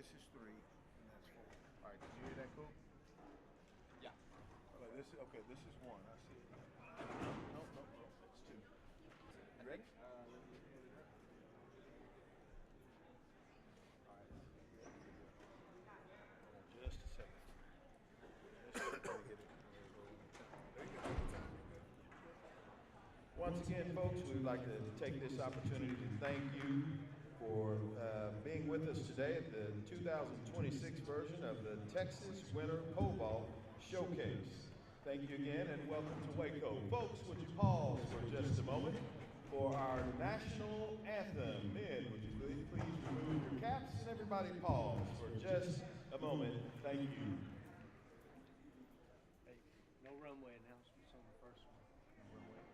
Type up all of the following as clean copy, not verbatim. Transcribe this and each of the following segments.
this is 3, and that's 4. All right, did you hear that, cool? Yeah. Okay, this is 1. I see it. No, that's 2. You ready? All right. Hold on just a second. There you go. Once again, folks, we'd like to take this opportunity to thank you for being with us today at the 2026 version of the Texas Winter Pole Vault Showcase. Thank you again and welcome to Waco. Folks, would you pause for just a moment for our national anthem? Men, would you please remove your caps and everybody pause for just a moment. Thank you. Hey, no runway announcements on the first one. No runway.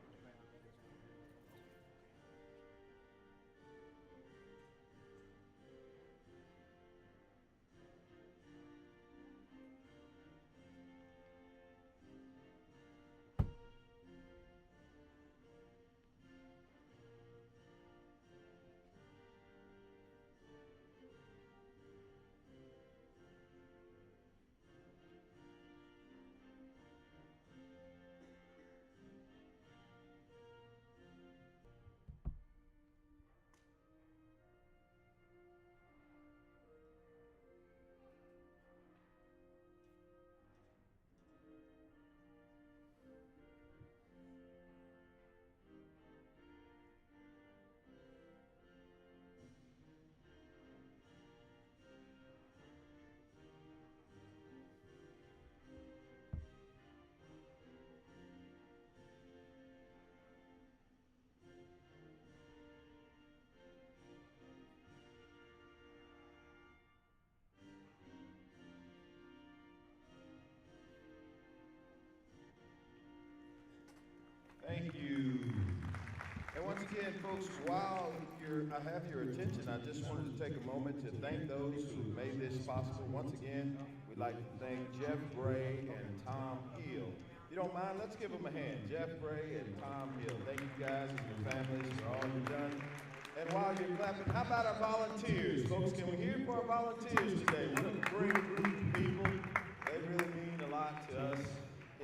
Thank you. And once again, folks, while I have your attention, I just wanted to take a moment to thank those who made this possible. Once again, we'd like to thank Jeff Bray and Tom Hill. If you don't mind, let's give them a hand. Jeff Bray and Tom Hill. Thank you guys and your families for all you've done. And while you're clapping, how about our volunteers? Folks, can we hear for our volunteers today? What a great group of people. They really mean a lot to us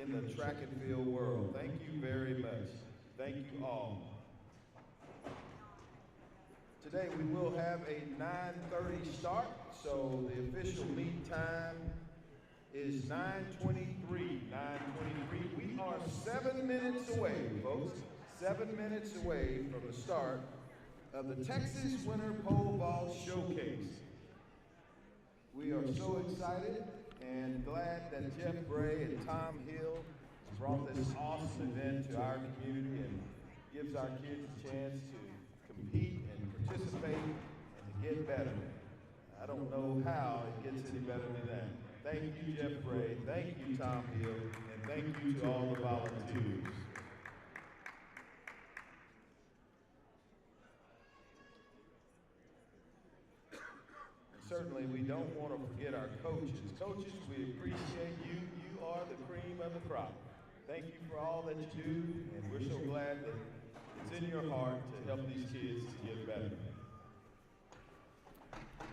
in the track and field world. Thank you very much. Thank you all. Today we will have a 9:30 start, so the official meet time is 9:23. 9:23. We are 7 minutes away, folks. 7 minutes away from the start of the Texas Winter Pole Vault Showcase. We are so excited and glad that Jeff Bray and Tom Hill brought this awesome event to our community and gives our kids a chance to compete and participate and to get better. I don't know how it gets any better than that. Thank you, Jeff Bray. Thank you, Tom Hill. And thank you to all the volunteers. Certainly, we don't want to forget our coaches. Coaches, we appreciate you. You are the cream of the crop. Thank you for all that you do, and we're so glad that it's in your heart to help these kids to get better.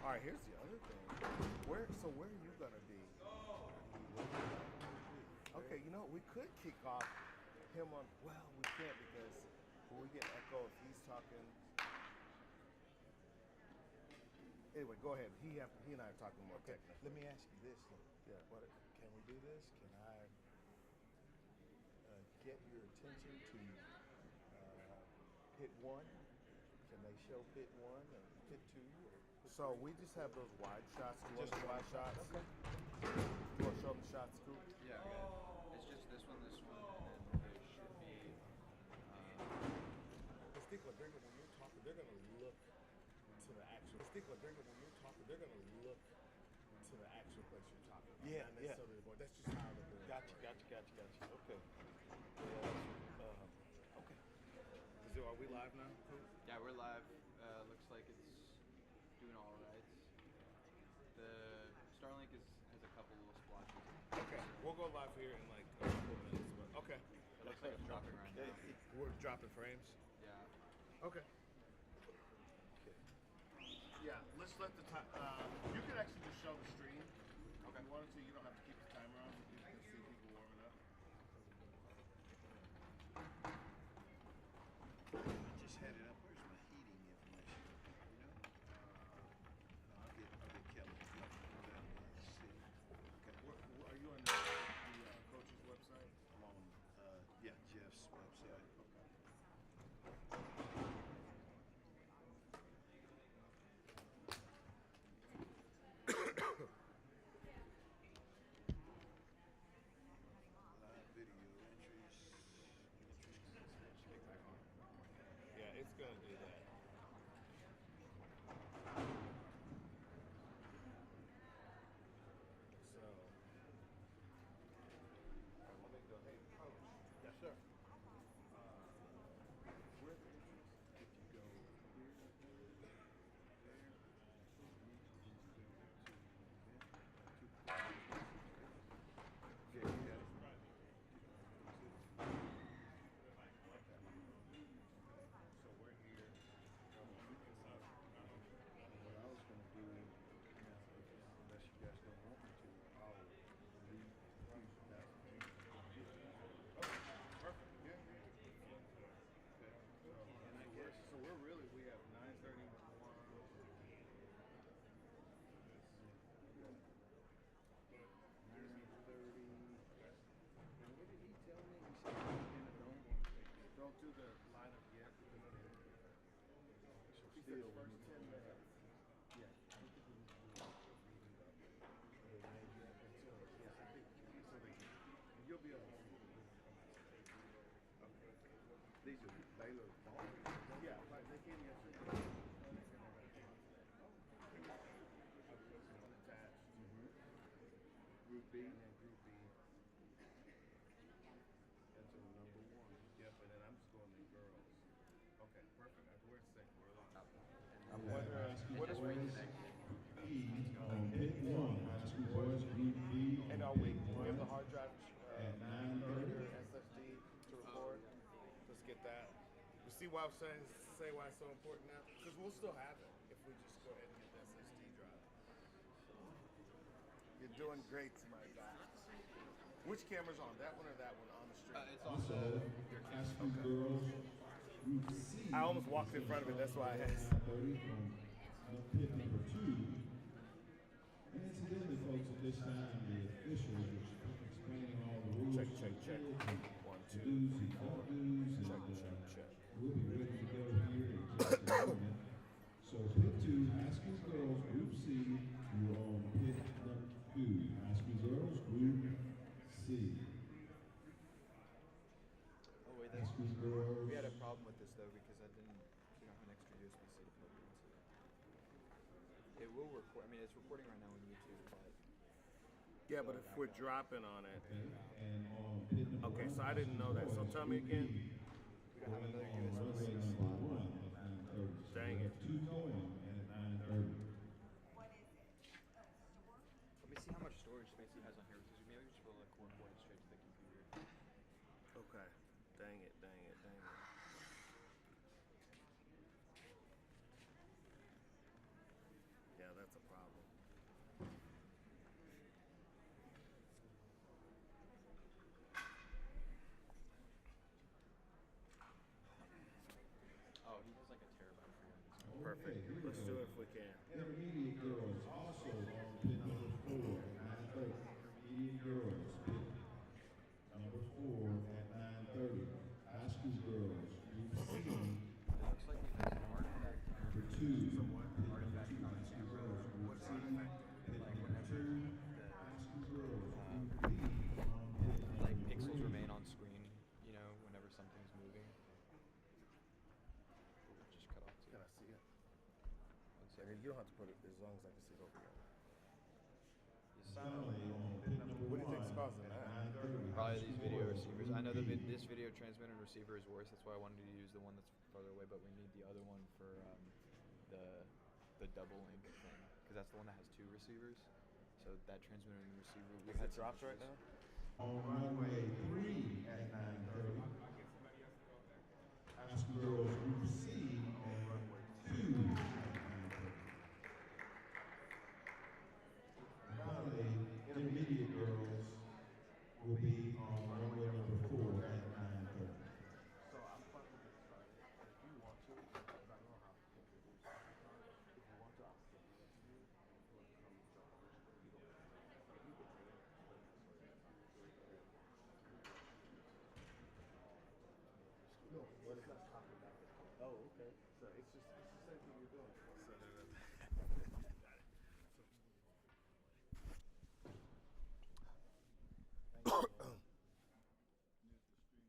All right, here's the other thing. Where are you going to be? Okay, you know, we could kick off him on, well, we can't because when we get echo, if he's talking. Anyway, go ahead. He and I are talking more. Okay, let me ask you this. Yeah. What, can we do this? Can I get your attention to pit 1? Can they show pit 1 and pit 2? So we just have those wide shots. Just wide shots? Okay. You want to show them the shots, Scoop? Yeah, it's just this one, and then there should be. I think when you're talking, they're going to look to the actual. I think when you're talking, they're going to look to the actual place you're talking about. Yeah, not necessarily the board. That's just how the board. Gotcha. Okay. Okay. Are we live now? Cool. Yeah, we're live. Looks like it's doing all right. The Starlink has a couple little splotches. Okay, we'll go live here in like a couple of minutes. But okay. It looks like it's dropping right now. We're dropping frames. Yeah. Okay. Yeah, let's let the time. You can actually feel we need to do that. Yeah, I don't think we need to do it leading up. Yeah, until, yes, I think so. You'll be able to see it. Okay. These are they look long. Yeah, like they came yesterday. Attached. Group B. And then Group B. That's on number one. Yep, and then I'm just going to girls. Okay, perfect. Where's second? We're on. I'm wondering what is reconnected. on pit one, high school boys, Group B. And are we have the hard drive at 9:30. or SSD to record? Let's get that. You see why I'm say why it's so important now? Because we'll still have it if we just go ahead and get the SSD drive. You're doing great tonight, guys. Which camera's on? That one or that one on the stream? It's on Also, high school girls, Group C. I almost walked in front of it. That's why I asked. 9:30 from pit number 2. And incidentally, folks, at this time, the officials are explaining all the rules. Check. to the kids, 1, the 2, do's and don't-do's, check. we'll be ready to go here in just a moment. So pit 2, high school girls, Group C, you're on pit number 2. High school girls, Group C. Oh wait, High school girls. we had a problem with this though because we don't have an extra USB-C to plug into it. It will record. I mean, it's recording right now on YouTube, but Yeah, but if we're dropping on it. And on pit number Okay, 1, so I didn't know that. So tell me again. we don't have another on runway USB-C number slot. 1 at 9:30. So Dang we it. have 2 going and at 9:30. Let me see how much storage space he has on here because maybe we should be able to record it straight to the computer. Okay. Dang it. Yeah, that's a problem. Oh, he has like a terabyte for him. Perfect. Okay, here we Let's go. do it if we can. Intermediate girls also on pit number 4 at 9:30. Intermediate girls, pit number 4 at 9:30. High school girls, Group C, It looks like he has an artifact. number 2. Pit number 2, high school girls, Group C, pit number 2. High school girls, Group B, on pit number Like pixels 3. remain on screen, you know, whenever something's moving. Ooh, it just cut off too. Can I see it? One Okay, second. you don't have to put it as long as I can see it over here. Finally, on pit number What do you 1 think's causing at that? 9:30. Probably high these school video girls, receivers. Group I know B. this video transmitter and receiver is worse. That's why I wanted to use the one that's farther away, but we need the other one for the double link thing because that's the one that has 2 receivers. So that transmitter and receiver. We Is had it some dropped right issues. now? On runway 3 at 9:30. High school girls, Group C, on runway 2 at 9:30. And finally, intermediate girls will be on runway number 4 at 9:30. So I'm fine with it starting. If you want to, I don't know how to do this. If you want to, I'll still do it. No, what is that talking about? Oh, okay. So it's the same thing you're doing. So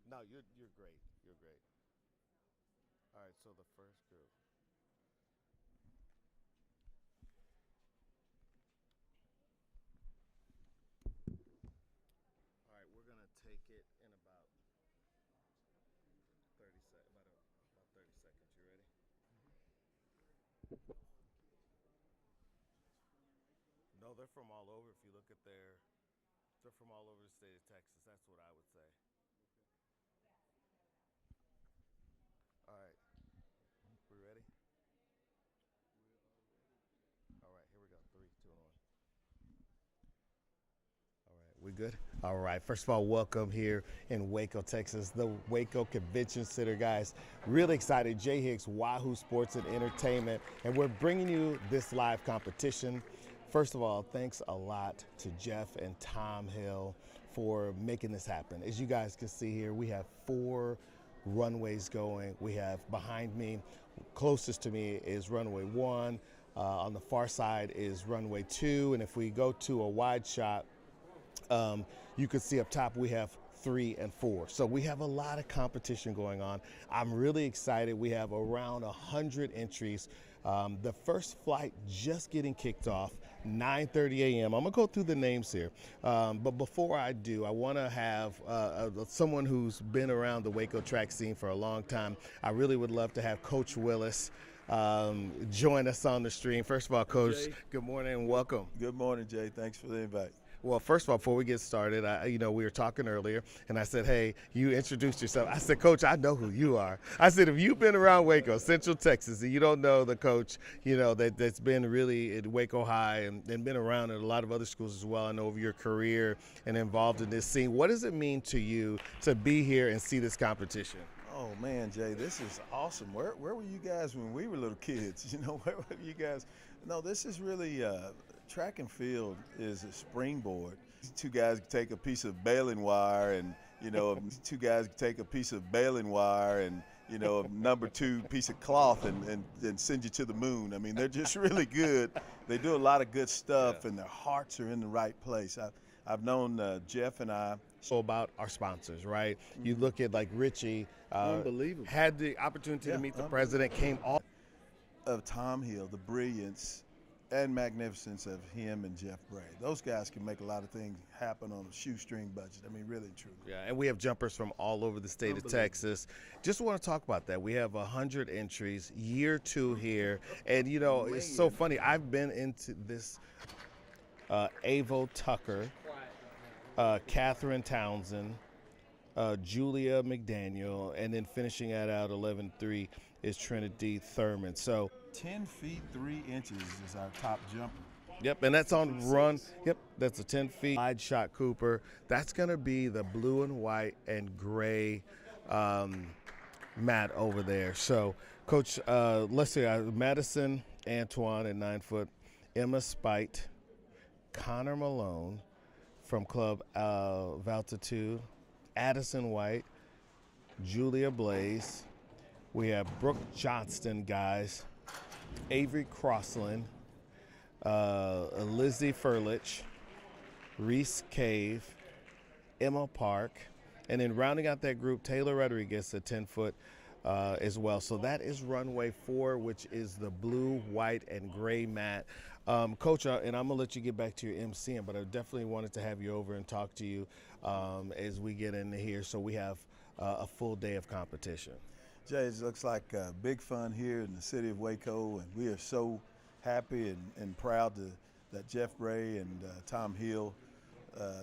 no, you're great. You're great. All right, so the first group. All right, we're gonna take it in about 30 seconds. About 30 seconds. You ready? No, they're from all over. If you look at they're from all over the state of Texas. That's what I would say. All right, we ready? All right, here we go. 3, 2, and 1. All right, we good? All right, first of all, welcome here in Waco, Texas, the Waco Convention Center, guys. Really excited, Jay Hicks, Wahoo Sports and Entertainment, and we're bringing you this live competition. First of all, thanks a lot to Jeff and Tom Hill for making this happen. As you guys can see here, we have 4 runways going. We have behind me closest to me is runway 1. On the far side is runway 2. And if we go to a wide shot, you can see up top we have 3 and 4. So we have a lot of competition going on. I'm really excited. We have around 100 entries. The first flight just getting kicked off, 9:30 a.m. I'm gonna go through the names here. But before I do, I wanna have someone who's been around the Waco track scene for a long time. I really would love to have Coach Willis join us on the stream. First of all, Coach, Jay. Good morning and welcome. Good morning, Jay. Thanks for the invite. Well, first of all, before we get started, we were talking earlier, and I said, hey, you introduced yourself. I said, Coach, I know who you are. I said, if you've been around Waco, Central Texas, and you don't know the coach, that's been really at Waco High and been around at a lot of other schools as well, I know of your career and involved in this scene. What does it mean to you to be here and see this competition? Oh, man, Jay, this is awesome. Where were you guys when we were little kids? Where were you guys? No, this is really track and field is a springboard. Two guys take a piece of baling wire and, two guys take a piece of baling wire and, a number 2 piece of cloth and send you to the moon. I mean, they're just really good. They do a lot of good stuff, and their hearts are in the right place. I've known Jeff and I. So about our sponsors, right? You look at like Richie, Unbelievable. had the opportunity to meet the president, came off of Tom Hill, the brilliance and magnificence of him and Jeff Bray. Those guys can make a lot of things happen on a shoestring budget. I mean, really and truly. Yeah, and we have jumpers from all over the state of Texas. Just want to talk about that. We have 100 entries, year 2 here. And, it's so funny. I've been into this Avo Tucker, Catherine Townsend, Julia McDaniel, and then finishing that out 11-3 is Trinity Thurman. So 10 feet 3 inches is our top jumper. Yep, and that's on run. Yep, that's a 10 feet wide shot Cooper. That's going to be the blue and white and gray mat over there. So, Coach, let's see, Madison Antoine at 9 foot, Emma Spite, Connor Malone from Club Valtitude, Addison White, Julia Blaze. We have Brooke Johnston, guys, Avery Crossland, Lizzie Furlich, Reese Cave, Emma Park, and then rounding out that group, Taylor Rodriguez, a 10-foot as well. So that is runway 4, which is the blue, white, and gray mat. Coach, and I'm going to let you get back to your MCing, but I definitely wanted to have you over and talk to you as we get into here so we have a full day of competition. Jay, it looks like big fun here in the city of Waco, and we are so happy and proud that Jeff Bray and Tom Hill,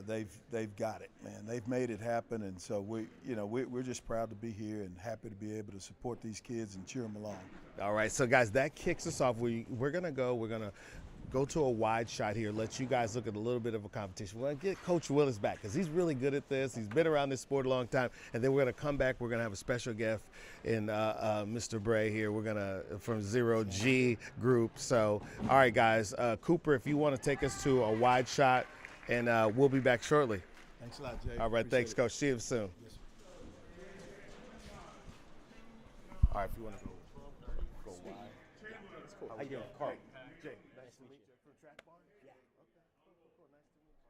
they've got it, man. They've made it happen, and so we're just proud to be here and happy to be able to support these kids and cheer them along. All right, so guys, that kicks us off. We're gonna go to a wide shot here, let you guys look at a little bit of a competition. We're going to get Coach Willis back because he's really good at this. He's been around this sport a long time. And then we're going to come back. We're going to have a special guest in Mr. Bray here. We're going to, from 0G group. So, all right, guys. Cooper, if you want to take us to a wide shot, and we'll be back shortly. Thanks a lot, Jay. All right, Appreciate thanks, it. Coach. See you soon. Yes, sir. All right, if you want to go wide. That's cool. How you doing? Carl. Jay. Nice to meet you. From track bar? Yeah. Okay. Cool. Nice to meet you.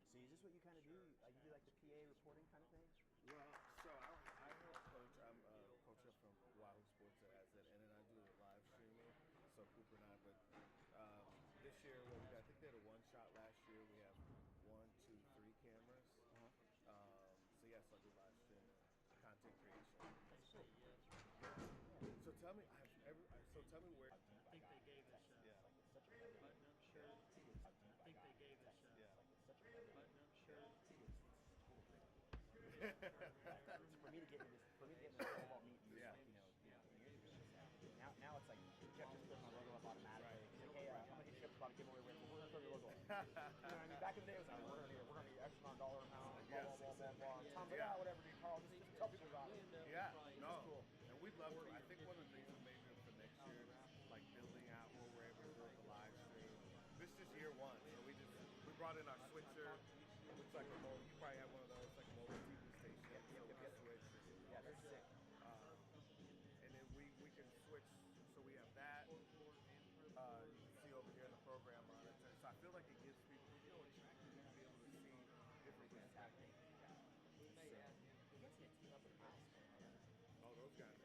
So is this what you kind of do? You do like the PA reporting kind of thing? Well, so I help coach. I'm coach up from Wahoo Sports Asset, and then I do the live streaming. So Cooper and I, but this year, I think they had a one shot last year. We have 1, 2, 3 cameras. So yes, I do live streaming, content creation. That's cool. So tell me, tell me where. I think they gave us button-up shirt. I think they gave us button-up shirt. For me to get into this football meet, now it's like Jeff just puts my logo up automatically. He's like, hey, I'm gonna hit you up about a giveaway. We're gonna throw your logo up. You know what I mean? Back in the day, it was like, we're gonna need X amount of dollar amount. Blah blah blah blah blah. Tom's like, whatever, dude. Carl, just tell people about it. Yeah, no. Cool. And we'd love to. I think one of the things that maybe for next year, like building out where we're able to do the live stream. This is year 1, so we brought in our switcher. Looks like a mobile. You probably have one of those, like a mobile TV station. Switch. Yeah, that's sick. And then we can exactly. Yeah. You guys need to team up with Miles. Oh, those guys.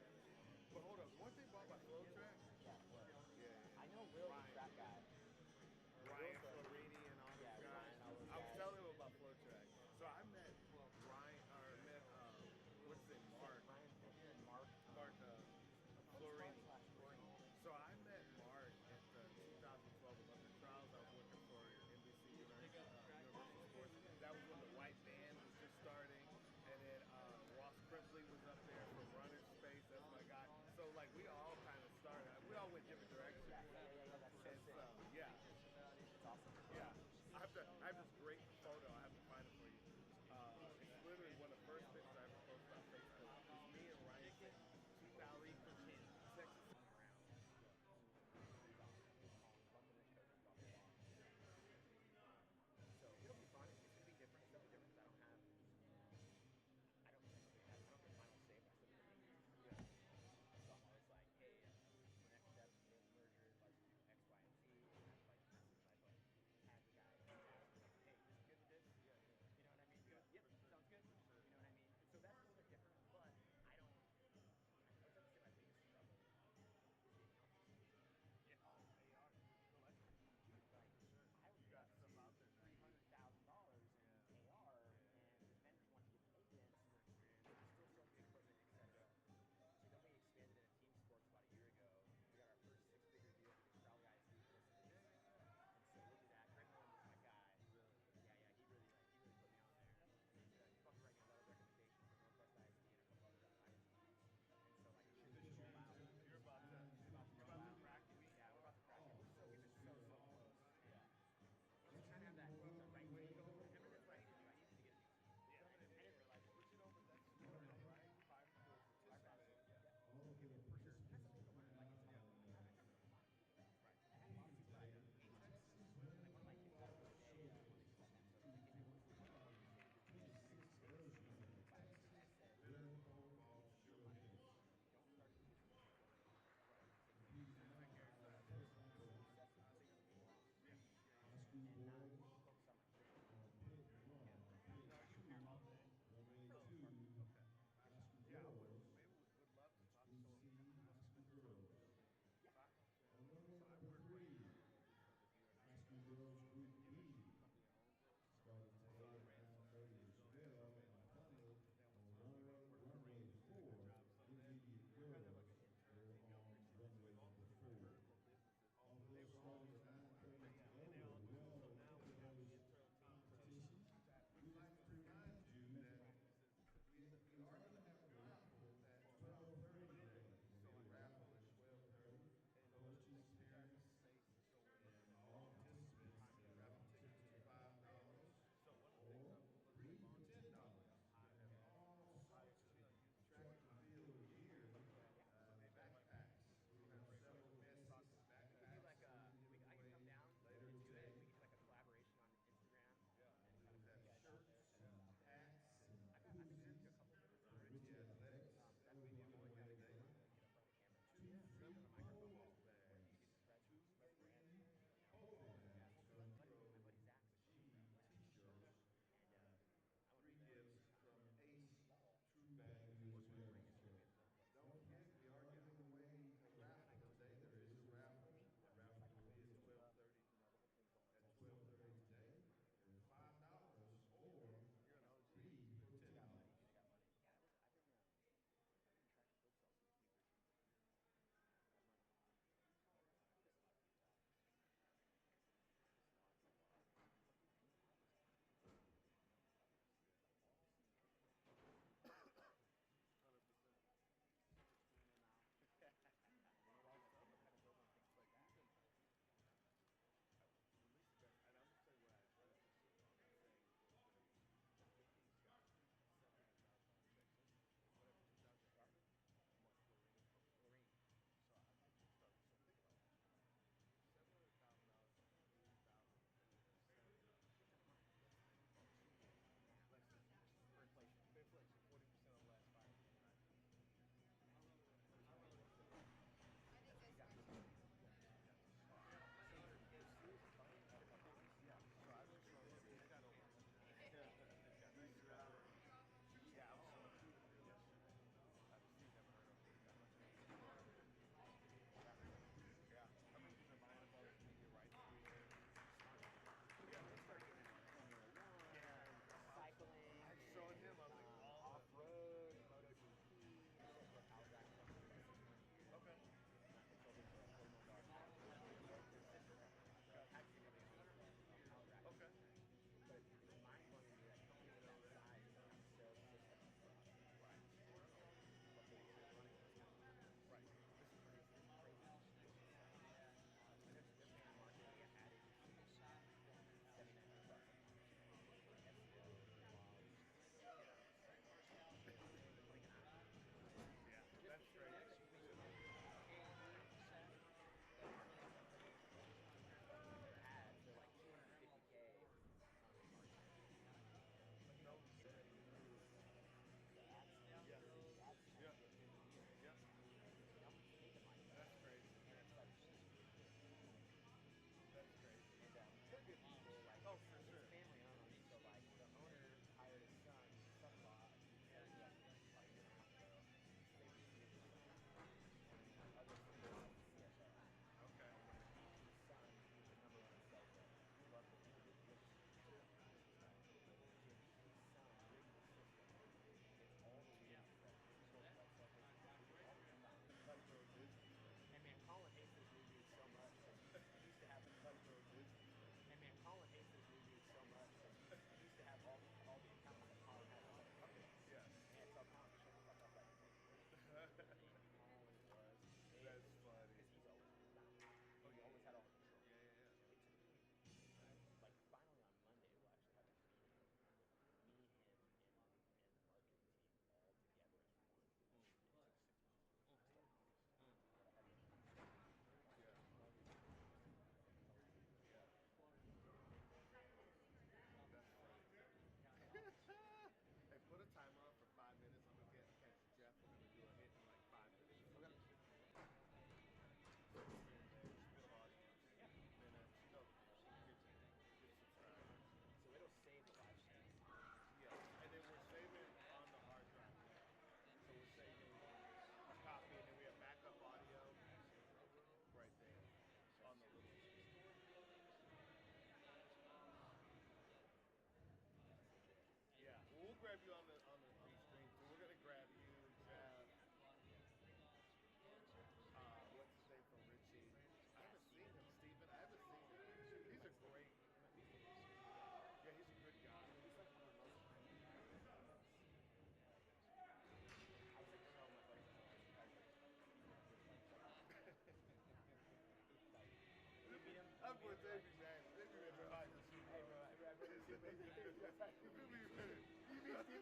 But hold up, weren't they bought by Flow Track? Yeah, Will. Yeah. I know Will, the Ryan. track guy. Ryan Will's the- Florini and all those Yeah, guys. Ryan, all those I was guys. telling him about Flow Track. So I met Ryan, or met, what's his name, Mark. Ryan and Mark. Mark Florini. Florini. So I met Mark at the 2012 Olympic trials. I was working for NBC Universal Sports. That was when the white band was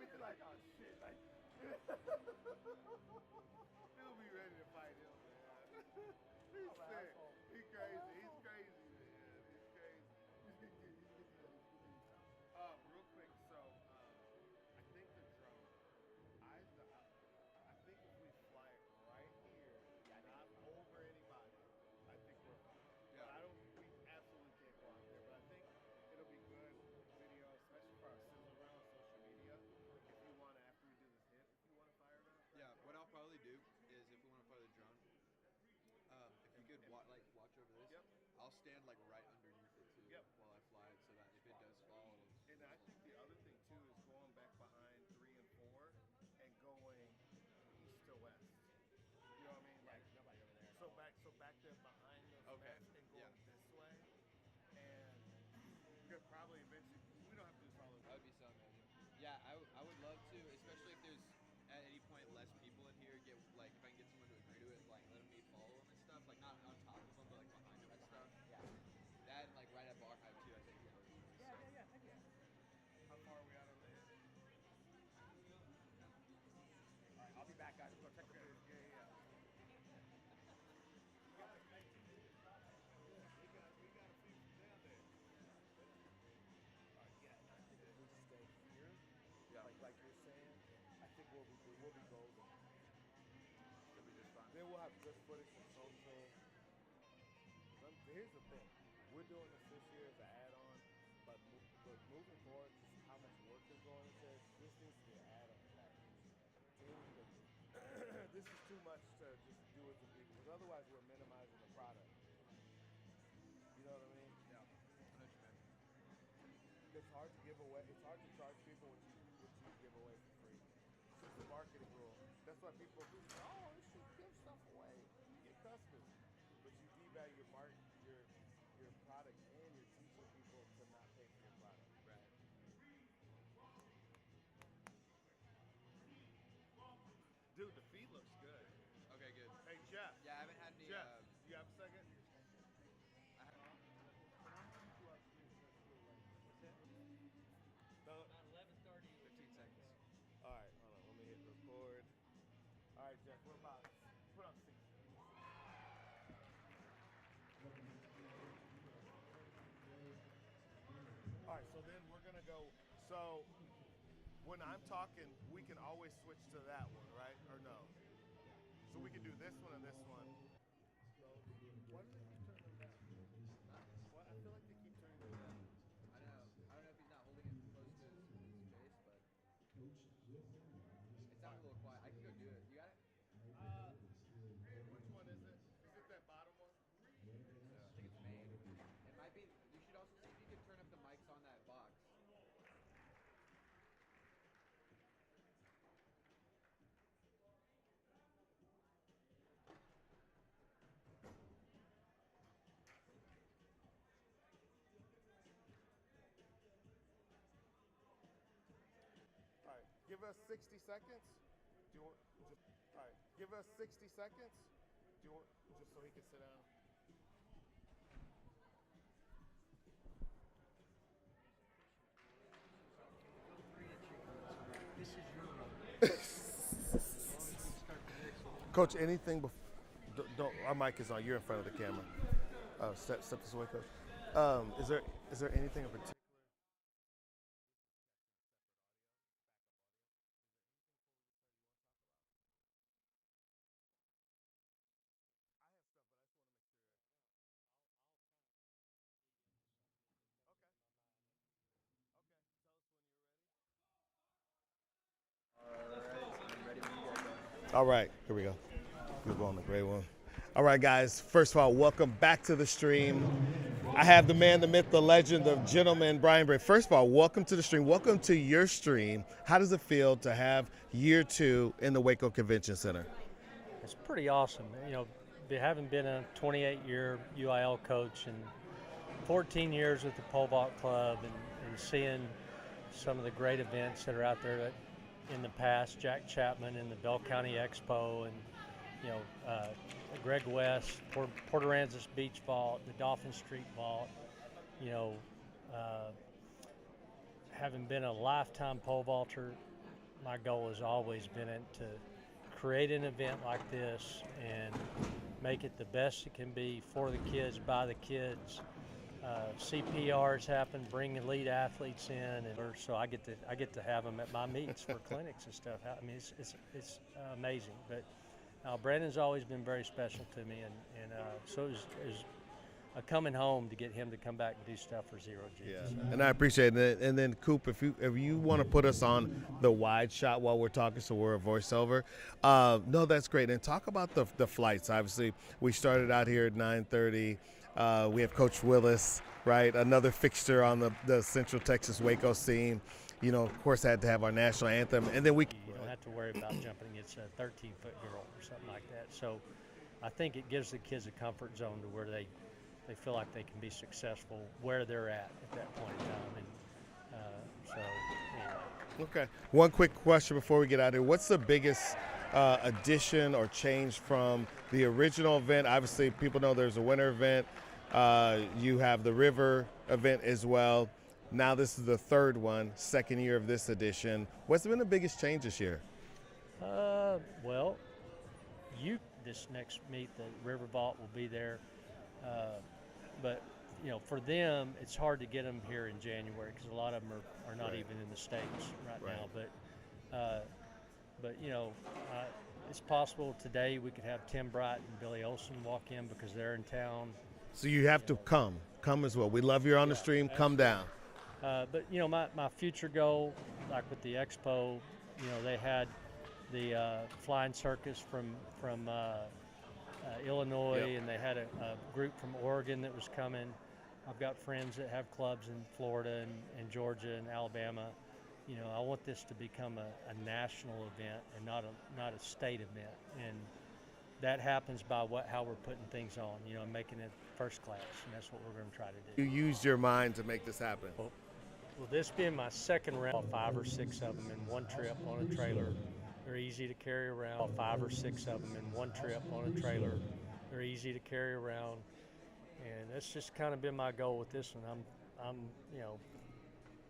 be like, oh shit, like. He'll be ready to fight him, man. He's I'm an sick. asshole. He's crazy. He's crazy, man. He's crazy. Real quick, so I think the drone. I think if we fly it right here, not over anybody, I think we're fine. Yeah. But I don't. We absolutely can't go out there. But I think it'll be good video, especially for our sizzle reel on social media. If you want to, after we do this hit, if you want to fire it up. Yeah, what I'll probably do is if we want to fly the drone, if you could watch over this, Yep. I'll stand like right underneath it too Yep. while I fly it, so that if it does fall, And I think the other thing too is going back behind 3 and 4 and going east to west. You know what I mean? Yeah, Like there's nobody over there at so all. back to behind those Okay, nests and yeah. going this way. And we could probably eventually. We don't have to do this all over. That would be so amazing. Yeah, I would love to, especially if there's at any point less people in here. Get like if I can get someone to agree to it, like letting me follow them and stuff, like not on top of them, but like behind them and stuff. Yeah. That and like right at bar height too, I think would work. Yeah, yeah, yeah, heck yeah. How far are we out over here? All right, I'll be back, guys. I'm gonna check the food. Yeah. If we stay here, Yeah. like you're saying, I think we'll be good. We'll be golden. Should be just fine. Then we'll have good footage for social. Here's the thing: we're doing this year as an add-on, but moving forward, just how much work is going into it, this needs to be an add-on package. This is too much to just do it to people, because otherwise we're minimizing the product. You know what I mean? Yeah. I know what you mean. It's hard to give away. It's hard to charge people what you give away for free. It's just a marketing rule. That's why people do. Oh, you should give stuff away. You get customers, but you devalue your product, and you're teaching people to not pay for your product. Right. Dude, the feed looks good. Okay, good. Hey Jeff. Yeah, I haven't had any. Jeff, you have a second? I haven't, No. 15 seconds. All right, hold on. Let me hit record. All right, Jeff. We're about put on sync. All right, so then we're gonna go. So when I'm talking, we can always switch to that one, right? Or no? So we can do this one and this one. Why do they keep turning them down? What? I feel like they keep turning them down. I don't know. I don't know if he's not holding it close to his face, but it sounds a little quiet. I can go do it. You got it? Which one is it? Is it that bottom one? So I think it's main. It might be. You should also see if you can turn up the mics on that box. All right, give us 60 seconds. Do you want just? All right, give us 60 seconds. Do you want just so he can sit down? Coach, anything before? Don't. Our mic is on. You're in front of the camera. Step this away, Coach. Is there anything in particular? All right, here we go. We're going the gray one. All right, guys. First of all, welcome back to the stream. I have the man, the myth, the legend, the gentleman, Brian Bray. First of all, welcome to the stream. Welcome to your stream. How does it feel to have year 2 in the Waco Convention Center? It's pretty awesome. You know, having been a 28-year UIL coach and 14 years with the Pole Vault Club and seeing some of the great events that are out there that in the past, Jack Chapman and the Bell County Expo and, you know, Greg West, Port Aransas Beach Vault, the Dolphin Street Vault, you know, having been a lifetime pole vaulter, my goal has always been to create an event like this and make it the best it can be for the kids, by the kids. CPRs happen, bring elite athletes in, and so I get to have them at my meets for clinics and stuff. I mean, it's amazing. But Brandon's always been very special to me, and so it was a coming home to get him to come back and do stuff for Zero G. Yeah, and I appreciate it. And then Coop, if you want to put us on the wide shot while we're talking, so we're a voiceover. No, that's great. And talk about the flights. Obviously, we started out here at 9:30. We have Coach Willis, right? Another fixture on the Central Texas Waco scene. You know, of course, had to have our national anthem, and then You don't have to worry about jumping against a 13-foot girl or something like that. So, I think it gives the kids a comfort zone to where they feel like they can be successful where they're at that point in time. And so, anyway. Okay. One quick question before we get out of here. What's the biggest addition or change from the original event? Obviously, people know there's a winter event. You have the river event as well. Now this is the third one, second year of this edition. What's been the biggest change this year? Well, this next meet, the River Vault will be there. But, you know, for them, it's hard to get them here in January because a lot of them are not even in the States right now. But you know, it's possible today we could have Tim Bright and Billy Olson walk in because they're in town. So you have to come as well. We love you're on the stream. Come down. But, you know, my future goal, like with the Expo, you know, they had the flying circus from Illinois, and they had a group from Oregon that was coming. I've got friends that have clubs in Florida and Georgia and Alabama. You know, I want this to become a national event and not a state event, and that happens by how we're putting things on. You know, making it first class, and that's what we're going to try to do. You used your mind to make this happen. Well, this being my second round, 5 or 6 of them in one trip on a trailer. They're easy to carry around. 5 or 6 of them in one trip on a trailer. They're easy to carry around, and that's just kind of been my goal with this one. I'm you know,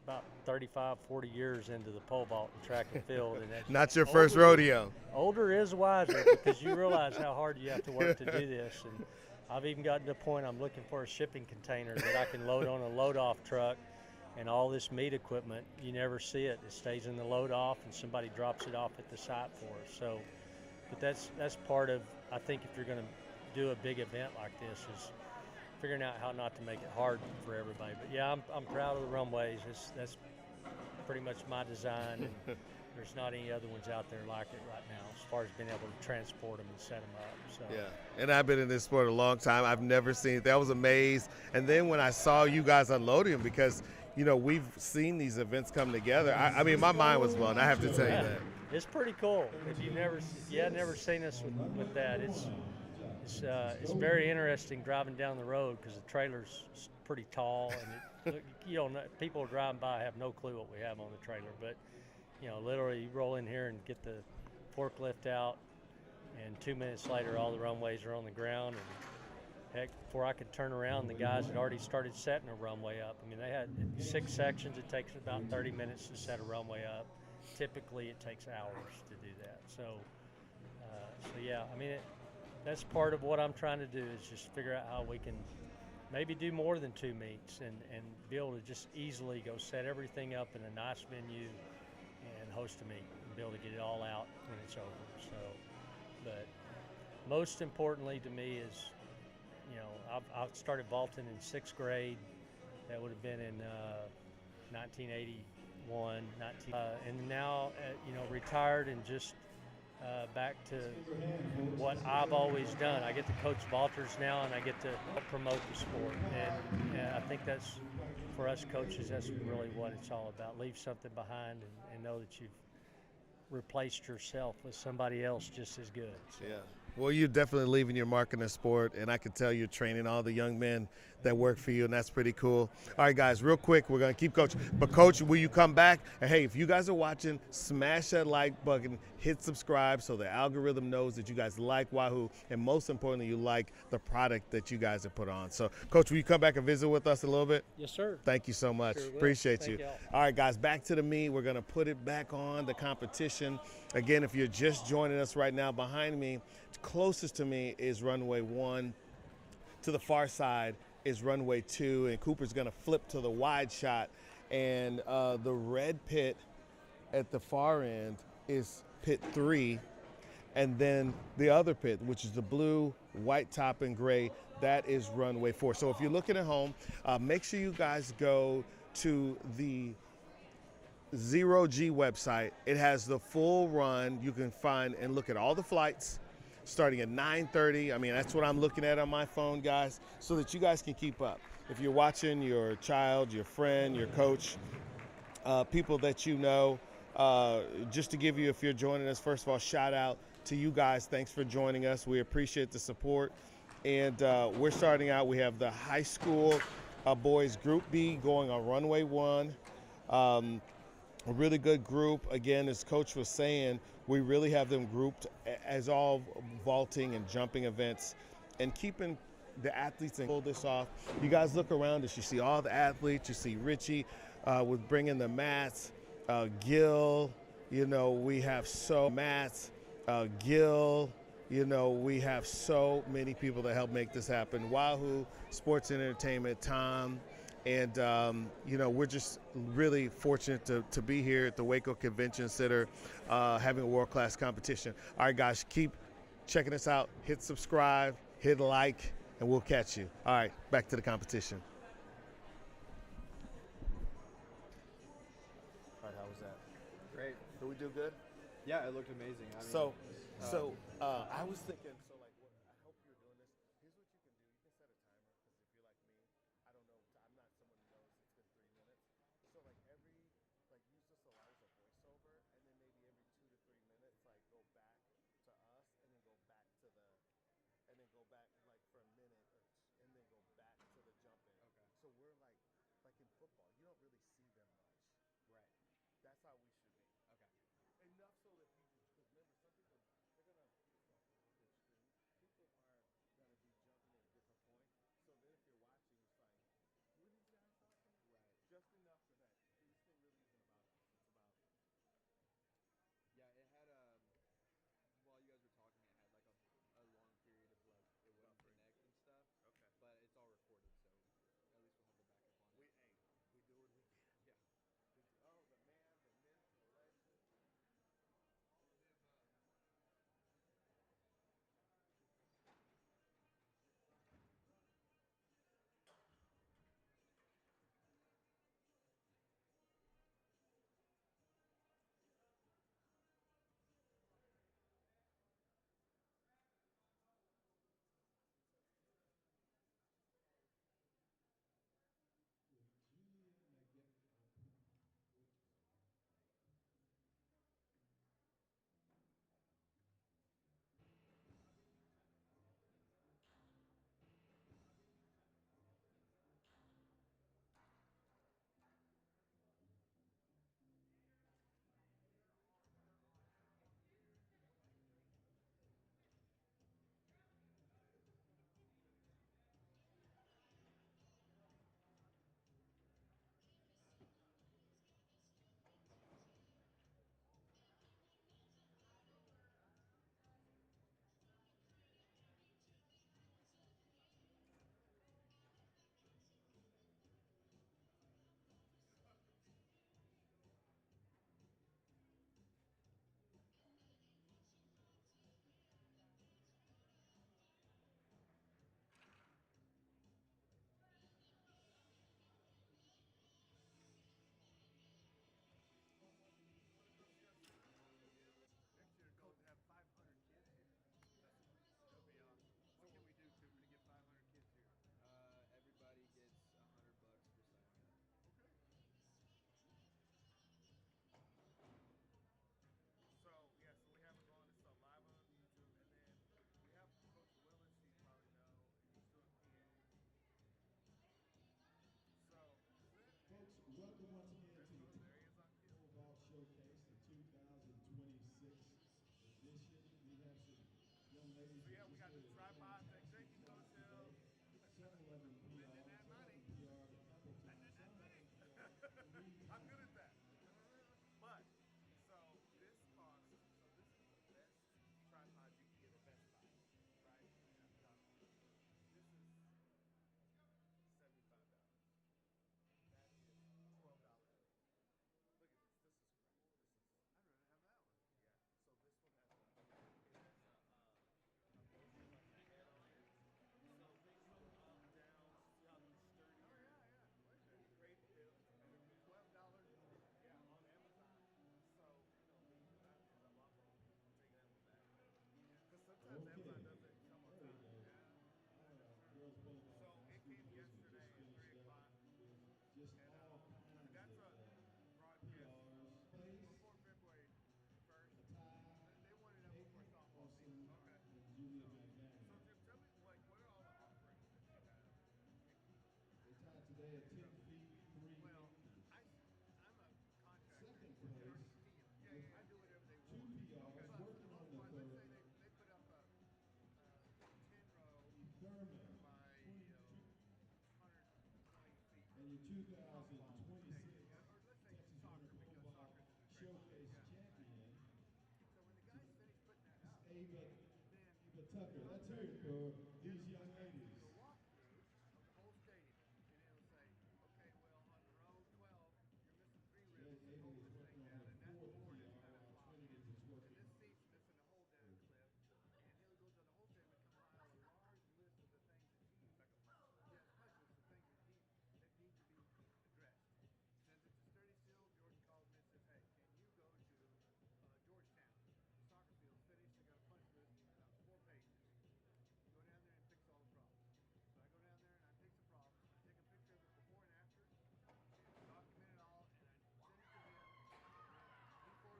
about 35, 40 years into the pole vault and track and field, and that's Not your first rodeo. Older is wiser because you realize how hard you have to work to do this. And I've even gotten to the point I'm looking for a shipping container that I can load on a load-off truck, and all this meat equipment, you never see it. It stays in the load-off, and somebody drops it off at the site for us. So, but that's part of, I think, if you're going to do a big event like this, is figuring out how not to make it hard for everybody. But yeah, I'm proud of the runways. That's pretty much my design, and there's not any other ones out there like it right now as far as being able to transport them and set them up. So. Yeah, and I've been in this sport a long time. I've never seen it. I was amazed. And then when I saw you guys unloading them, because, you know, we've seen these events come together, I mean, my mind was blown. I have to tell you that. It's pretty cool. If you had never seen us with that, it's very interesting driving down the road because the trailer's pretty tall, and you don't know, people driving by have no clue what we have on the trailer. But you know, literally, you roll in here and get the forklift out, and 2 minutes later, all the runways are on the ground. And heck, before I could turn around, the guys had already started setting a runway up. I mean, they had 6 sections. It takes about 30 minutes to set a runway up. Typically, it takes hours to do that. So yeah, I mean, that's part of what I'm trying to do, is just figure out how we can maybe do more than 2 meets and be able to just easily go set everything up in a nice venue and host a meet and be able to get it all out when it's over. So, but most importantly to me is, you know, I started vaulting in 6th grade. That would have been in 1981, and now, you know, retired and just back to what I've always done. I get to coach vaulters now, and I get to help promote the sport. And I think that's, for us coaches, that's really what it's all about. Leave something behind and know that you've replaced yourself with somebody else just as good. So. Yeah. Well, you're definitely leaving your mark in the sport, and I can tell you're training all the young men that work for you, and that's pretty cool. All right, guys, real quick, we're going to keep coaching. But, Coach, will you come back? And, hey, if you guys are watching, smash that like button, hit subscribe so the algorithm knows that you guys like Wahoo, and most importantly, you like the product that you guys have put on. So, Coach, will you come back and visit with us a little bit? Yes, sir. Thank you so much. Sure will. Appreciate Thank you. y'all. All right, guys, back to the meet. We're going to put it back on the competition. Again, if you're just joining us right now, behind me, closest to me is runway 1. To the far side is runway 2, and Cooper's going to flip to the wide shot. And the red pit at the far end is pit 3. And then the other pit, which is the blue, white top, and gray, that is runway 4. So if you're looking at home, make sure you guys go to the Zero G website. It has the full run. You can find and look at all the flights starting at 9:30. I mean, that's what I'm looking at on my phone, guys, so that you guys can keep up. If you're watching your child, your friend, your coach, people that you know, just to give you, if you're joining us, first of all, shout out to you guys. Thanks for joining us. We appreciate the support. And we're starting out. We have the high school boys Group B going on runway 1. A really good group. Again, as Coach was saying, we really have them grouped as all vaulting and jumping events and keeping the athletes and pull this off. You guys look around us, you see all the athletes, you see Richie with bringing the mats, Gil, you know, we have Gil, you know, we have so many people that help make this happen. Wahoo, Sports and Entertainment, Tom, and, you know, we're just really fortunate to be here at the Waco Convention Center having a world-class competition. All right, guys, keep checking us out. Hit subscribe, hit like, and we'll catch you. All right, back to the competition. All right, how was that? Great. Did we do good? Yeah, it looked amazing. I mean, I was thinking, so like, I hope you're doing this. Here's what you can do. You can set a timer, because if you're like me, I don't know, I'm not someone who knows it's been 3 minutes. So like use this a lot as a voiceover, and then maybe every 2 to 3 minutes, like go back to us, and then go back to the, and then go back like for a minute, and then go back to the jumping. Okay. So we're like in football, you don't really see them much. right. That's how we should be. Okay. Enough so that people, because remember, some people, they're gonna, people are gonna be jumping at different points. So then if you're watching, it's like, what are these guys talking about? Right. Just enough for that. So this thing really isn't about us. It's about. Yeah, it had while you guys were talking, it had like a long period of like it wouldn't connect and stuff. Okay. But it's all recorded, so at least we'll have the backup on it. We do what we can. Yeah. Oh, the man, the myth, the So yeah, we got the tripods that Jake can go to. Spending that money. Spending that money. I'm good at that. But, so this costs, so this is the best tripod you can get at Best Buy, right? This is $75. That is $12. Look at this. This is great. This is. I'd rather have that one. Yeah. So this one has a motion like a head on it. So things go up, down. See how these sturdy. Oh yeah, yeah. Like that. Great build. $12. Yeah, on Amazon. So you know, that is a lot more. I'm taking that one back. Because sometimes Amazon doesn't come on time. Yeah. So it came yesterday at 3 o'clock. And that's a broadcast before February 1st. They wanted that before softball season. Okay. So Jim, tell me, like, what are all the offerings that you have? They tied today at 10 feet, 3 Well, inches. I'm a contractor. Second place, Yeah, I do whatever they 2 want. PRs, But working on the let's say third. they put up a 10-row Thurman, by 22. 120 feet. And your 2026 Or let's say Texas soccer, Winter because Football soccer is a great Showcase yeah. champion, So when the guys finish putting that up, Ava then Tucker. Let's hear it for these young ladies. the walkthrough of the whole stadium, and it'll say, okay, well, on row 12, you're missing 3 ribs to hold this thing down, and that board is kind of floppy, and this seat's missing a hold down clip, and he'll go to the whole stadium and compile a large list of the things that he, like a punch list, yeah, punch list of things that need to be addressed. Since it's a sturdy still, Jordan calls me and says, hey, can you go to Georgetown? The soccer field's finished, they got a punch list, 4 pages. Go down there and fix all the problems. So I go down there and I fix the problem. I take a picture of it before and after, and document it all, and I send it to him. And he forwards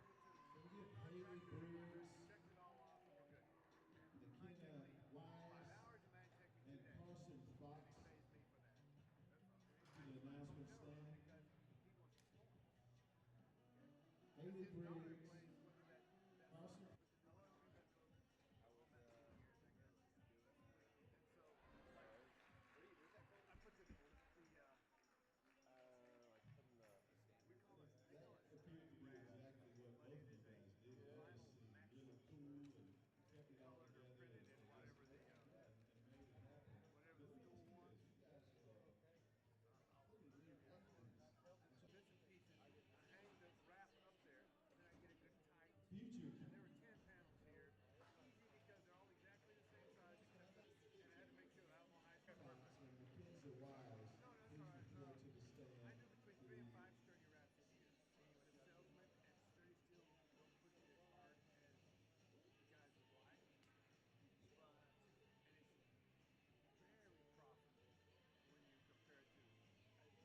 it to the contractor, checks it all off, and we're good. It might take me 5 hours, it might take me 2 days. Carson Fox. And he pays me for that. That's all. To the announcement stand. Because he wants the points. Haley His daughter Briggs. plays with that Carson. how long have you been doing this? Almost 10 years, I guess. And so, I put Like putting the stand. we call it, they That call it appeared to be exactly what but both it of you is a guys did. It vinyl just seemed match really loop cool and kept it all colored or together printed and in whatever the and made it happen. whatever But the let me school ask you wants. this. You guys are pretty neat athletes. So bits and pieces. I hang the wrap up there, and then I get a good tight. Future. And there were 10 panels here. Easy because they're all exactly the same size, except and I had to make sure that I don't know how it's Fox perfect. and Mackenzie Wise. No, that's Please all right. report to the stand. I do between 3 and 5 sturdy wraps a year. Because salesmen and sturdy steel don't push it as hard as the guys would like. And it's very profitable when you compare it to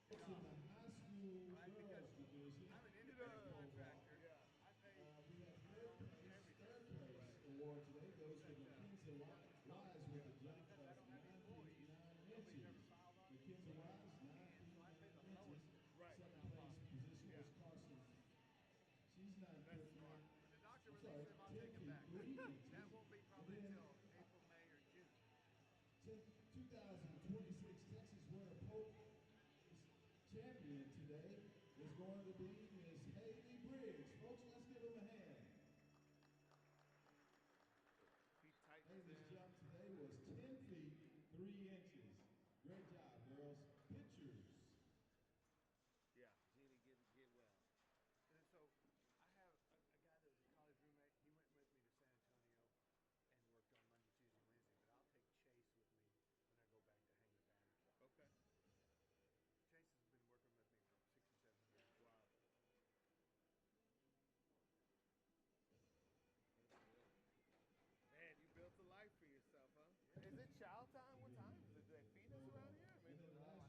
It's in the high school right? girls Because division. I'm an independent contractor. Yeah. I pay We have my own everything. third place award today goes to Mackenzie Wise with a jump Because I of don't have 9 employees, feet 9 nobody's ever inches. filed on it. Mackenzie Wise, 9 And feet so I pay 9 the inches. lowest. Right. Second place position was Carson. She's 9 That's foot smart. 9. When the doctor I'm releases sorry, him, I'll 10 take him feet, back. 3 inches. That won't be probably And then, until April, May, or June. 2026 Texas Winter Pope champion today is going to be Miss Haley Briggs. Folks, let's give them a hand. He tightens Haley's in. jump today was 10 feet 3 inches. Great job, girls. Pictures. Yeah. Need to get well. And so I have a guy that was a college roommate. He went with me to San Antonio and worked on Monday, Tuesday, Wednesday. But I'll take Chase with me when I go back to hang the banners up. Okay. Chase has been working with me for 6 or 7 years. Wow. Man, you built a life for yourself, huh? Yeah. Is it chow time? What time is it? Do they feed us around here? Maybe. And then last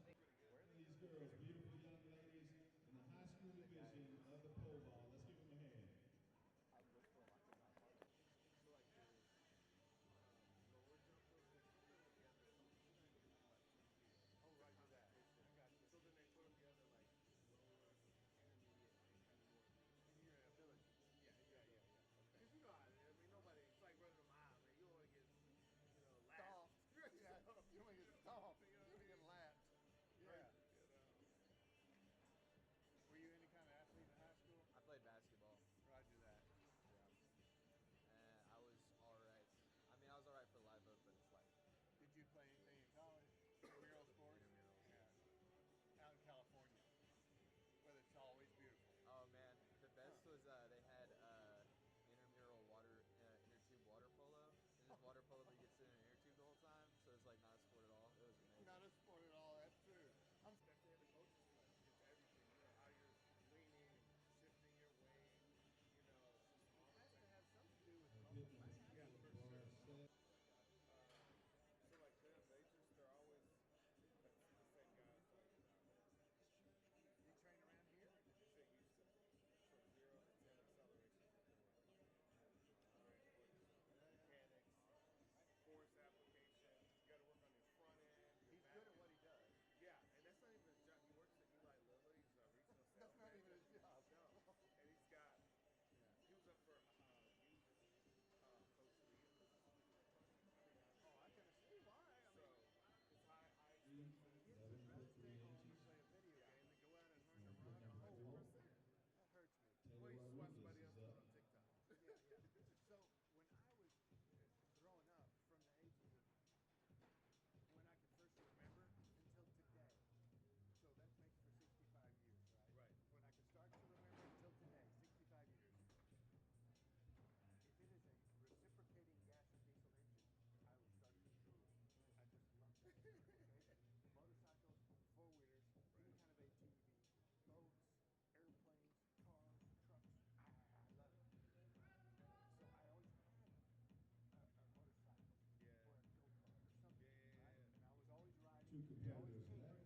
Two competitors left.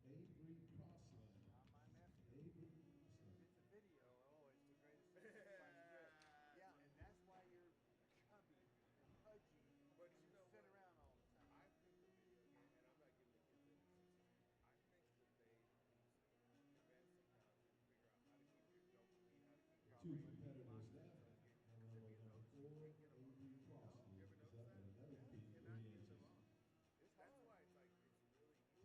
Avery Crossland. Avery Crossland. It's a video. Oh, it's the greatest thing since sliced bread. Yeah, and that's why you're chubby and pudgy. But you sit around all the time. I think the video game, and I'm not giving the kids any sense. I think that they use advanced technology to figure out how to keep your dopamine, how to keep your Two brain competitors locked left. into it. And runway number 4, Avery Crossland You ever is notice up that? at another feat, Cannot 3 get inches. them off. That's why it's like it's really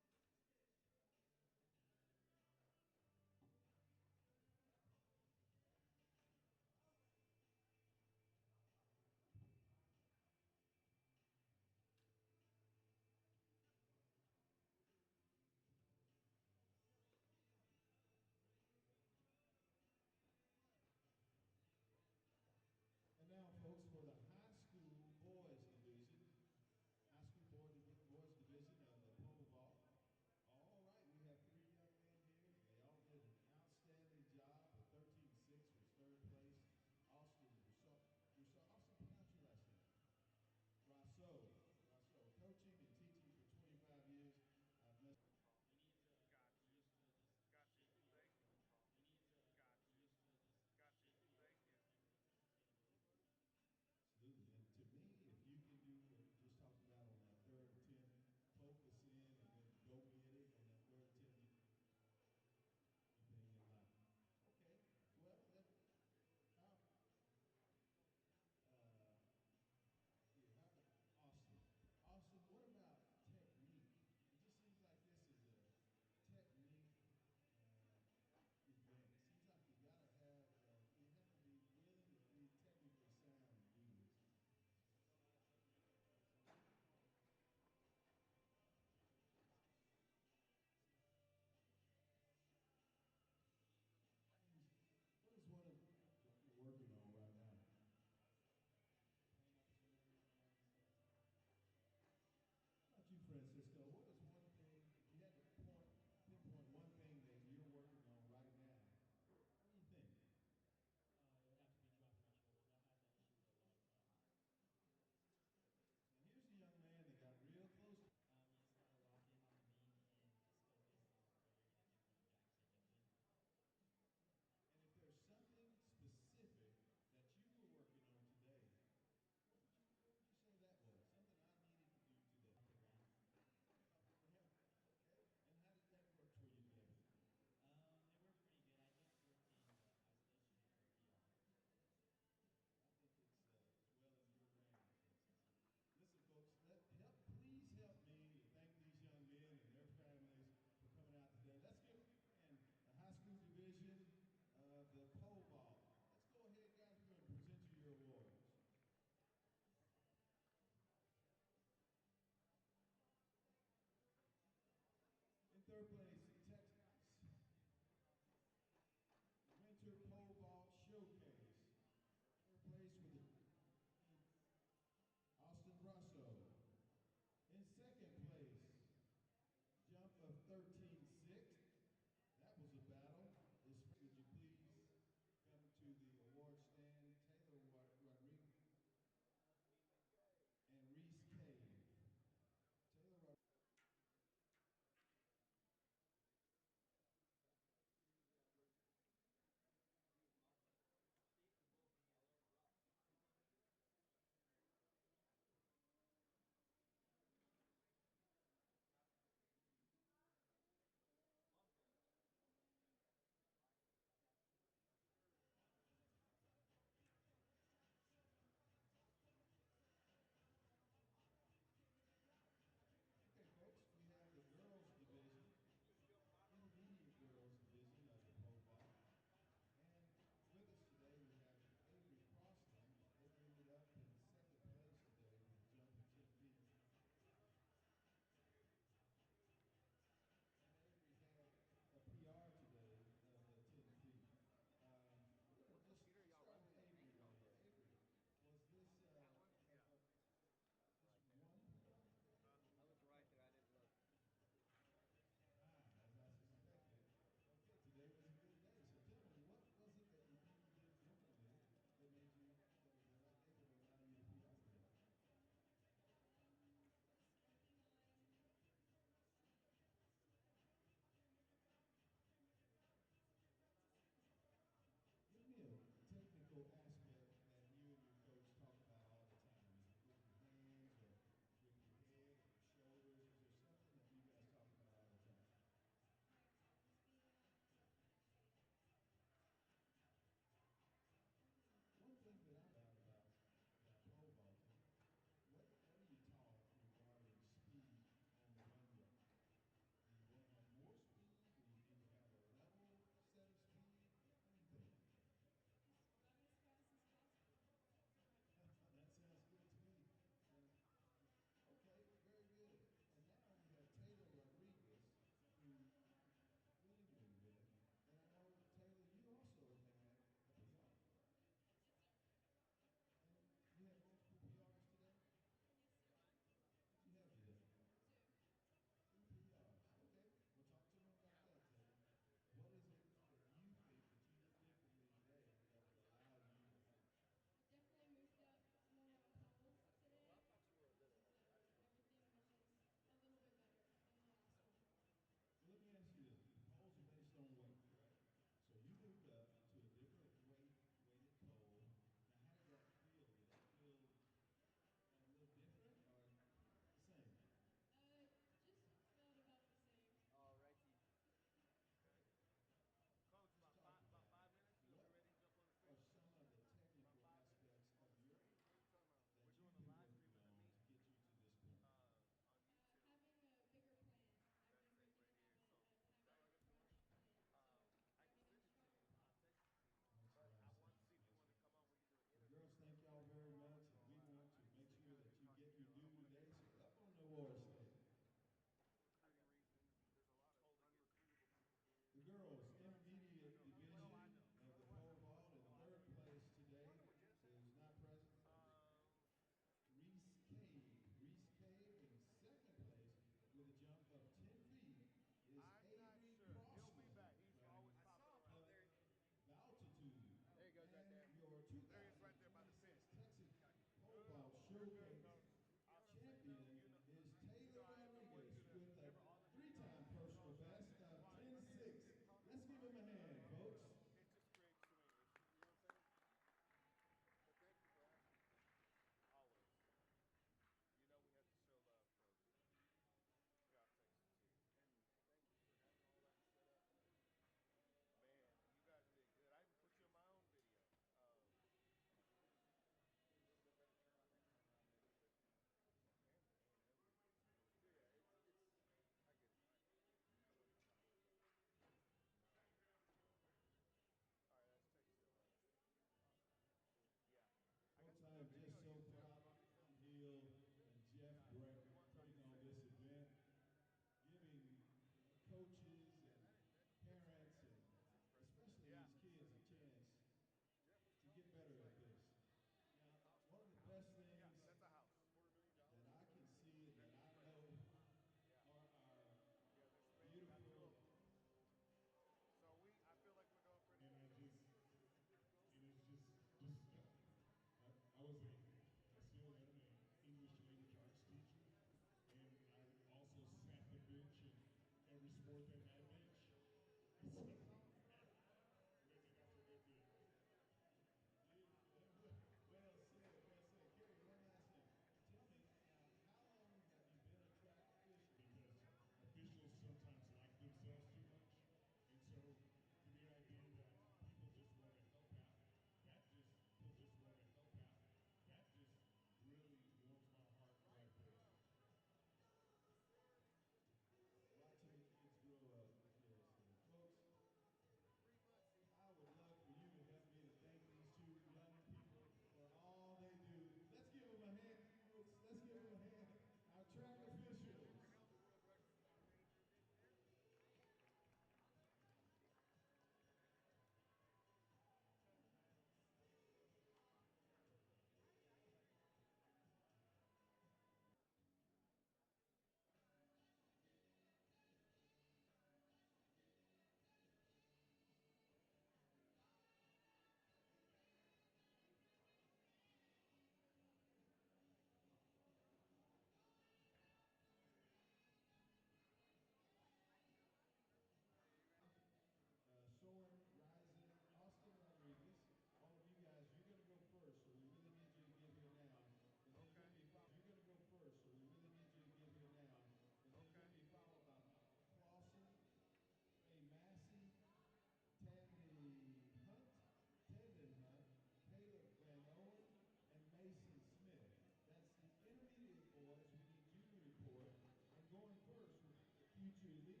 future elite.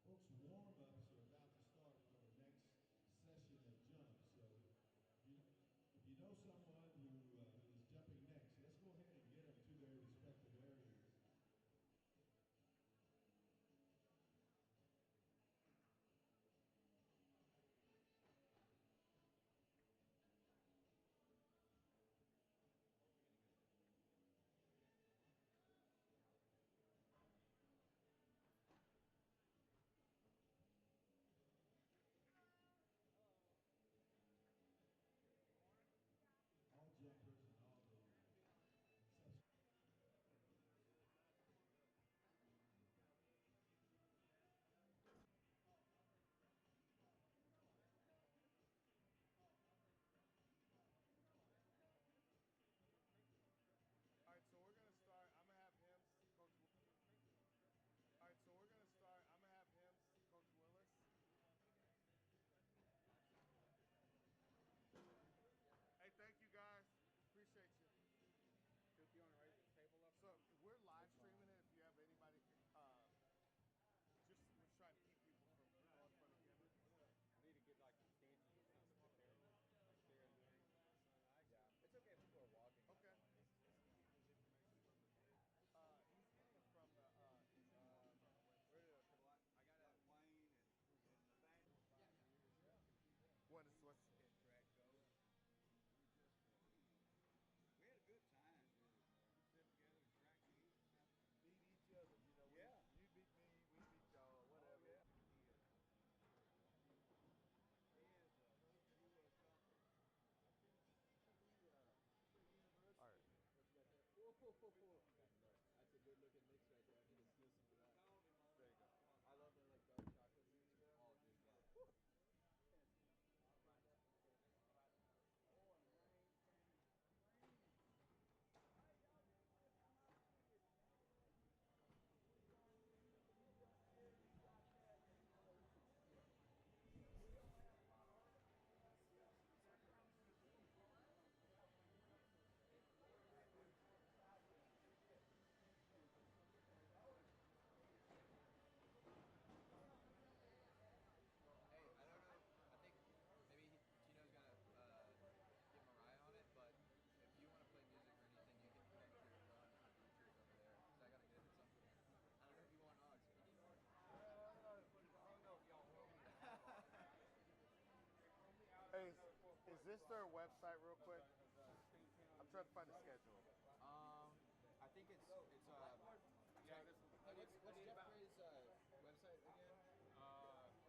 Folks, warm-ups are about to start for the next session of jumps. So if you know someone who is jumping next, let's go ahead and get them to their respective areas. All jumpers and all the subs. All right, so we're gonna start. I'm gonna have him, Coach. All right, so we're gonna start. I'm gonna have him, Coach Willis. Hey, thank you guys. Appreciate you. Duke, you want to raise the table up? So we're live streaming it. If you have anybody, just we're trying to keep people from going in front of cameras. I need to get like some stands and just kind of sit there, like there and there. Yeah, it's okay if people are walking. Okay. He's coming from the. Where did I got Wayne and the band. What's In track go. We had a good time, dude. We sit together and track meet. Beat each other, you know. Yeah. You beat me, we beat y'all, whatever. He is he was something. All right. That's a good looking mix right there. I need to steal some of that. There you go. I love the like dark chocolate mix. Oh, dude, yeah. Hey, I don't know. I think maybe Tino's gonna get Mariah on it, but if you want to play music or anything, you can connect your phone to the Bluetooth over there. Cause I gotta get it something. I don't know if you want aux. Can you need aux? Hey, is this their website real quick? I'm trying to find the schedule. I think it's what's Jeff Gray's website again?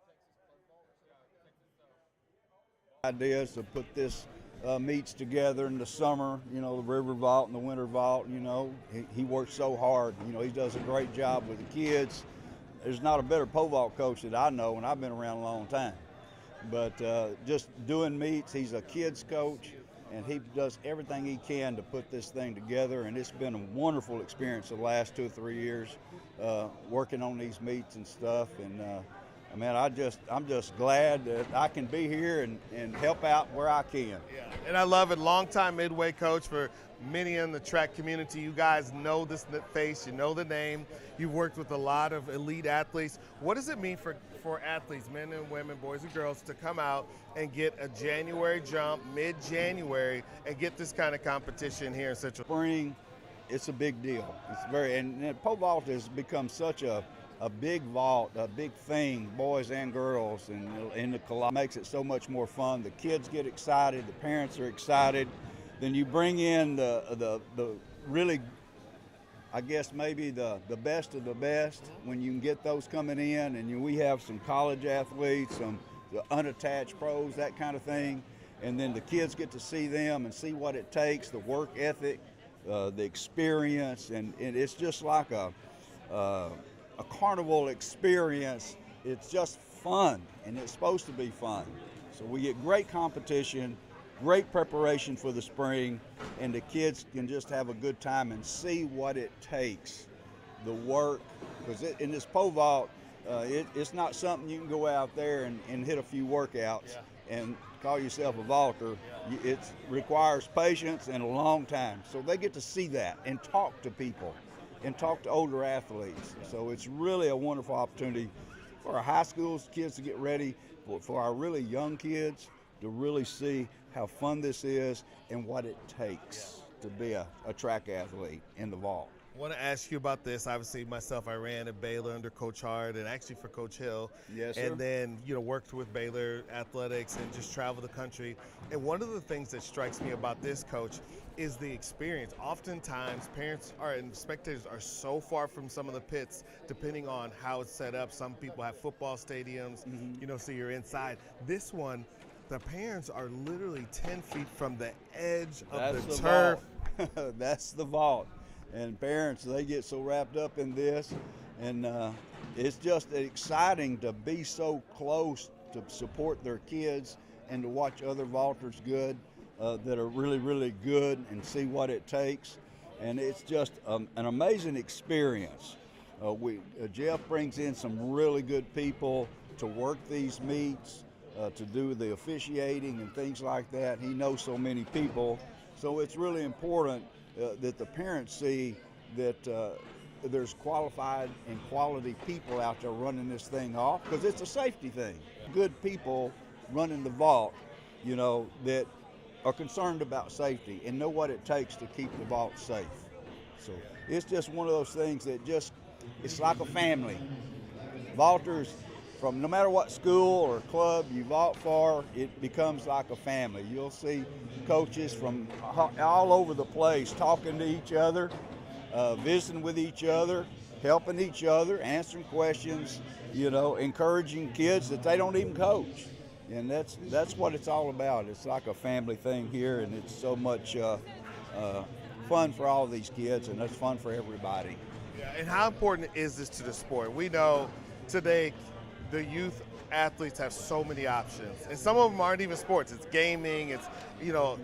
Texas Club Vault or something? Yeah, Texas. Idea is to put this meets together in the summer, you know, the river vault and the winter vault. You know, he works so hard. You know, he does a great job with the kids. There's not a better pole vault coach that I know, and I've been around a long time. But just doing meets, he's a kids coach, and he does everything he can to put this thing together. And it's been a wonderful experience the last 2 or 3 years working on these meets and stuff. And man, I'm just glad that I can be here and help out where I can. Yeah, and I love it. Longtime Midway coach for many in the track community. You guys know this face, you know the name. You've worked with a lot of elite athletes. What does it mean for athletes, men and women, boys and girls, to come out and get a January jump, mid-January, and get this kind of competition here in Central? Spring, it's a big deal. It's and pole vault has become such a big vault, a big thing, boys and girls, and the collide makes it so much more fun. The kids get excited, the parents are excited. Then you bring in the really, I guess maybe the best of the best when you can get those coming in, and we have some college athletes, some the unattached pros, that kind of thing, and then the kids get to see them and see what it takes, the work ethic, the experience, and it's just like a carnival experience. It's just fun, and it's supposed to be fun. So we get great competition, great preparation for the spring, and the kids can just have a good time and see what it takes, the work, because in this pole vault, it's not something you can go out there and hit a few workouts and call yourself a vaulter. It requires patience and a long time. So they get to see that and talk to people and talk to older athletes. So it's really a wonderful opportunity for our high school kids to get ready, for our really young kids to really see how fun this is and what it takes to be a track athlete in the vault. I want to ask you about this. Obviously, myself, I ran at Baylor under Coach Hart and actually for Coach Hill. Yes, sir. And then, worked with Baylor athletics and just traveled the country. And one of the things that strikes me about this, Coach, is the experience. Oftentimes, parents and spectators are so far from some of the pits, depending on how it's set up. Some people have football stadiums, so you're inside. This one, the parents are literally 10 feet from the edge of the turf. Vault. That's the vault. And parents, they get so wrapped up in this, and it's just exciting to be so close to support their kids and to watch other vaulters that are really, really good and see what it takes. And it's just an amazing experience. Jeff brings in some really good people to work these meets, to do the officiating and things like that. He knows so many people, so it's really important that the parents see that there's qualified and quality people out there running this thing off, because it's a safety thing. Good people running the vault, that are concerned about safety and know what it takes to keep the vault safe. So it's just one of those things that it's like a family. Vaulters, from no matter what school or club you vault for, it becomes like a family. You'll see coaches from all over the place talking to each other, visiting with each other, helping each other, answering questions, encouraging kids that they don't even coach. And that's what it's all about. It's like a family thing here, and it's so much fun for all these kids, and it's fun for everybody. Yeah, and how important is this to the sport? We know today the youth athletes have so many options, and some of them aren't even sports. It's gaming, it's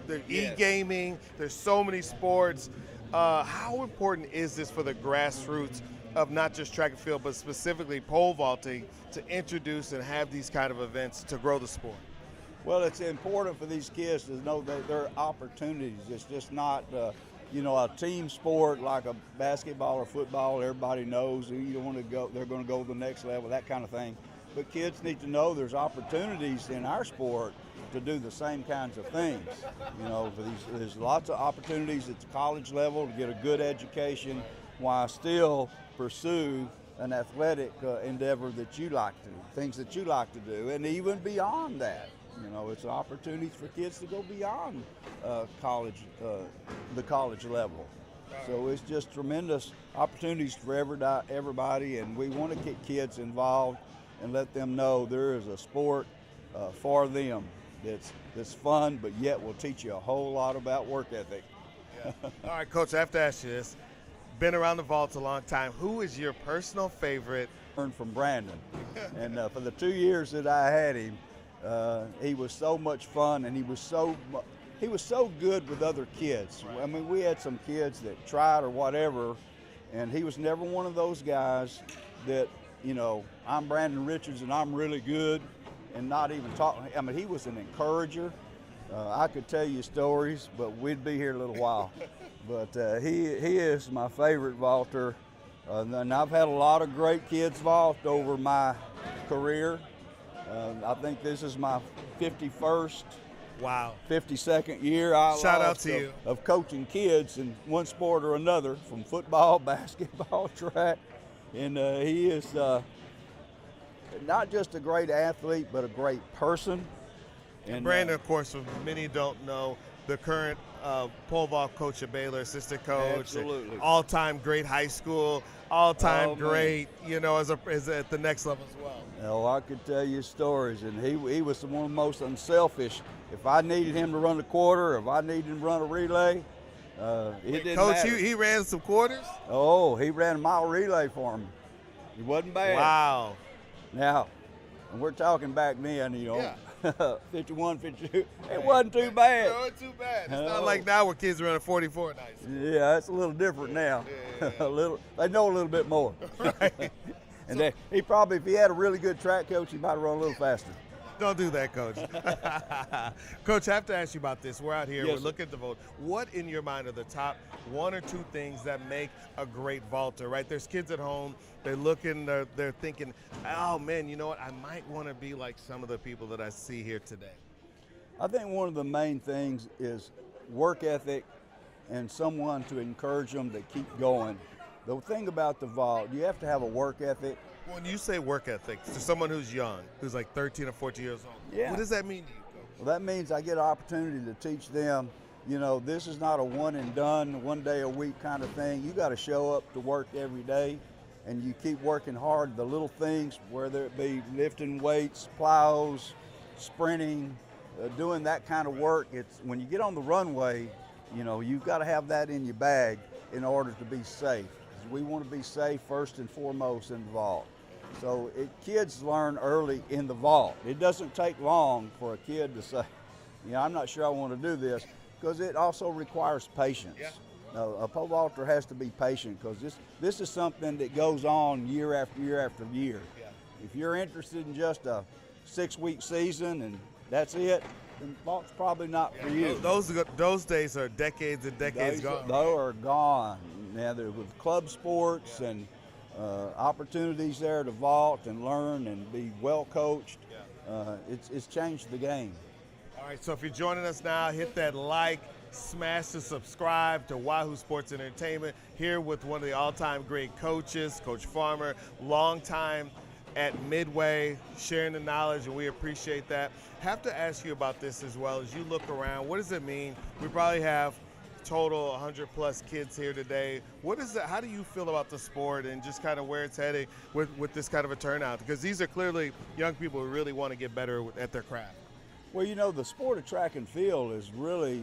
they're e-gaming. There's so many sports. How important is this for the grassroots of not just track and field, but specifically pole vaulting, to introduce and have these kind of events to grow the sport? Well, it's important for these kids to know that there are opportunities. It's just not a team sport like a basketball or football. Everybody knows you don't want to go, they're going to go to the next level, that kind of thing. But kids need to know there's opportunities in our sport to do the same kinds of things. There's lots of opportunities at the college level to get a good education while still pursue an athletic endeavor that you like to do, things that you like to do, and even beyond that. It's opportunities for kids to go beyond college, the college level. So it's just tremendous opportunities for everybody, and we want to get kids involved and let them know there is a sport for them that's fun, but yet will teach you a whole lot about work ethic. Yeah. All right, Coach, I have to ask you this. Been around the vaults a long time. Who is your personal favorite? Learned from Brandon, and for the 2 years that I had him, he was so much fun, and he was so good with other kids. Right. I mean, we had some kids that tried or whatever, and he was never one of those guys that, I'm Brandon Richards and I'm really good, and not even talking. I mean, he was an encourager. I could tell you stories, but we'd be here a little while. But he is my favorite vaulter. And I've had a lot of great kids vault over my career. I think this is my 51st, 52nd year Shout out to you. Of coaching kids in one sport or another, from football, basketball, track. And he is not just a great athlete, but a great person. And Brandon, of course, many don't know, the current pole vault coach at Baylor, assistant coach. Absolutely. All-time great high school, all-time great, as at the next level as well. Oh, I could tell you stories, and he was one of the most unselfish. If I needed him to run a quarter, if I needed him to run a relay, it didn't Coach, matter. he ran some quarters? Oh, he ran a mile relay for me. He wasn't bad. Wow. Now, And we're talking back then, you know, Yeah. 51, 52. It wasn't too bad. No, it's too bad. It's No. not like now where kids are running 44 nights. Yeah, it's a little different now. Yeah. A little. They know a little bit more. Right. And he probably, if he had a really good track coach, he might have run a little faster. Don't do that, Coach. Coach, I have to ask you about this. We're out here, Yes, we're sir. looking at the vote. What in your mind are the top 1 or 2 things that make a great vaulter, right? There's kids at home, they're looking, they're thinking, oh man, you know what, I might want to be like some of the people that I see here today. I think one of the main things is work ethic and someone to encourage them to keep going. The thing about the vault, you have to have a work ethic. When you say work ethic to someone who's young, who's like 13 or 14 years old, Yeah. what does that mean to you, Coach? Well, that means I get an opportunity to teach them, you know, this is not a one and done, 1 day a week kind of thing. You got to show up to work every day, and you keep working hard. The little things, whether it be lifting weights, plows, sprinting, doing that kind of work. It's when you get on the runway, you know, you've got to have that in your bag in order to be safe. We want to be safe first and foremost in the vault. So kids learn early in the vault. It doesn't take long for a kid to say, you know, I'm not sure I want to do this, because it also requires patience. Yeah. A pole vaulter has to be patient, because this is something that goes on year after year after year. Yeah. If you're interested in just a 6-week season and that's it, then vault's probably not for you. Those days are decades and decades gone. Those are gone. Now they're with club sports and opportunities there to vault and learn and be well coached. It's changed the game. All right, so if you're joining us now, hit that like, smash the subscribe to Wahoo Sports Entertainment, here with one of the all-time great coaches, Coach Farmer, long time at Midway, sharing the knowledge, and we appreciate that. Have to ask you about this as well. As you look around, what does it mean? We probably have total 100 plus kids here today. What is that? How do you feel about the sport and just kind of where it's heading with this kind of a turnout? Because these are clearly young people who really want to get better at their craft. Well, you know, the sport of track and field has really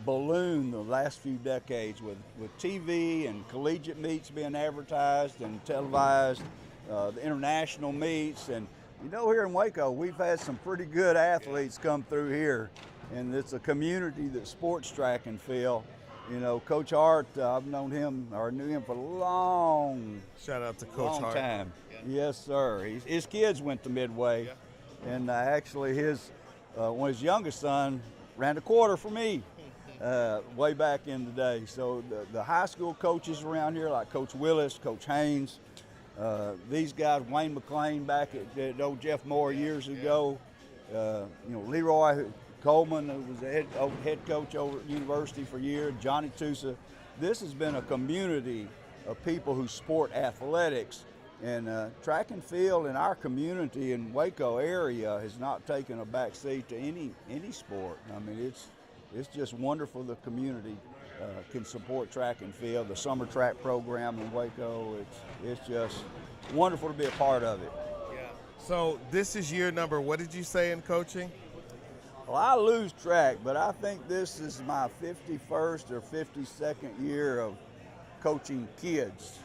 ballooned the last few decades with TV and collegiate meets being advertised and televised, the international meets. And, you know, here in Waco, we've had some pretty good athletes come through here. And it's a community that sports track and field. You know, Coach Hart, I've known him, or knew him for a long Shout out to Coach Hart. time. Yeah. Yes, sir. His kids went to Midway, and actually one of his youngest son ran a quarter for me way back in the day. So the high school coaches around here, like Coach Willis, Coach Haynes, these guys, Wayne McLean back at old Jeff Moore years ago, you know, Leroy Coleman, who was the head coach over at university for years, Johnny Tusa. This has been a community of people who sport athletics, and track and field in our community in Waco area has not taken a back seat to any sport. I mean, it's just wonderful the community can support track and field. The summer track program in Waco, it's just wonderful to be a part of it. Yeah. So this is year number, what did you say in coaching? Well, I lose track, but I think this is my 51st or 52nd year of coaching kids.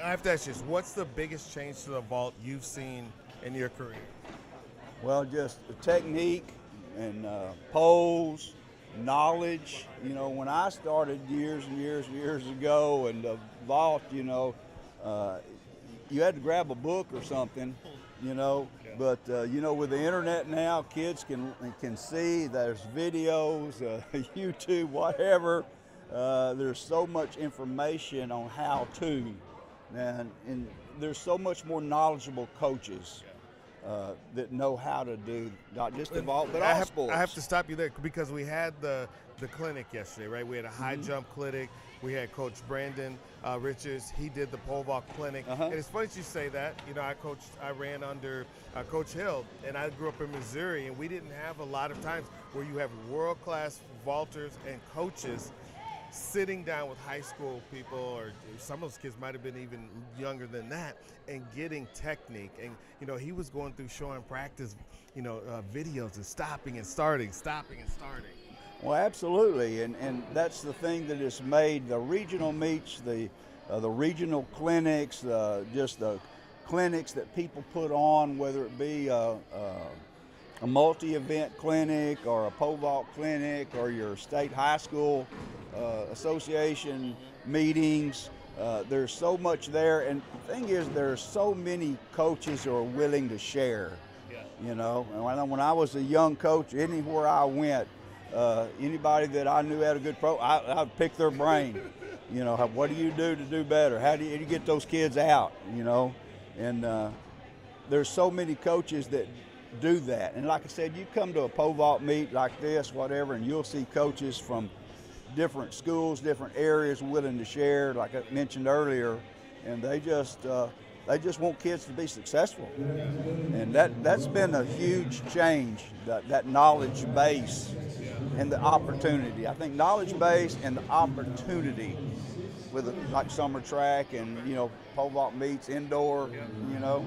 I have to ask you this, what's the biggest change to the vault you've seen in your career? Well, just the technique and poles, knowledge. You know, when I started years and years ago, and the vault, you know, you had to grab a book or something, you know. But you know, with the internet now, kids can see. There's videos, YouTube, whatever. There's so much information on how to, and there's so much more knowledgeable coaches that know how to do not just the vault, but all sports. I have to stop you there because we had the clinic yesterday, right? We had a high jump clinic. We had Coach Brandon Richards. He did the pole vault clinic. And it's funny you say that. You know, I ran under Coach Hill, and I grew up in Missouri, and we didn't have a lot of times where you have world-class vaulters and coaches sitting down with high school people, or some of those kids might have been even younger than that, and getting technique. And, you know, he was going through showing practice, you know, videos and stopping and starting. Well, absolutely, and that's the thing that has made the regional meets, the regional clinics, just the clinics that people put on, whether it be a multi-event clinic or a pole vault clinic or your state high school association meetings. There's so much there, and the thing is, there's so many coaches who are willing to share. You know, and when I was a young coach, anywhere I went, anybody that I knew had a good I'd pick their brain. You know, what do you do to do better? How do you get those kids out? You know, and there's so many coaches that do that. And like I said, you come to a pole vault meet like this, whatever, and you'll see coaches from different schools, different areas willing to share, like I mentioned earlier, and they just want kids to be successful. And that's been a huge change, that knowledge base and the opportunity. I think knowledge base and the opportunity with like summer track and, you know, pole vault meets indoor, you know.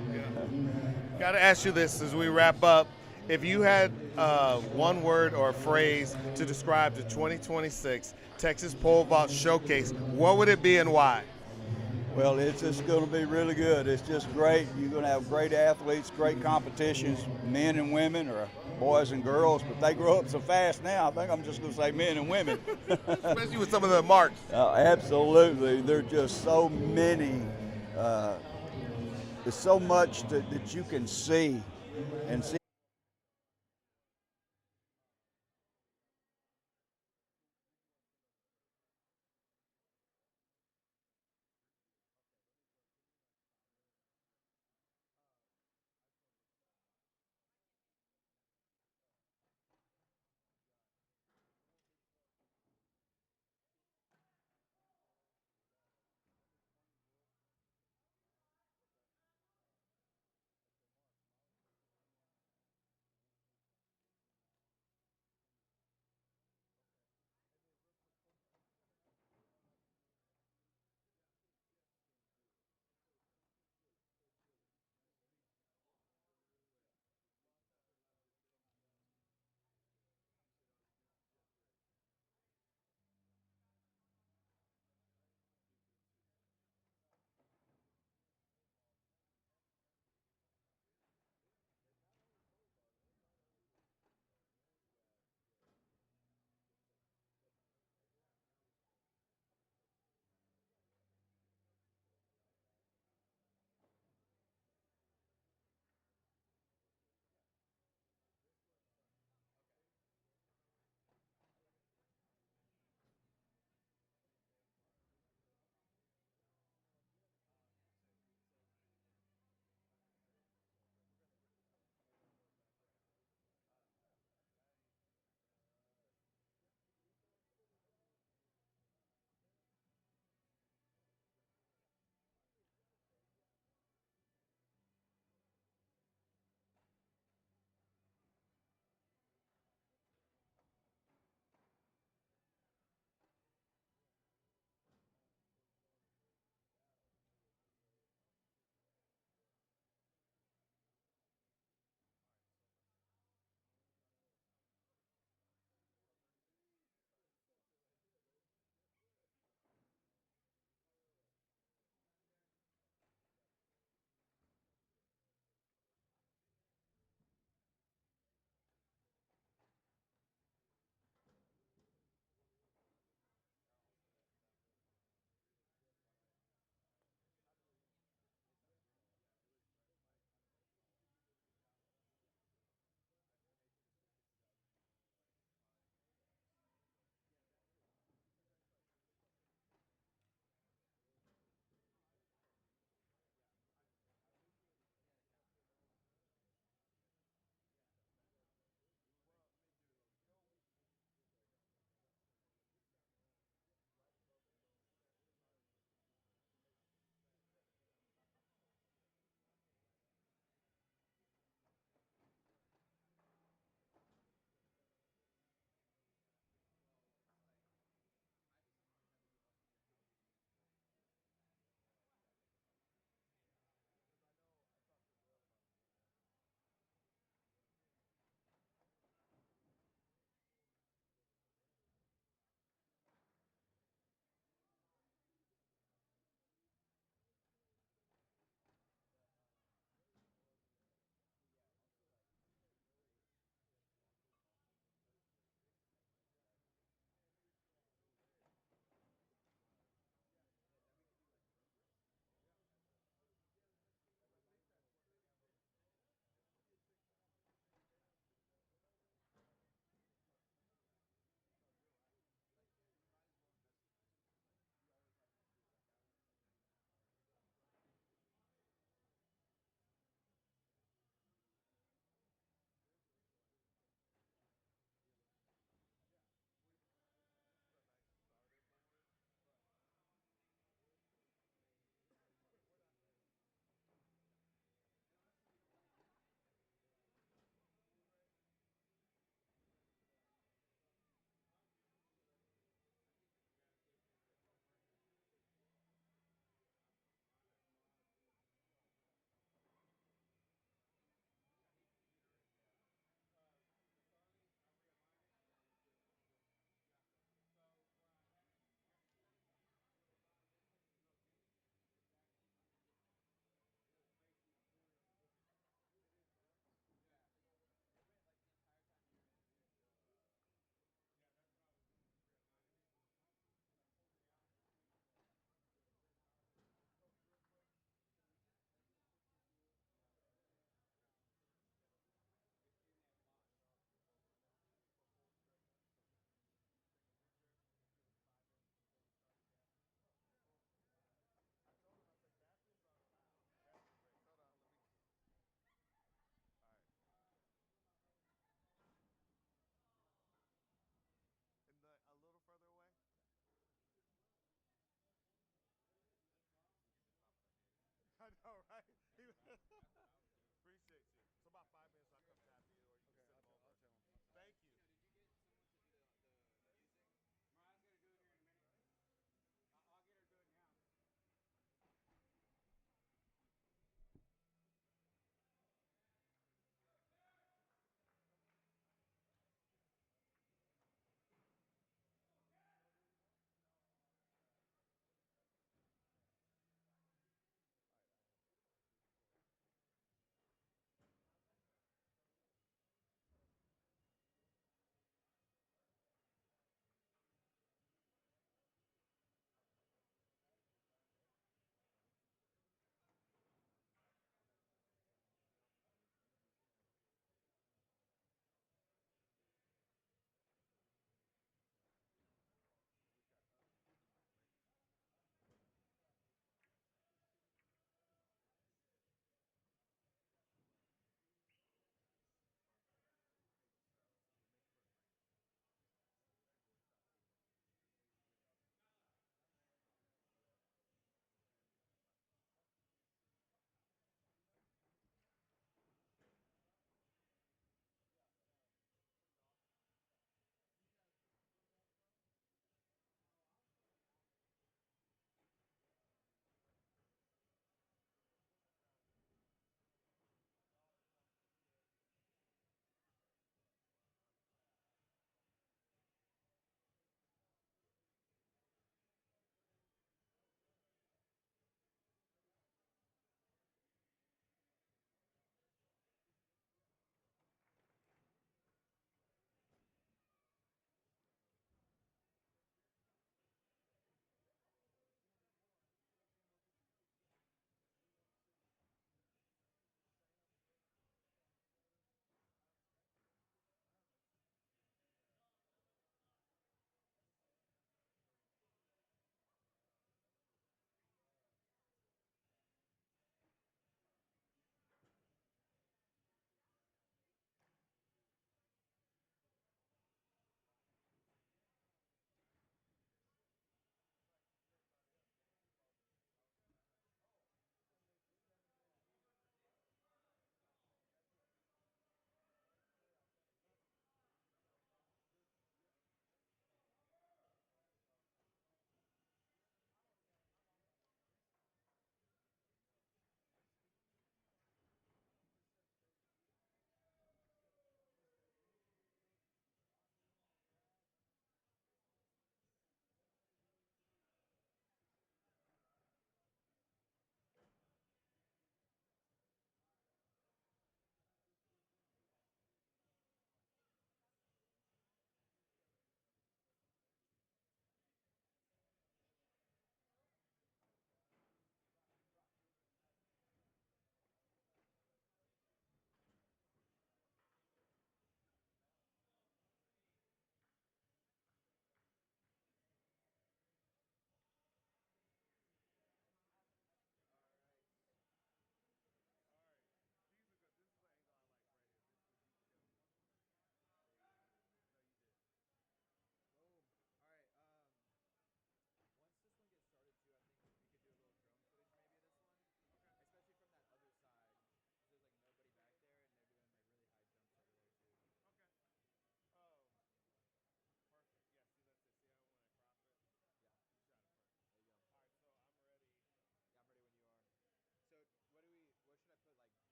Got to ask you this as we wrap up. If you had one word or a phrase to describe the 2026 Texas Pole Vault Showcase, what would it be and why? Well, it's just going to be really good. It's just great. You're going to have great athletes, great competitions, men and women, or boys and girls, but they grow up so fast now, I think I'm just going to say men and women. Especially with some of the marks. Absolutely. There are just so many. There's so much that you can see and see.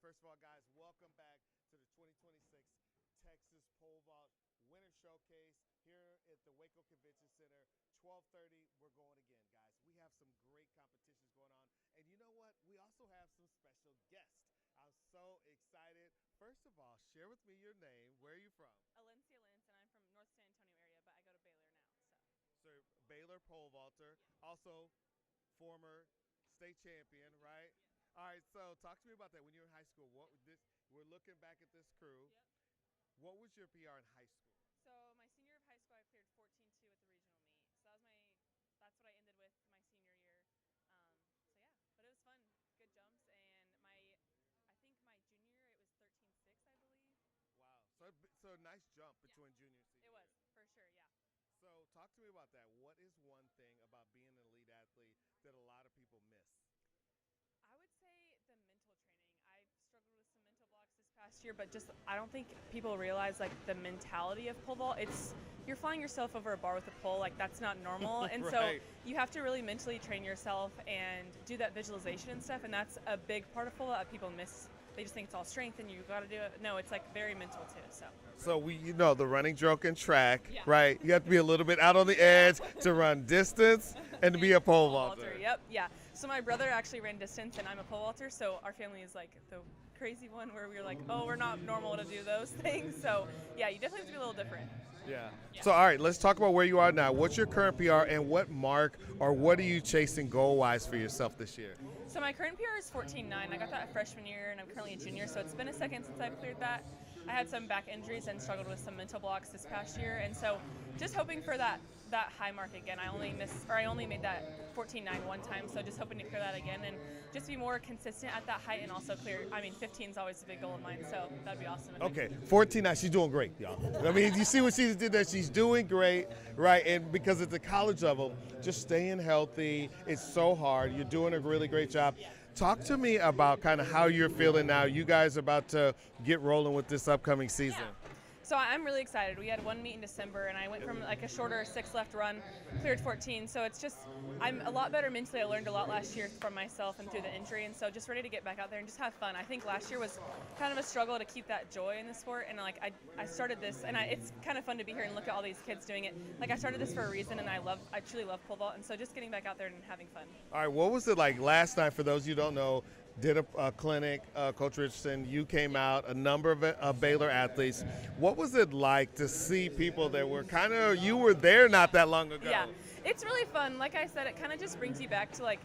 first of all, guys, welcome back to the 2026 Texas Pole Vault Winter Showcase here at the Waco Convention Center. 12:30, we're going again, guys. We have some great competitions going on. And you know what? We also have some special guests. I'm so excited. First of all, share with me your name. Where are you from? Alencia Lentz, and I'm from North San Antonio area, but I go to Baylor now. So Baylor pole vaulter, also former state champion, right? Yeah. All right, so talk to me about that. When you were in high school, what was this? We're looking back at this crew. Yep. What was your PR in high school? So my senior year of high school, I cleared 14.2 at the regional meet. So that's what I ended with my senior year. So yeah, but it was fun, good jumps, and I think my junior year it was 13.6, I believe. Wow. So nice jump between junior and senior. It was for sure, yeah. So talk to me about that. What is one thing about being an elite athlete that a lot of people miss? I would say the mental training. I struggled with some mental blocks this past year, but just I don't think people realize like the mentality of pole vault. It's you're flying yourself over a bar with a pole, like that's not normal, and Right. so you have to really mentally train yourself and do that visualization and stuff, and that's a big part of pole vault that people miss. They just think it's all strength and you got to do it. No, it's like very mental too. So the running, joke, and track, Yeah. right? You have to be a little bit out on the edge to run distance and to be a pole vaulter. Yep, yeah. So my brother actually ran distance, and I'm a pole vaulter. So our family is like the crazy one where we're like, oh, we're not normal to do those things. So yeah, you definitely have to be a little different. Yeah. So all right, let's talk about where you are now. What's your current PR, and what mark or what are you chasing goal-wise for yourself this year? So my current PR is 14.9. I got that freshman year, and I'm currently a junior. So it's been a second since I've cleared that. I had some back injuries and struggled with some mental blocks this past year, and so just hoping for that high mark again. I only made that 14.9 one time, so just hoping to clear that again and just be more consistent at that height and also clear. I mean, 15 is always a big goal of mine, so that'd be awesome. Okay, 14.9. She's doing great, y'all. I mean, you see what she did there? She's doing great, right? And because at the college level, just staying healthy, it's so hard. You're doing a really great job. Yeah. Talk to me about kind of how you're feeling now. You guys are about to get rolling with this upcoming season. Yeah. So I'm really excited. We had one meet in December, and I went from like a shorter 6 left run, cleared 14. So it's just, I'm a lot better mentally. I learned a lot last year from myself and through the injury, and so just ready to get back out there and just have fun. I think last year was kind of a struggle to keep that joy in the sport, and like I started this, and it's kind of fun to be here and look at all these kids doing it. Like I started this for a reason, and I truly love pole vault, and so just getting back out there and having fun. All right, what was it like last night? For those you don't know, did a clinic, Coach Richardson, you came out, a number of Baylor athletes. What was it like to see people that were you were there not that long ago? Yeah, it's really fun. Like I said, it kind of just brings you back to like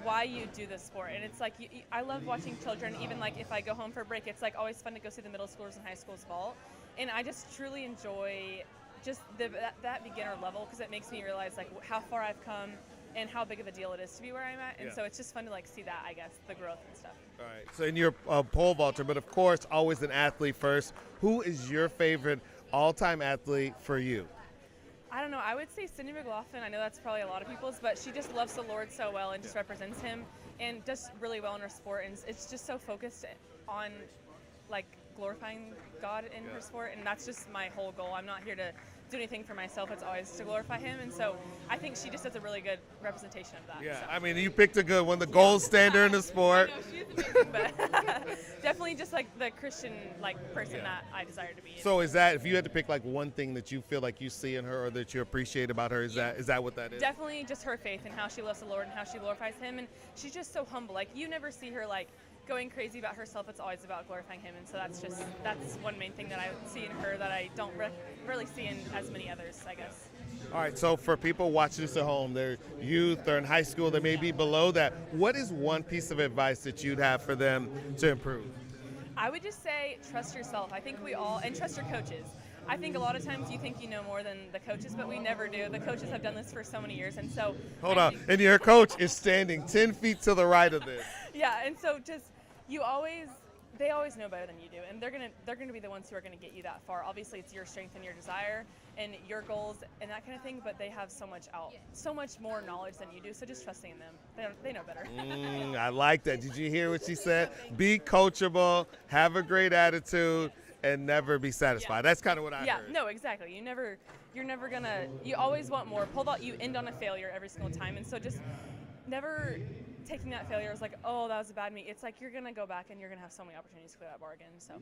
why you do this sport. And it's like, I love watching children, even like if I go home for a break, it's like always fun to go see the middle schoolers and high schools vault. And I just truly enjoy just that beginner level, because it makes me realize like how far I've come and how big of a deal it is to be where I'm at. And so it's just fun to like see that, I guess, the growth and stuff. All right, so you're a pole vaulter, but of course always an athlete first. Who is your favorite all-time athlete for you? I don't know. I would say Cindy McLaughlin. I know that's probably a lot of people's, but she just loves the Lord so well and just represents him and does really well in her sport. And it's just so focused on like glorifying God in her sport, and that's just my whole goal. I'm not here to do anything for myself. It's always to glorify him, and so I think she just does a really good representation of that. Yeah, so. I mean, you picked a good one, the gold standard in the sport. I know, she's amazing, but definitely just like the Christian person that I desire to be. So is that, if you had to pick like one thing that you feel like you see in her or that you appreciate about her, is that what that is? Definitely just her faith and how she loves the Lord and how she glorifies him, and she's just so humble. Like you never see her like going crazy about herself. It's always about glorifying him, and so that's one main thing that I see in her that I don't really see in as many others, I guess. All right, so for people watching this at home, they're youth, they're in high school, they may be below that. What is one piece of advice that you'd have for them to improve? I would just say trust yourself. I think we all, and trust your coaches. I think a lot of times you think you know more than the coaches, but we never do. The coaches have done this for so many years, and so Hold on, and your coach is standing 10 feet to the right of this. Yeah, and so just they always know better than you do, and they're gonna be the ones who are gonna get you that far. Obviously, it's your strength and your desire and your goals and that kind of thing, but they have so much more knowledge than you do. So just trusting in them, they know better. I like that. Did you hear what she said? Be coachable, have a great attitude, and never be satisfied. Yeah. That's kind of what I heard. Yeah, no, exactly. You're never gonna. You always want more. Pole vault, you end on a failure every single time, and so just never taking that failure as like, oh, that was a bad meet. It's like you're gonna go back and you're gonna have so many opportunities to clear that bar again. So,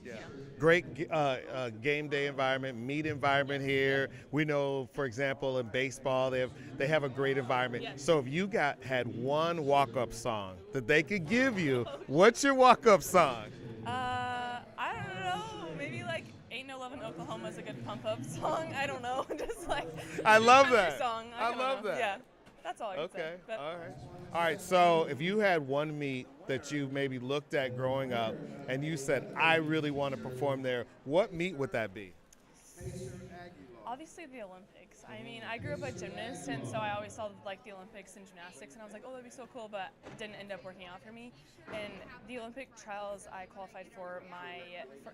Yeah. you know. Great game day environment, meet environment here. We know, for example, in baseball, they have a great environment. Yes. So if you had one walk-up song that they could give you, what's your walk-up song? I don't know. Maybe like "Ain't No Love in Oklahoma" is a good pump-up song. I don't know. Just like I love country that. song. I don't love know. that. Yeah, that's all I can Okay. say. But All right. All right. So if you had one meet that you maybe looked at growing up and you said, I really want to perform there, what meet would that be? obviously the Olympics. I mean, I grew up a gymnast, and so I always saw like the Olympics and gymnastics, and I was like, oh, that'd be so cool, but it didn't end up working out for me. And the Olympic trials I qualified for my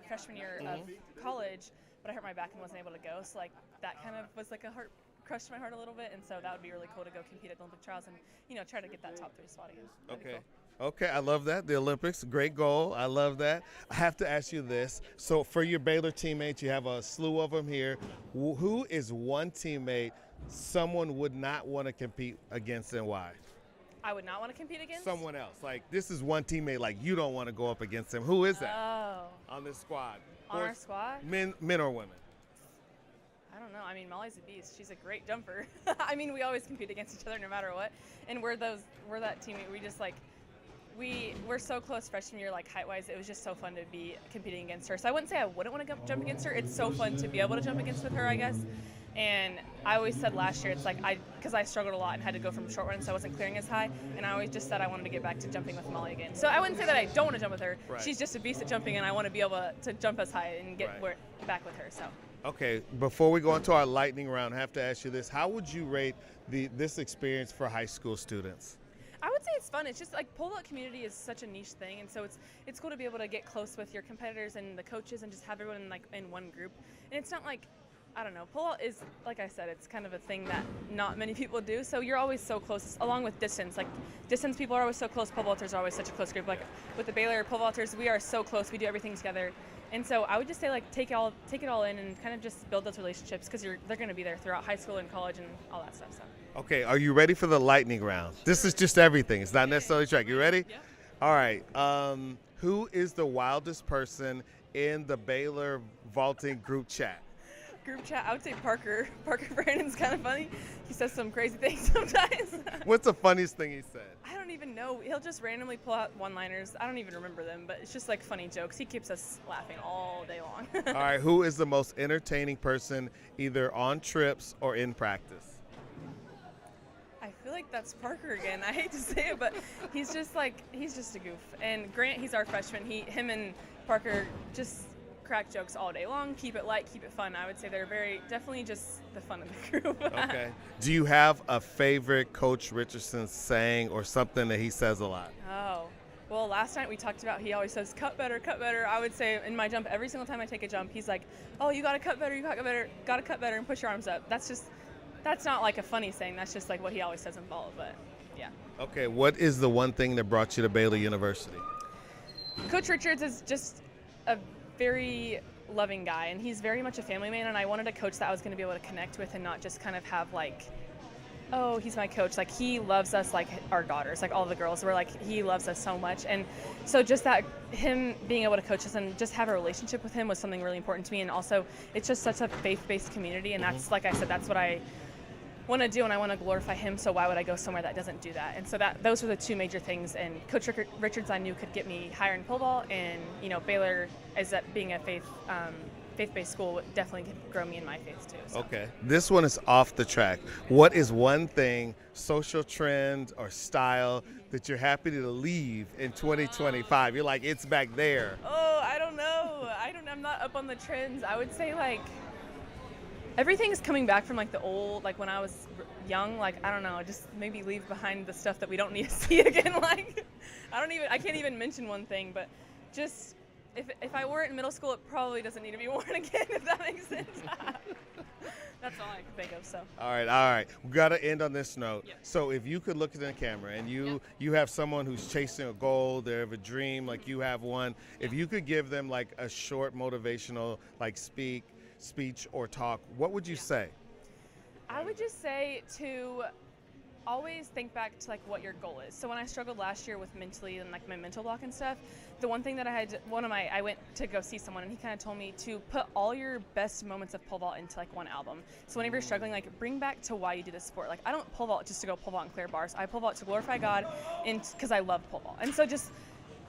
freshman year of college, but I hurt my back and wasn't able to go. So like that kind of was like a heart crushed my heart a little bit, and so that would be really cool to go compete at the Olympic trials and try to get that top 3 spot again. That'd be Okay. cool. Okay, I love that. The Olympics, great goal. I love that. I have to ask you this. So for your Baylor teammates, you have a slew of them here. Who is one teammate someone would not want to compete against and why? I would not want to compete against Someone else. Like this is one teammate like you don't want to go up against him. Who is that Oh, on this squad? on Or our squad? Men or women? I don't know. I mean, Molly's a beast. She's a great jumper. I mean, we always compete against each other no matter what. And we're that teammate. We just like, we're so close freshman year, like height-wise. It was just so fun to be competing against her. So I wouldn't say I wouldn't want to jump against her. It's so fun to be able to jump against with her, I guess. And I always said last year, it's like because I struggled a lot and had to go from short run, so I wasn't clearing as high. And I always just said I wanted to get back to jumping with Molly again. So I wouldn't say that I don't want to jump with her. Right. She's just a beast at jumping, and I want to be able to jump as high and get back with her. So. Okay, before we go into our lightning round, I have to ask you this. How would you rate this experience for high school students? I would say it's fun. It's just like pole vault community is such a niche thing, and so it's cool to be able to get close with your competitors and the coaches and just have everyone in one group. And it's not like, I don't know, pole vault is, like I said, it's kind of a thing that not many people do. So you're always so close, along with distance. Like distance people are always so close. Pole vaulters are always such a close group. Like with the Baylor pole vaulters, we are so close. We do everything together. And so I would just say like take it all in and kind of just build those relationships because they're going to be there throughout high school and college and all that stuff. So. Okay, are you ready for the lightning round? This is just everything. It's not necessarily track. You ready? Yeah. All right. Who is the wildest person in the Baylor vaulting group chat? Group chat, I would say Parker. Parker Brandon's kind of funny. He says some crazy things sometimes. What's the funniest thing he said? I don't even know. He'll just randomly pull out one-liners. I don't even remember them, but it's just like funny jokes. He keeps us laughing all day long. All right, who is the most entertaining person either on trips or in practice? I feel like that's Parker again. I hate to say it, but he's just a goof. And Grant, he's our freshman. Him and Parker just crack jokes all day long, keep it light, keep it fun. I would say they're definitely just the fun of the group. Okay. Do you have a favorite Coach Richardson saying or something that he says a lot? Oh, well, last night we talked about he always says, cut better, cut better. I would say in my jump, every single time I take a jump, he's like, oh, you got to cut better, got to cut better and push your arms up. That's not like a funny saying. That's just like what he always says in ball, but yeah. Okay, what is the one thing that brought you to Baylor University? Coach Richards is just a very loving guy, and he's very much a family man, and I wanted a coach that I was going to be able to connect with and not just kind of have like, oh, he's my coach. Like he loves us like our daughters, like all the girls. We're like, he loves us so much. And so just that him being able to coach us and just have a relationship with him was something really important to me. And also it's just such a faith-based community, and that's, like I said, that's what I want to do, and I want to glorify him, so why would I go somewhere that doesn't do that? And so those were the two major things, and Coach Richards I knew could get me higher in pole vault, and Baylor, as that being a faith-based school, would definitely grow me in my faith too. So. Okay, this one is off the track. What is one thing, social trend or style, that you're happy to leave in 2025? You're like, it's back there. Oh, I don't know. I'm not up on the trends. I would say like everything's coming back from like the old, like when I was young, like I don't know, just maybe leave behind the stuff that we don't need to see again. Like I can't even mention one thing, but just if I wore it in middle school, it probably doesn't need to be worn again, if that makes sense. That's all I can think of. So. All right. We got to end on this note. Yeah. So if you could look at the camera and you have someone who's chasing a goal, they have a dream, like you have one. If you could give them like a short motivational, like speech or talk, what would you say? I would just say to always think back to like what your goal is. So when I struggled last year with mentally and like my mental block and stuff, the one thing that I went to go see someone and he kind of told me to put all your best moments of pole vault into like one album. So whenever you're struggling, like bring back to why you do this sport. Like I don't pole vault just to go pole vault and clear bars. I pole vault to glorify God and because I love pole vault. And so just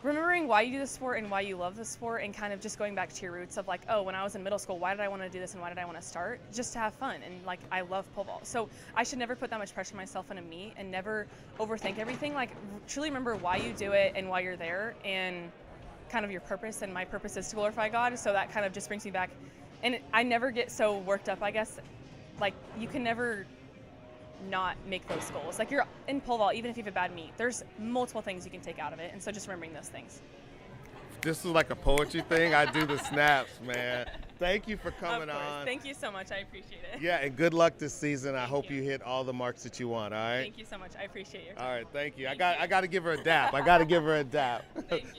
remembering why you do the sport and why you love the sport and kind of just going back to your roots of like, oh, when I was in middle school, why did I want to do this and why did I want to start? Just to have fun. And like, I love pole vault. So I should never put that much pressure on myself in a meet and never overthink everything. Like truly remember why you do it and why you're there and kind of your purpose. And my purpose is to glorify God. So that kind of just brings me back. And I never get so worked up, I guess. Like you can never not make those goals. Like you're in pole vault, even if you have a bad meet, there's multiple things you can take out of it. And so just remembering those things. This is like a poetry thing. I do the snaps, man. Thank you for coming Of course. on. Thank you so much. I appreciate it. Yeah, and good luck this season. I hope you. you hit all the marks that you want, all right? Thank you so much. I appreciate your time. All right, thank you. Thank I got to give her a dap. I got to give her a dap.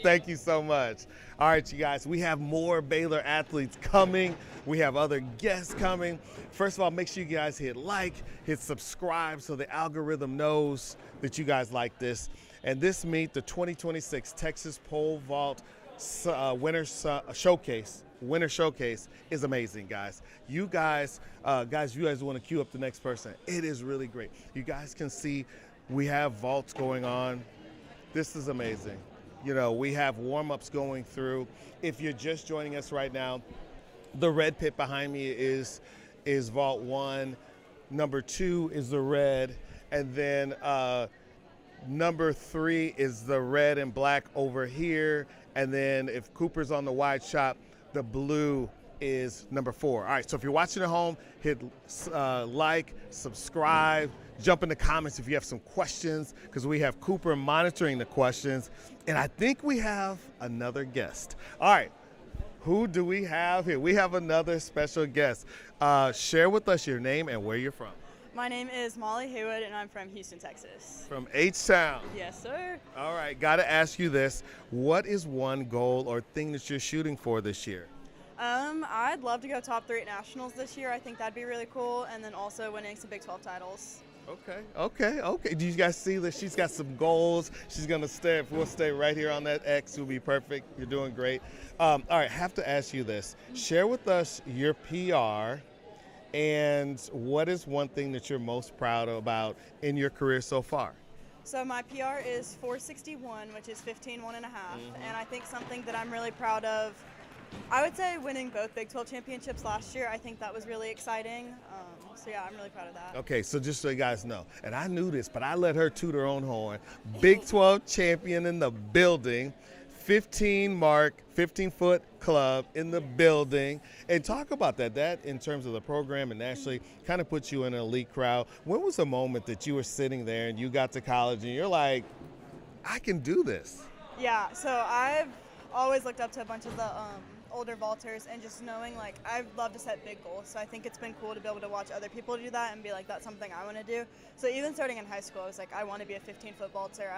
Thank you so much. All right, you guys, we have more Baylor athletes coming. We have other guests coming. First of all, make sure you guys hit like, hit subscribe so the algorithm knows that you guys like this. And this meet, the 2026 Texas Pole Vault Winter Showcase is amazing, guys. You guys want to queue up the next person. It is really great. You guys can see we have vaults going on. This is amazing. You know, we have warm-ups going through. If you're just joining us right now, the red pit behind me is vault 1. Number 2 is the red, and then number 3 is the red and black over here. And then if Cooper's on the wide shot, the blue is number 4. All right, so if you're watching at home, hit like, subscribe, jump in the comments if you have some questions, because we have Cooper monitoring the questions. And I think we have another guest. All right, who do we have here? We have another special guest. Share with us your name and where you're from. My name is Molly Haywood, and I'm from Houston, Texas. From H-Town. Yes, sir. All right, got to ask you this. What is one goal or thing that you're shooting for this year? I'd love to go top 3 at nationals this year. I think that'd be really cool, and then also winning some Big 12 titles. Okay. Do you guys see that she's got some goals? She's going to stay. If we'll stay right here on that X, it'll be perfect. You're doing great. All right, have to ask you this. Share with us your PR. And what is one thing that you're most proud about in your career so far? So my PR is 461, which is 15.1 and a half. And I think something that I'm really proud of, I would say winning both Big 12 championships last year. I think that was really exciting. So yeah, I'm really proud of that. Okay, so just so you guys know, and I knew this, but I let her toot her own horn. Big 12 champion in the building. 15-foot club in the building. And talk about that in terms of the program and nationally kind of puts you in an elite crowd. When was the moment that you were sitting there and you got to college and you're like, I can do this? Yeah, so I've always looked up to a bunch of the older vaulters, and just knowing, like, I've loved to set big goals. So I think it's been cool to be able to watch other people do that and be like, that's something I want to do. So even starting in high school, I was like, I want to be a 15-foot vaulter.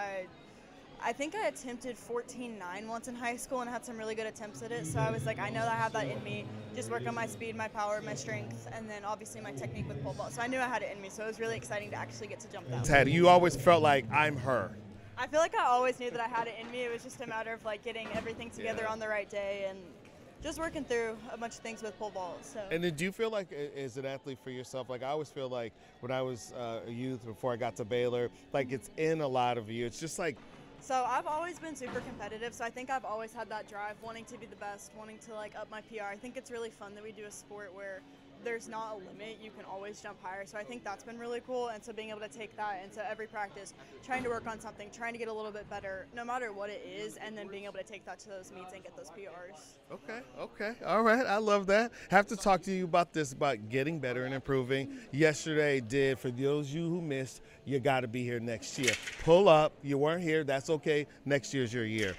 I think I attempted 14.9 once in high school and had some really good attempts at it. So I was like, I know that I have that in me. Just work on my speed, my power, my strength, and then obviously my technique with pole vault. So I knew I had it in me. So it was really exciting to actually get to jump that. Tad, you always felt like I'm her. I feel like I always knew that I had it in me. It was just a matter of like getting everything together on the right day and just working through a bunch of things with pole vault. So. And then do you feel like, as an athlete for yourself, like I always feel like when I was a youth before I got to Baylor, like it's in a lot of you. It's just like. So I've always been super competitive, so I think I've always had that drive, wanting to be the best, wanting to like up my PR. I think it's really fun that we do a sport where there's not a limit, you can always jump higher. So I think that's been really cool, and so being able to take that into every practice, trying to work on something, trying to get a little bit better, no matter what it is, and then being able to take that to those meets and get those PRs. Okay, all right, I love that. Have to talk to you about this, about getting better and improving. Yesterday did, for those of you who missed, you got to be here next year. Pull up, you weren't here, that's okay, next year's your year.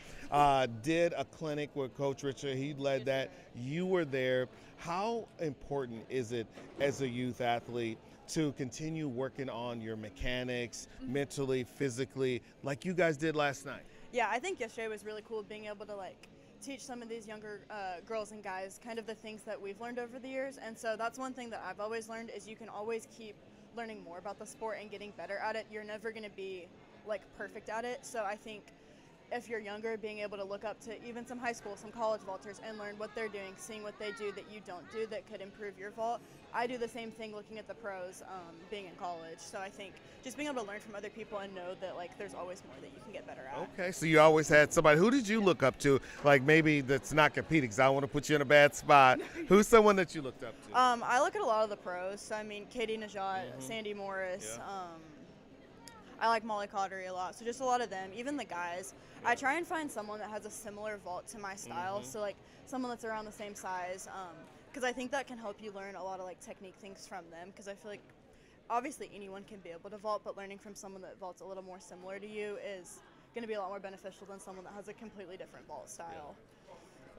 Did a clinic with Coach Richard, he led that, you were there. How important is it as a youth athlete to continue working on your mechanics, mentally, physically, like you guys did last night? Yeah, I think yesterday was really cool being able to like teach some of these younger girls and guys kind of the things that we've learned over the years. And so that's one thing that I've always learned is you can always keep learning more about the sport and getting better at it, you're never going to be like perfect at it. So I think if you're younger, being able to look up to even some high school, some college vaulters and learn what they're doing, seeing what they do that you don't do that could improve your vault. I do the same thing looking at the pros being in college. So I think just being able to learn from other people and know that like there's always more that you can get better at. Okay, so you always had somebody. Who did you look up to? Like maybe that's not competing, because I don't want to put you in a bad spot. Who's someone that you looked up to? I look at a lot of the pros. So, I mean, Katie Najat, Sandy Morris. Yeah. I like Molly Cottery a lot. So just a lot of them, even the guys. I try and find someone that has a similar vault to my style. So like someone that's around the same size. Because I think that can help you learn a lot of like technique things from them. Because I feel like obviously anyone can be able to vault, but learning from someone that vaults a little more similar to you is going to be a lot more beneficial than someone that has a completely different vault style.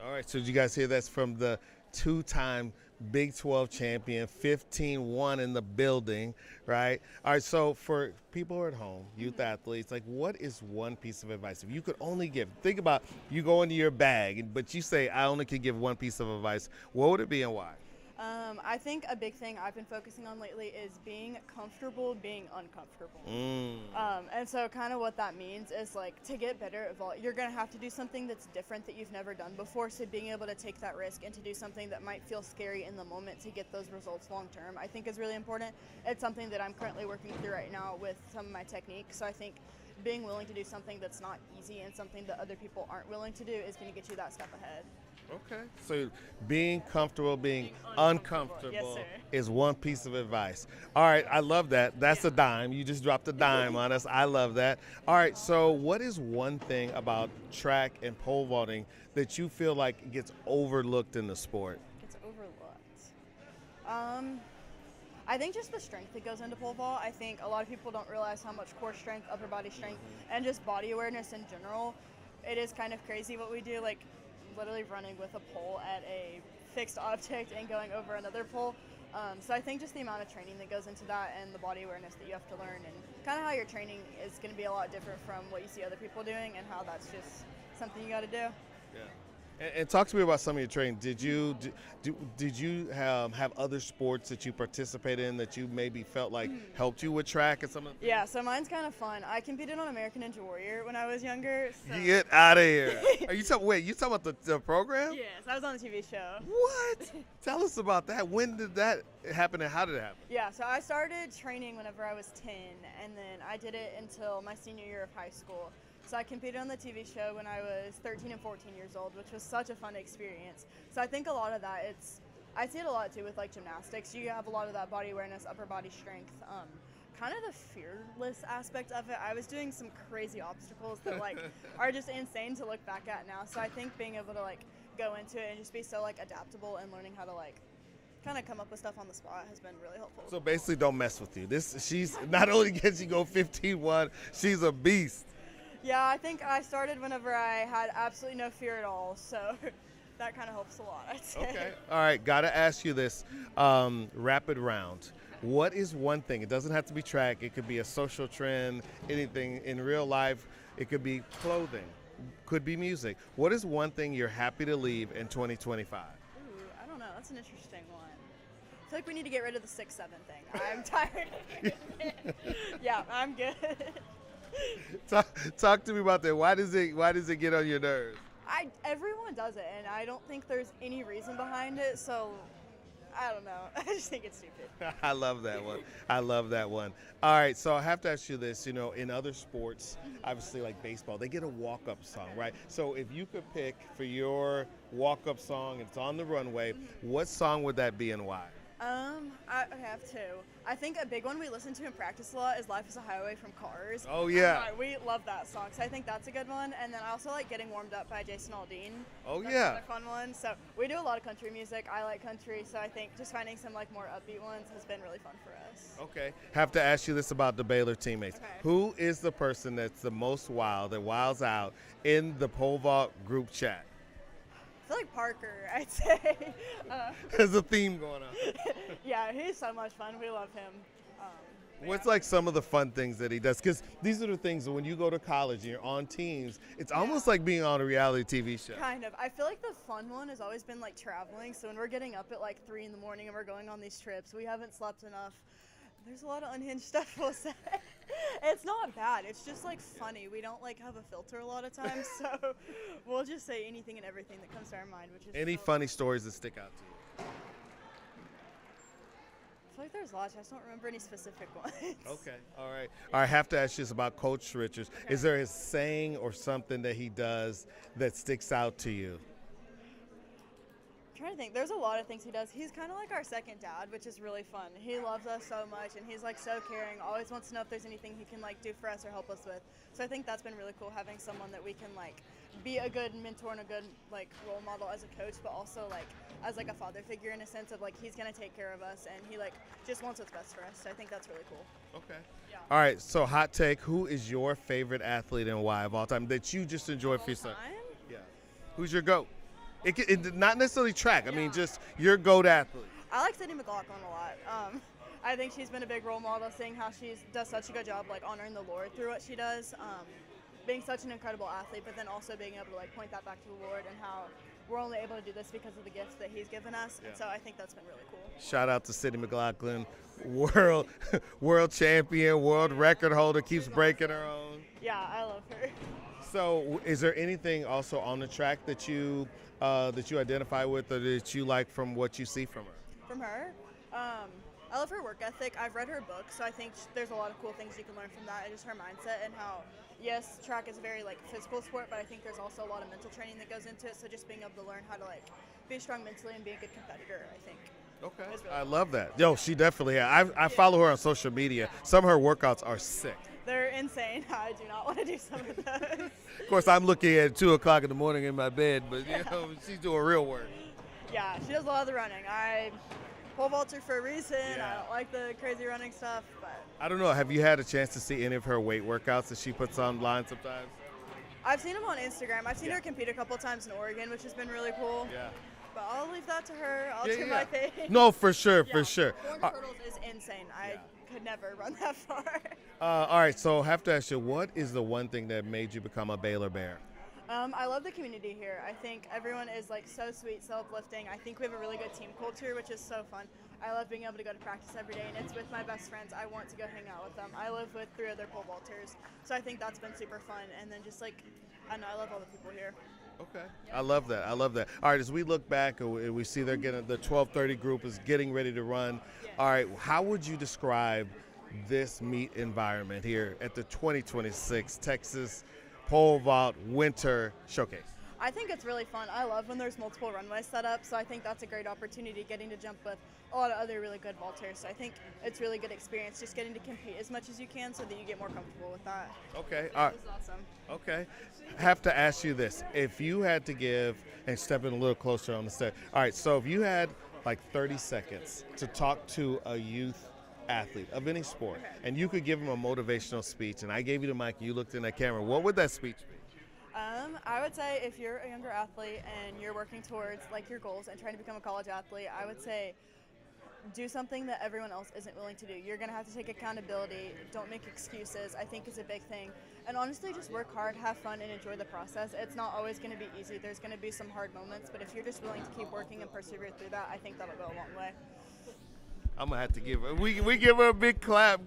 All right, so did you guys hear that's from the two-time Big 12 champion, 15-1 in the building, right? All right, so for people who are at home, youth athletes, like what is one piece of advice? If you could only give, think about you go into your bag, but you say, I only could give one piece of advice, what would it be and why? I think a big thing I've been focusing on lately is being comfortable being uncomfortable. And so kind of what that means is like to get better at vault, you're going to have to do something that's different that you've never done before. So being able to take that risk and to do something that might feel scary in the moment to get those results long term, I think is really important. It's something that I'm currently working through right now with some of my techniques. So I think being willing to do something that's not easy and something that other people aren't willing to do is going to get you that step ahead. Okay, so being comfortable, being uncomfortable Yes, sir. is one piece of advice. All right, I love that. That's a dime. You just dropped a dime on us. I love that. All right, so what is one thing about track and pole vaulting that you feel like gets overlooked in the sport? It's overlooked. I think just the strength that goes into pole vault. I think a lot of people don't realize how much core strength, upper body strength, and just body awareness in general. It is kind of crazy what we do, like literally running with a pole at a fixed object and going over another pole. So I think just the amount of training that goes into that and the body awareness that you have to learn and kind of how your training is going to be a lot different from what you see other people doing and how that's just something you got to do. Yeah. And talk to me about some of your training. Did you have other sports that you participated in that you maybe felt like helped you with track and some of the Yeah, so mine's kind of fun. I competed on American Ninja Warrior when I was younger. So. Get out of here. Are you talking? Wait, you talking about the program? Yes, I was on the TV show. What? Tell us about that. When did that happen and how did it happen? Yeah, so I started training whenever I was 10, and then I did it until my senior year of high school. So I competed on the TV show when I was 13 and 14 years old, which was such a fun experience. So I think a lot of that, I see it a lot too with like gymnastics. You have a lot of that body awareness, upper body strength, kind of the fearless aspect of it. I was doing some crazy obstacles that like are just insane to look back at now. So I think being able to like go into it and just be so like adaptable and learning how to like kind of come up with stuff on the spot has been really helpful. So basically, don't mess with you. She's not only can she go 15-1, she's a beast. Yeah, I think I started whenever I had absolutely no fear at all, so that kind of helps a lot, I'd say. Okay. All right, got to ask you this. Rapid round. What is one thing? It doesn't have to be track. It could be a social trend, anything in real life. It could be clothing, could be music. What is one thing you're happy to leave in 2025? Ooh, I don't know. That's an interesting one. I feel like we need to get rid of the 6'7" thing. I'm tired of it. Yeah, I'm good. Talk to me about that. Why does it get on your nerves? Everyone does it, and I don't think there's any reason behind it. So I don't know. I just think it's stupid. I love that one. I love that one. All right, so I have to ask you this. You know, in other sports, obviously like baseball, they get a walk-up song, right? So if you could pick for your walk-up song, and it's on the runway, what song would that be and why? I have two. I think a big one we listen to in practice a lot is Life is a Highway from Cars. Oh, yeah. We love that song, so I think that's a good one. And then I also like Getting Warmed Up by Jason Aldean. Oh, That's yeah. another fun one. So we do a lot of country music. I like country, so I think just finding some like more upbeat ones has been really fun for us. Okay. Have to ask you this about the Baylor teammates. Okay. Who is the person that's the most wild, that wilds out in the pole vault group chat? I feel like Parker, I'd say. There's a theme going on. Yeah, he's so much fun. We love him. What's like some of the fun things that he does? Because these are the things that when you go to college and you're on teams, it's almost like being on a reality TV show. Kind of. I feel like the fun one has always been like traveling. So when we're getting up at like 3 in the morning and we're going on these trips, we haven't slept enough. There's a lot of unhinged stuff we'll say. It's not bad. It's just like funny. We don't like have a filter a lot of times, so we'll just say anything and everything that comes to our mind, which is Any so funny stories that stick out to you? I feel like there's lots. I just don't remember any specific ones. Okay, all right. I have to ask you this about Coach Richards. Is there a saying or something that he does that sticks out to you? I'm trying to think. There's a lot of things he does. He's kind of like our second dad, which is really fun. He loves us so much, and he's like so caring. Always wants to know if there's anything he can like do for us or help us with. So I think that's been really cool, having someone that we can like be a good mentor and a good like role model as a coach, but also like as like a father figure in a sense of like he's gonna take care of us and he like just wants what's best for us. So I think that's really cool. Okay. Yeah. All right, so hot take, who is your favorite athlete and why of all time that you just enjoy for yourself? Time? Yeah. Who's your GOAT? Not necessarily track. I mean, just your GOAT athlete. I like Sadie McLaughlin a lot. I think she's been a big role model, seeing how she does such a good job like honoring the Lord through what she does. Being such an incredible athlete, but then also being able to like point that back to the Lord and how we're only able to do this because of the gifts that He's given us. And so I think that's been really cool. Shout out to Sadie McLaughlin, world champion, world record holder, keeps breaking her own. Yeah, I love her. So, is there anything also on the track that you identify with, or that you like from what you see from her? From her, I love her work ethic. I've read her book, so I think there's a lot of cool things you can learn from that, and just her mindset and how, yes, track is a very like physical sport, but I think there's also a lot of mental training that goes into it. So just being able to learn how to like be strong mentally and be a good competitor, I think. Okay. Really I love that. Yo, she definitely has. I follow her on social media. Some of her workouts are sick. They're insane. I do not want to do some of those. Of course, I'm looking at 2 o'clock in the morning in my bed, but you know, she's doing real work. Yeah, she does a lot of the running. I pole vault her for a reason. Yeah. I don't like the crazy running stuff, but I don't know. Have you had a chance to see any of her weight workouts that she puts online sometimes? I've seen them on Instagram. I've seen her compete a couple times in Oregon, which has been really cool. Yeah. But I'll leave that to her. I'll do my thing. No, for sure, for sure. 400 hurdles is insane. I could never run that far. All right, so I have to ask you, what is the one thing that made you become a Baylor Bear? I love the community here. I think everyone is like so sweet, so uplifting. I think we have a really good team culture, which is so fun. I love being able to go to practice every day, and it's with my best friends. I want to go hang out with them. I live with 3 other pole vaulters, so I think that's been super fun. And then just like, I don't know, I love all the people here. Okay. I love that. I love that. All right, as we look back, we see they're getting the 12:30 group is getting ready to run. All right, how would you describe this meet environment here at the 2026 Texas Pole Vault Winter Showcase? I think it's really fun. I love when there's multiple runways set up, so I think that's a great opportunity, getting to jump with a lot of other really good vaulters. So I think it's really good experience just getting to compete as much as you can so that you get more comfortable with that. Okay. All right. This is awesome. Okay. Have to ask you this. If you had to give, and step in a little closer on the stage. All right, so if you had like 30 seconds to talk to a youth athlete of any sport, and you could give them a motivational speech, and I gave you the mic and you looked in that camera, what would that speech be? I would say if you're a younger athlete and you're working towards like your goals and trying to become a college athlete, I would say do something that everyone else isn't willing to do. You're going to have to take accountability. Don't make excuses, I think is a big thing. And honestly, just work hard, have fun, and enjoy the process. It's not always going to be easy. There's going to be some hard moments, but if you're just willing to keep working and persevere through that, I think that'll go a long way. I'm gonna have to give her. We give her a big clap.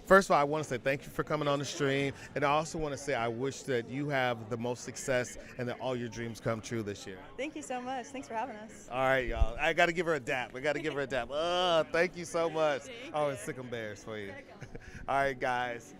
First of all, I want to say thank you for coming on the stream, and I also want to say I wish that you have the most success and that all your dreams come true this year. Thank you so much. Thanks for having us. All right, y'all. I got to give her a dap. Thank you so much. Oh, and sick 'em bears for you. All right, guys.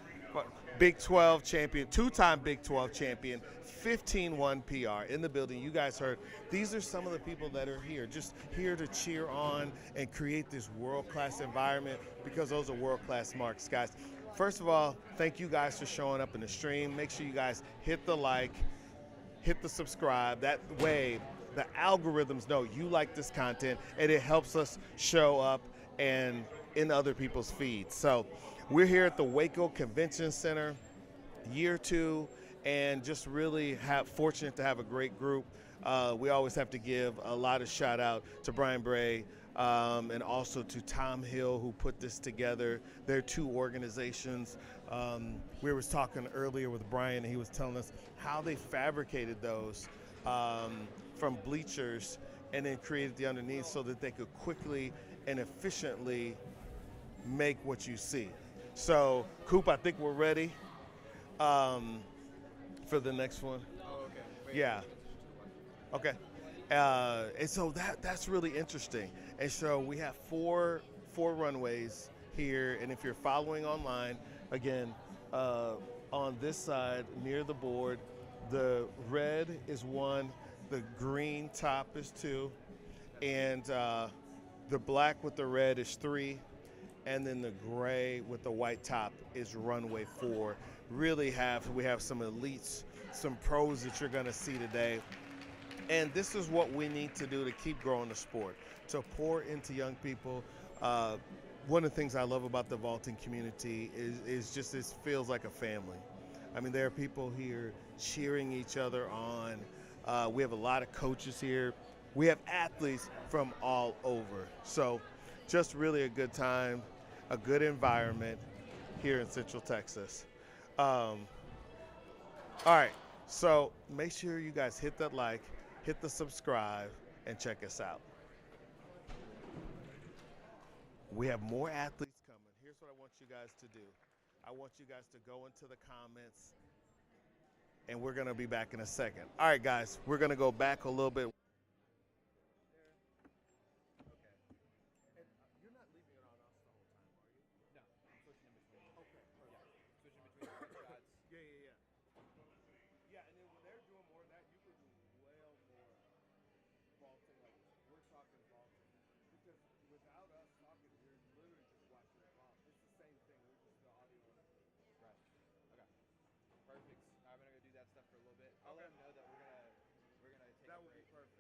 Big 12 champion, 2-time Big 12 champion, 15-1 PR in the building. You guys heard, these are some of the people that are here, just here to cheer on and create this world-class environment, because those are world-class marks, guys. First of all, thank you guys for showing up in the stream. Make sure you guys hit the like, hit the subscribe. That way, the algorithms know you like this content, and it helps us show up and in other people's feeds. So we're here at the Waco Convention Center, year 2, and just really fortunate to have a great group. We always have to give a lot of shout out to Brian Bray and also to Tom Hill, who put this together. They're 2 organizations. We were talking earlier with Brian, and he was telling us how they fabricated those from bleachers and then created the underneath so that they could quickly and efficiently make what you see. So, Coop, I think we're ready for the next one. Oh, okay. Wait, Yeah. Okay. And so that's really interesting. And so we have four runways here, and if you're following online, again, on this side near the board, the red is 1, the green top is 2, and the black with the red is 3, and then the gray with the white top is runway 4. We have some elites, some pros that you're going to see today. And this is what we need to do to keep growing the sport, to pour into young people. One of the things I love about the vaulting community is just it feels like a family. I mean, there are people here cheering each other on. We have a lot of coaches here. We have athletes from all over. So just really a good time, a good environment here in Central Texas. All right, so make sure you guys hit that like, hit the subscribe, and check us out. We have more athletes coming. Here's what I want you guys to do. I want you guys to go into the comments, and we're going to be back in a second. All right, guys, we're going to go back a little bit. You're not leaving it on us the whole time, are you? No, I'm switching in between. Okay, perfect. Yeah, switching between the shots. Yeah. Yeah, and then when they're doing more of that, you can do well more vaulting. Like we're talking vaulting, because without us talking, you're literally just watching it vault. It's the same thing. We're just the audio. Right. Okay. Perfect. I'm gonna go do that stuff for a little bit. I'll let them know that we're gonna take That a would be break. perfect.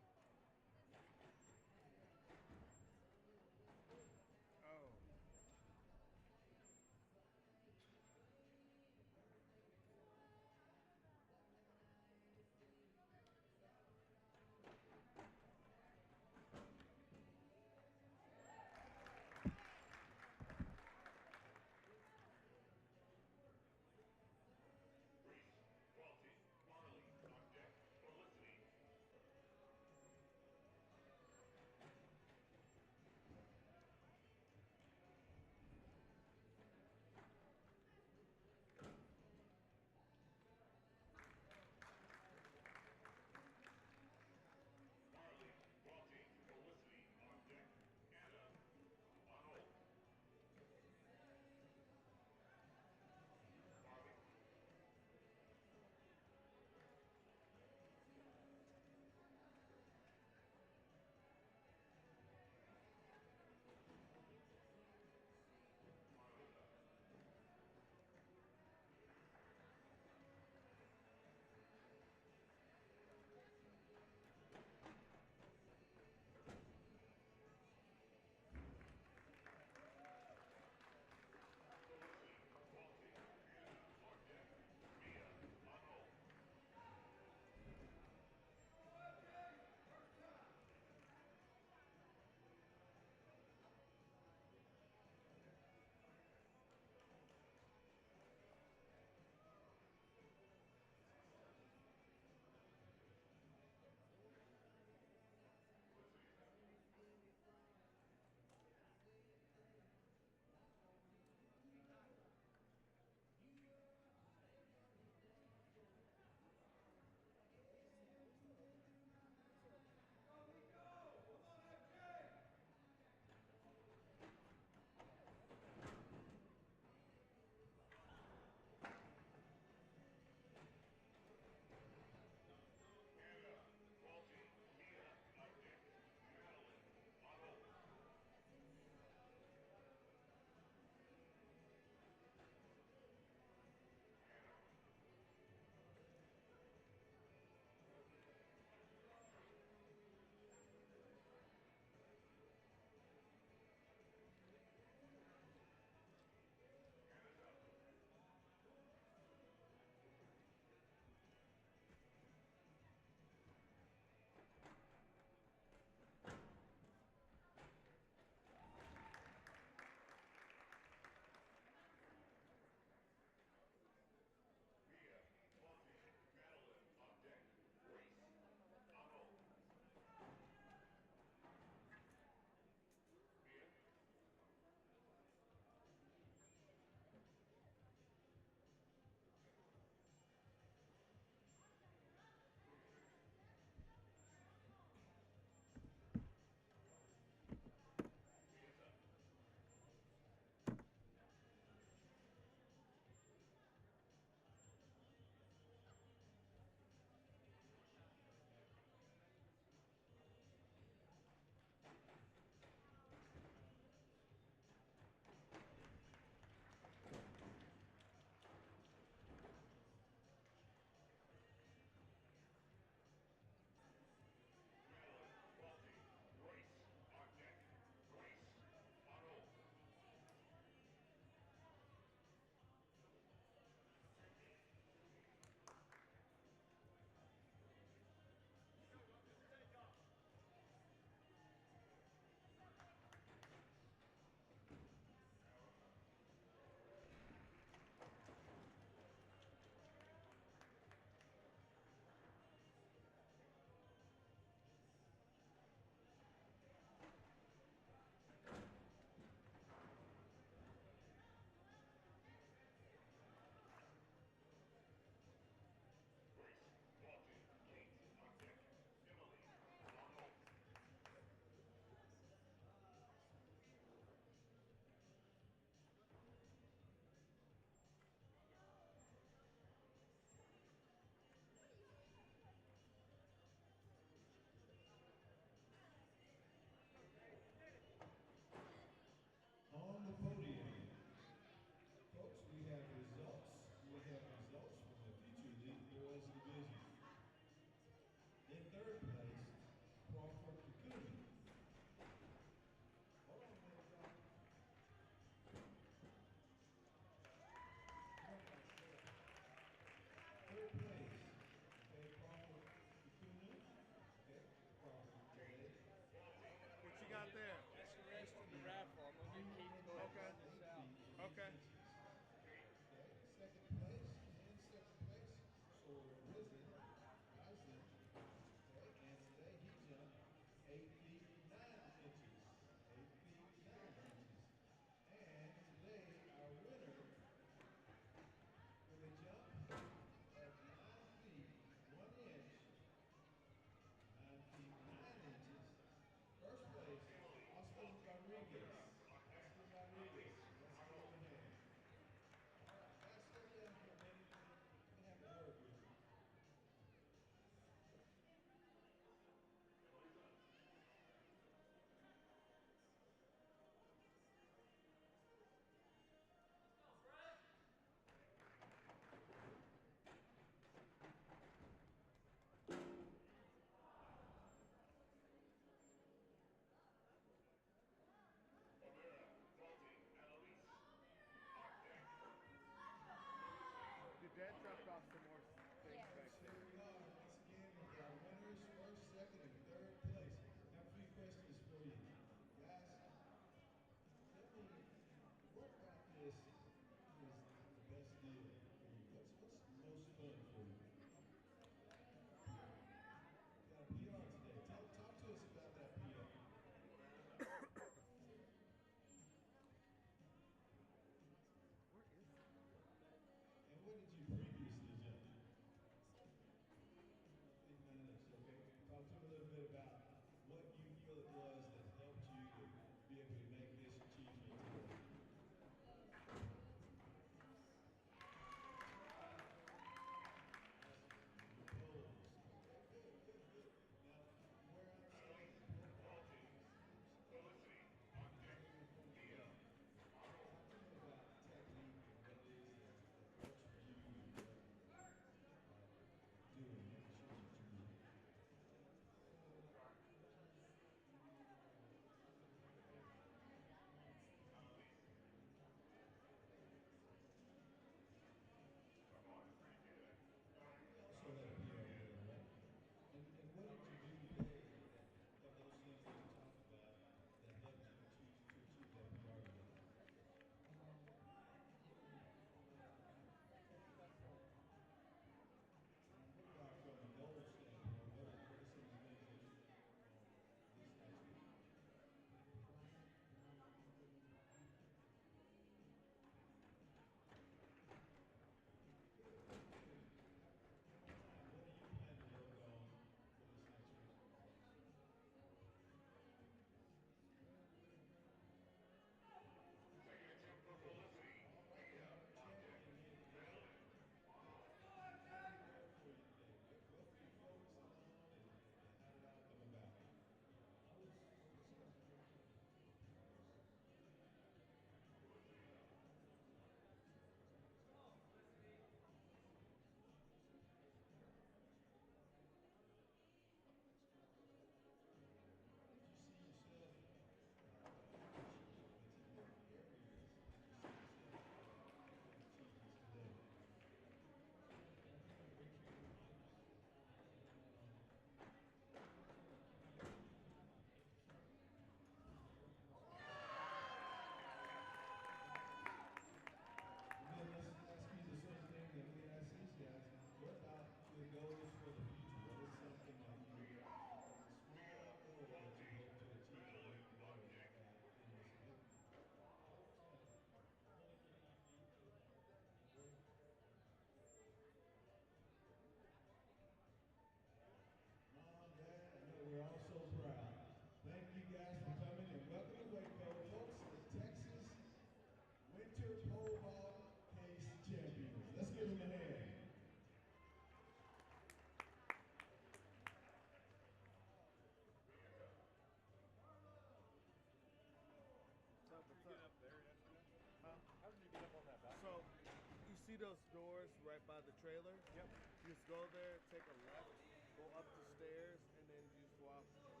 see those doors right by the trailer? Yep. You just go there, take a left, go up the stairs, and then you just walk like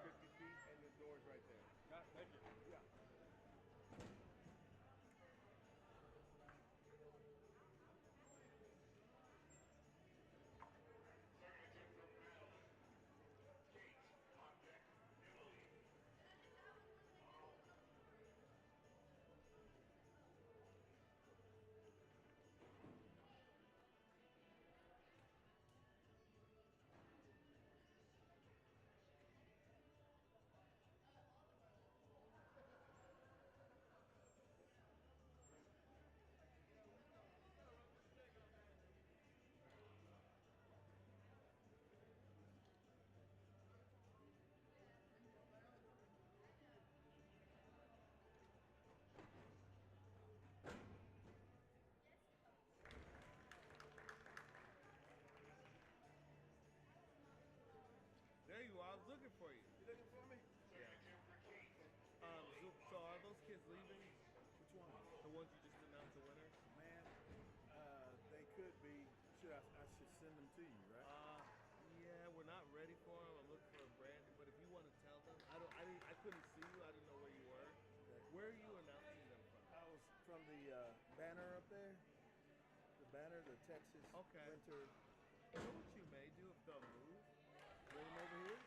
50 feet, and the door's right there. Thank you. Yeah. There you are. I was looking for you. You looking for me? Yeah. So are those kids leaving? Which one? The ones you just announced the winner? Man, they could be. I should send them to you, right? Yeah, we're not ready for them. I'm looking for a branding, but if you want to tell them, I couldn't see you. I didn't know where you were. Where are you announcing them from? I was from the banner up there. The banner, the Texas Winter. You know what you may do if they'll move? Bring them over here.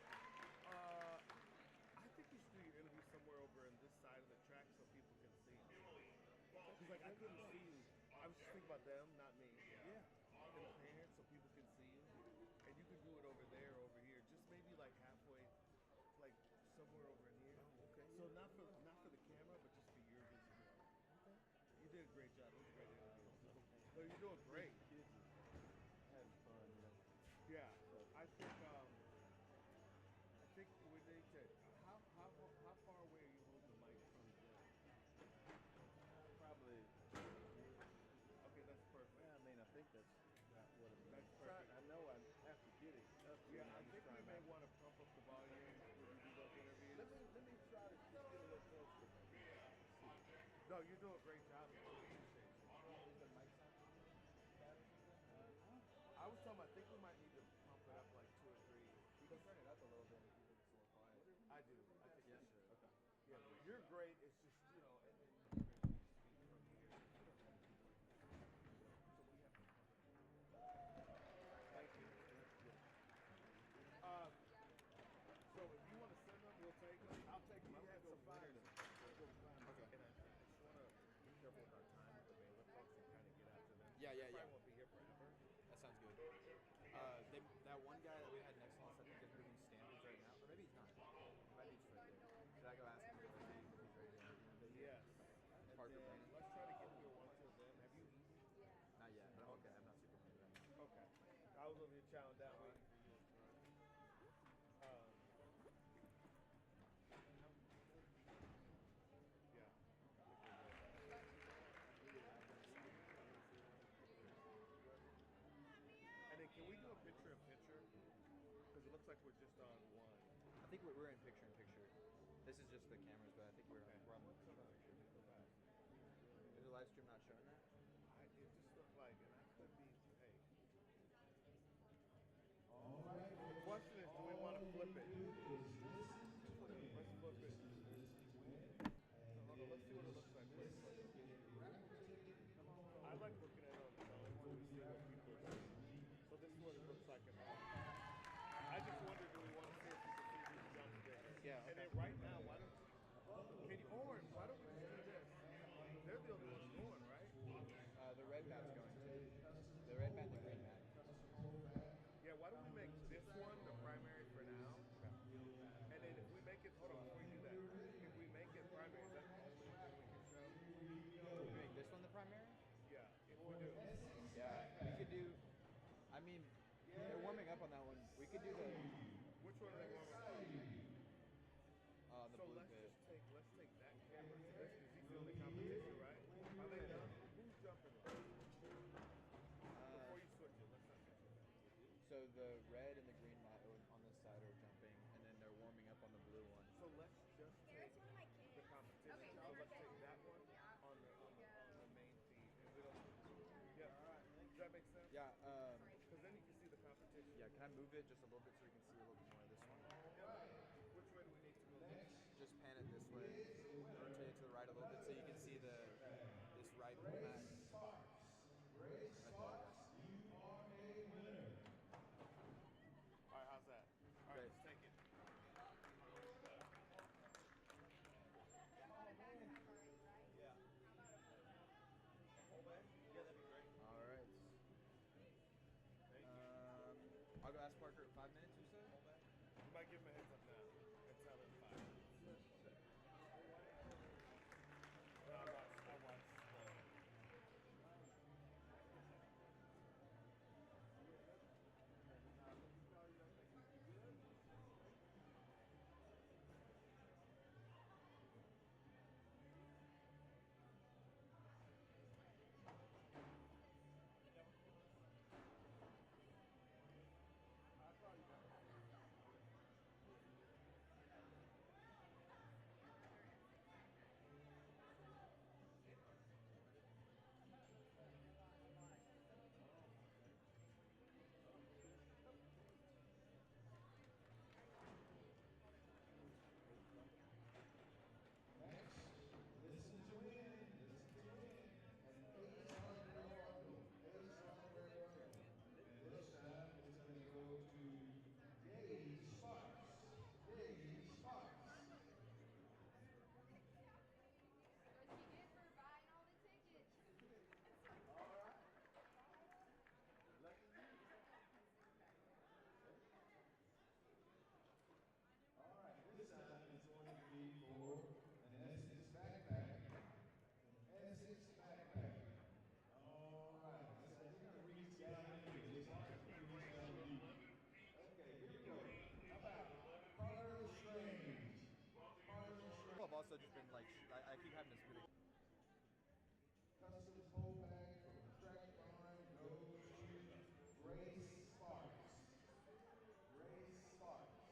I think you should do your interview somewhere over in this side of the track so people can see you. Because like I couldn't see you. I was just thinking about them, not me. Yeah. In the pants so people can see you. And you can do it over there, over here. Just maybe like halfway, like somewhere over in here. Oh, okay. So not for the camera, but just for your visibility. Okay. You did a great job. It was a great interview. So you're doing great. Kids are having fun, you know. Yeah. I think we need to. How far away are you holding the mic from the ground? Probably. Okay, that's perfect. Yeah, I mean, I think that's not what I'm That's trying. perfect. I know I have to get it up to. Yeah, me. I I'm think just we trying may not to- want to pump up the volume when you do those interviews. Let me try to just get a little closer. No, you're doing a great job. I appreciate you. I was talking about, I think we might need to pump it up like 2 or 3. You can turn it up a little bit if you think it's a little quiet. I do. I think Yeah? we should. Okay. Yeah, but you're great. It's just, you know, and you're great to speak from here. So we have to pump it up. Thank you. So if you want to send them, we'll take them. I'll take them. I'm going to go find them. Okay. And I just want to be careful with our time with the Baylor folks and kind of get after them. Yeah. They probably won't be here forever. That sounds good. That one guy that we had next to us, I think is moving standards right now, or maybe he's not. He might be just right there. Should I go ask him if he's ready to interview? Yes. Parker And then Bennett. let's try to get through one to them. Have you eaten? Not yet, but I'm okay. I'm not super hungry right now. Okay. I was over here chowing down waiting for you. Yeah. And then can we do a picture-in-picture? Because it looks like we're just on one. I think we're in picture-in-picture. This is just the cameras, but I think we're on the picture. Is the live stream not showing that? It just looked like it. I could be, hey. The question is, do we want to flip it? Let's flip it. So hold on, let's see what it looks like. I like looking at it on the phone so we see what people are saying. So this is what it looks like at home. I just wondered, do we want to see if we can see these jumps there? Yeah. And then right now, why don't we just do this? They're the only ones going, right? The red mat's going to. The red mat and the green mat. Yeah, why don't we make this one the primary for now? And then if we make it, hold on, before you do that, if we make it primary, is that the only thing we can show? Can we make this one the primary? Yeah, if we do. Yeah, we could do. I mean, they're warming up on that one. We could do the. Which one are they warming up on? The So blue let's pit. let's take that camera to this because he's the only competition, right? Are they done? Who's jumping it? Before you switch it, let's not switch it. So the red and the green mat on this side are jumping, and then they're warming up on the blue one. So let's just take the competition. So let's take that one on the main feed, and we don't. Yeah. that make sense? Yeah. Because then you can see the competition. Yeah. Can I move it just a little bit so you can see a little bit more of this one? Which way do we need to go? Just pan it this way. Rotate it to the right a little bit so you can see this right mat. Grace Sparks, you are a winner. All right, how's that? All right, Great. let's take it. All right. I'll go ask Parker in 5 minutes or so. You might give him a heads up now and tell him 5 minutes. No, I watched. Listen to win. And Ace on Red Waco. Ace on Red Waco. And this time it's going to go to Gay Sparks. Gay Sparks. All right, this time it's going to be for an Essex backpack. An Essex backpack. All right, so we're going to reach down into it. Just like we reach down deep. Okay, here we go. How about Carter Strange? Carter Strange. I've also just been like, I keep having this really. Custom pole bag from Track Barn goes to Grace Sparks. Grace Sparks.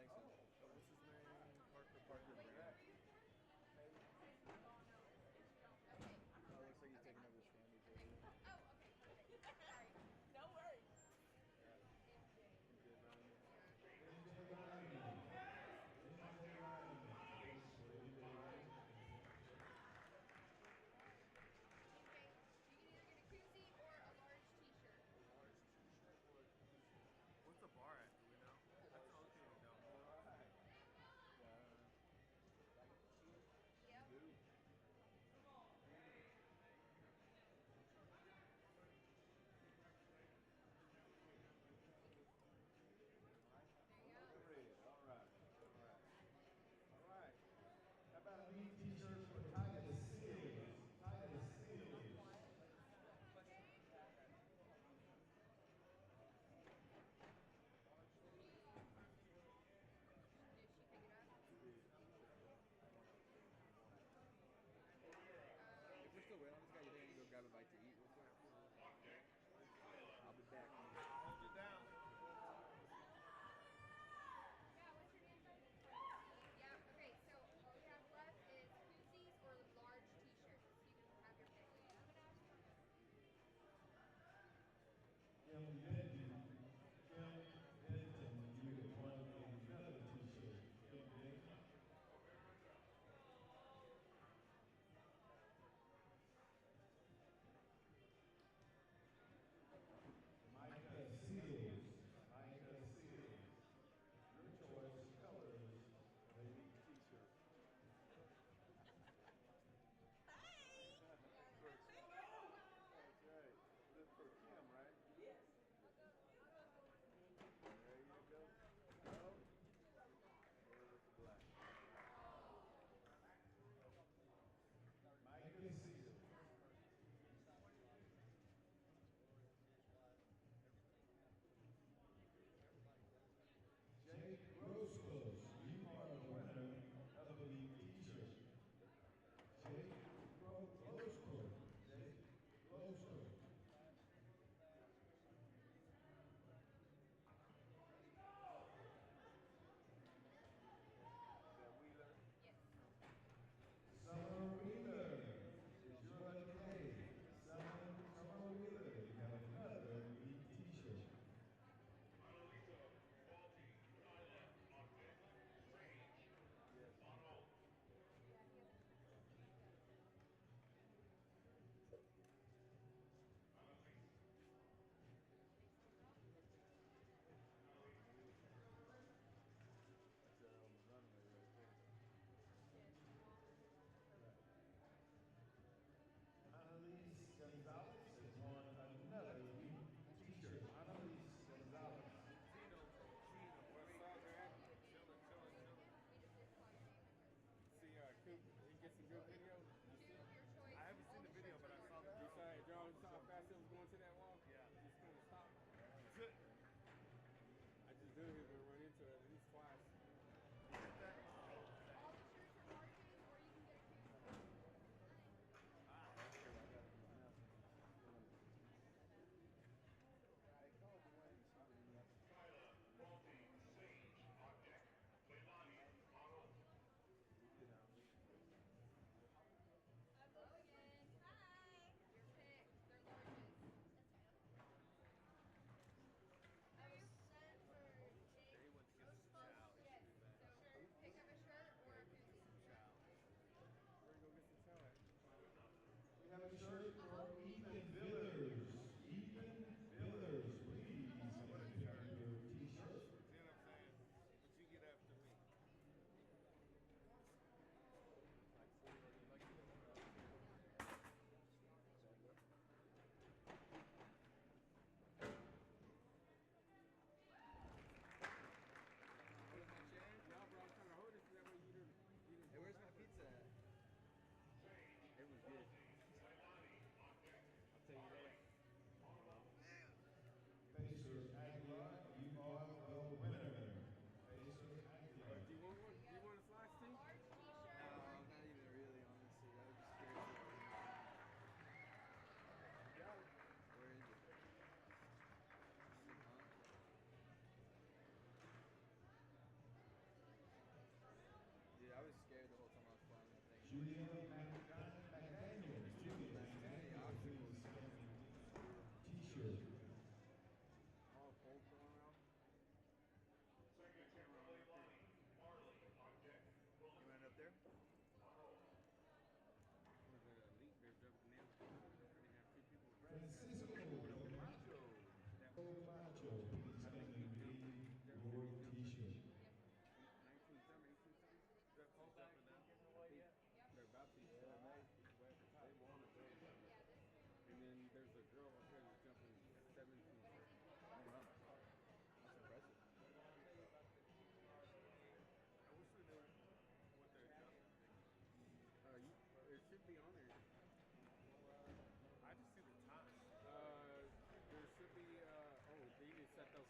Thanks. What's his name? Parker Brand. Oh, it looks like he's taking over the standards over there. Oh, okay. Sorry. No worries. Yeah. MJ Ryan. You can either get a koozie or a large t-shirt. A large t-shirt or a koozie. What's the bar at? Do we know? That's the only thing we know. Alright. Yep. Do. There you go. Red. Alright. Alright. How about a neat t-shirt for Titus Seals? Titus Seals. Did she pick it up? If we're still waiting on this guy, you think I can go grab a bite to eat real quick? I'll be back. Hold it down. Yeah, what's your name, son? Yeah, okay, so all we have left is koozies or large t-shirts. You can have your pick. Kim Benton. Kim Benton, you won another t-shirt. Kim Benton. Micah Seals. Micah Seals. Your choice colors of a neat t-shirt. That's right. This is for Kim, right? Yes. There you go. Oh. Or with the black. Micah Seals. Jake Rosclose, you are the winner of a neat t-shirt. Jake Rosclose. Jake Rosclose. Is that Wheeler? Yes. Summer Wheeler is your lucky day. Summer Wheeler, you have another neat t-shirt. Yes. That's on the runway right there. Annalise Gonzalez has won another neat t-shirt. Annalise Gonzalez. Gino. What's up, man? Chilling. See, Coop, he gets some good video. Two of your choice. I haven't seen the video, but I saw the video. You saw how fast it was going to that wall? Yeah. Just couldn't stop. I just knew he was going to run into it at least twice. All the shirts are larges, or you can get a koozie. Hello again. Hi. Your pick. They're larges. That's fine. I was sent for Jake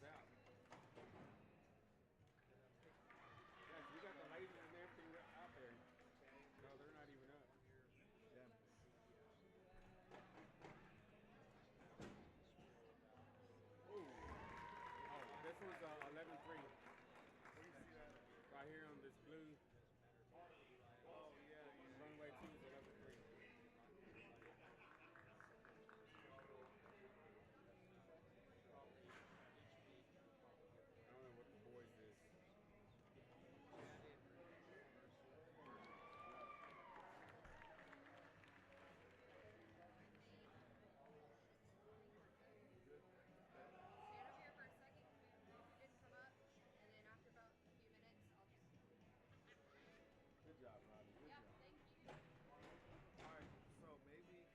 out. Yeah, we got the lasers and everything out there. No, they're not even up. Yeah. Ooh. Oh, this one's 11-3. Right here on this blue. Oh, yeah. Runway 2 is 11-3. I don't know what the boys is. Stand over here for a second because you didn't come up, and then after about a few minutes, I'll just. Good job, Robbie. Good Yeah, job. thank you. All right, so maybe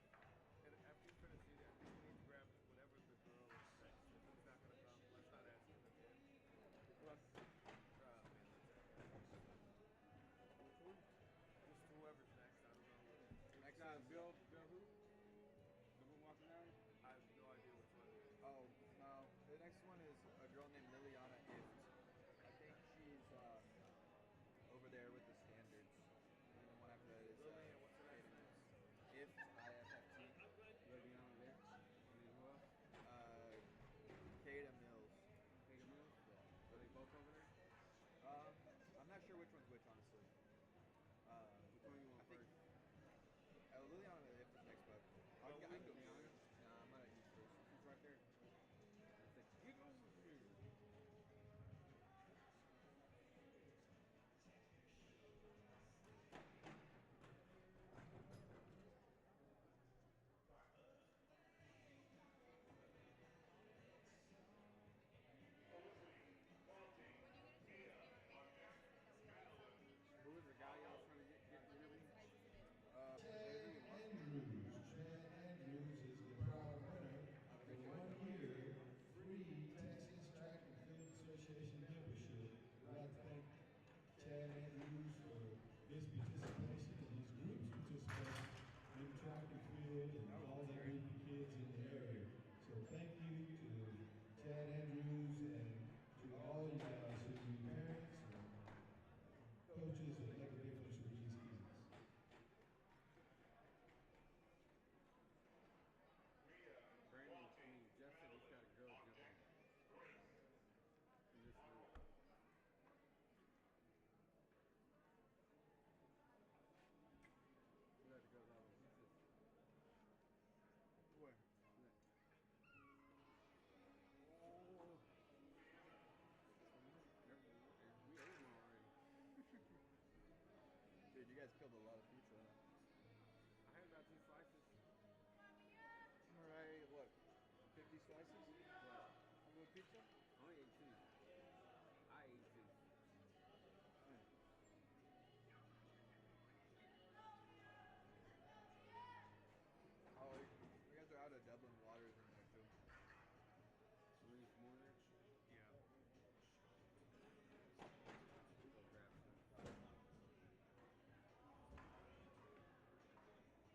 after you finish eating, we need to grab whatever the girl is next. If he's not going to come, let's not ask him again. Plus, which one? Just whoever's next. I don't know. Next Got is Bill who? The one walking down? I have no idea which one. Oh no, the next one is a girl named Liliana Ift. I think she's over there with the standards. And the one after that is Lilian, what's her last name? Ift, IFFT. Liliana there. And then who else? Kada Mills. Tatum Mills? Yeah. Are they both over there? I'm not sure which one's which, honestly. Which one you want I think first? Liliana Ift is next, but I can go Liliana. Nah, I'm not at use first. She's right there. Get over here. Who was the guy y'all was trying to get interview? Chad Andrews is the proud winner of the 1-year free Texas Track and Field Association membership. We'd like to thank Chad Andrews for his participation and his group's participation in track and field and all the group of kids in the area. So thank you to Chad Andrews and to all you guys who be parents and coaches that make a difference with these kids. Jeff said he's got a girl jumping in this loop. We got to go that way. Who's this? Where? Look. Oh. We ate them already. Dude, you guys killed a lot of pizza. I had about 2 slices. Alright, what? 50 slices? What? Of a pizza? I only ate 2. I ate 2. Oh, you guys are out of Dublin waters in there too. We need more there? Yeah. Go grab some.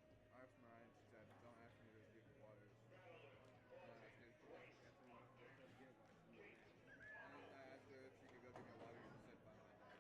I asked Mariah, she said, don't ask me to get waters. And I asked her, and I asked her if she could go to get water, and she said, fine, my bag.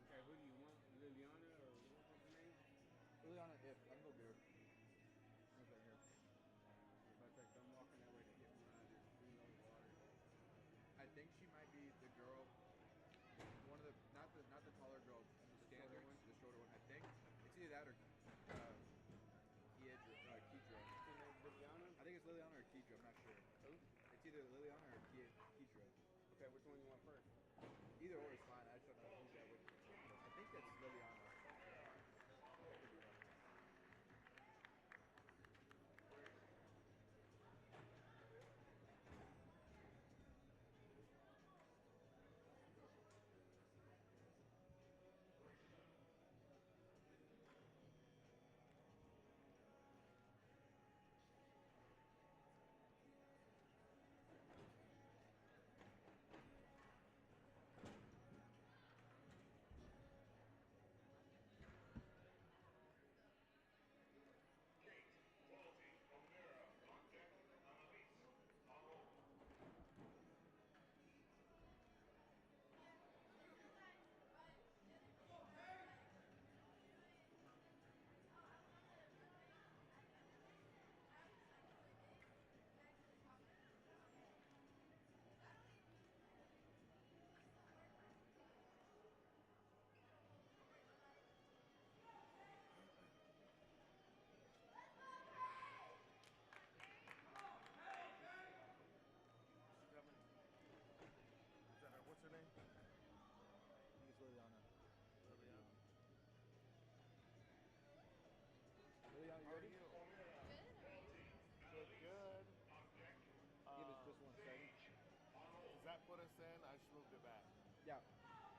Okay, who do you want? Liliana or what's her name? Liliana, if I can go get her. She's right here. But I'm walking that way to get mine. We know the water. I think she might be the girl, one of the not the taller girl in the standards, the shorter one. I think it's either that or Kedra. Liliana? I think it's Liliana or Kedra. I'm not sure. Who? It's either Liliana or Kedra. Okay, which one you want first? Either or is fine. I just don't know who that would. I think that's Liliana. Could be wrong.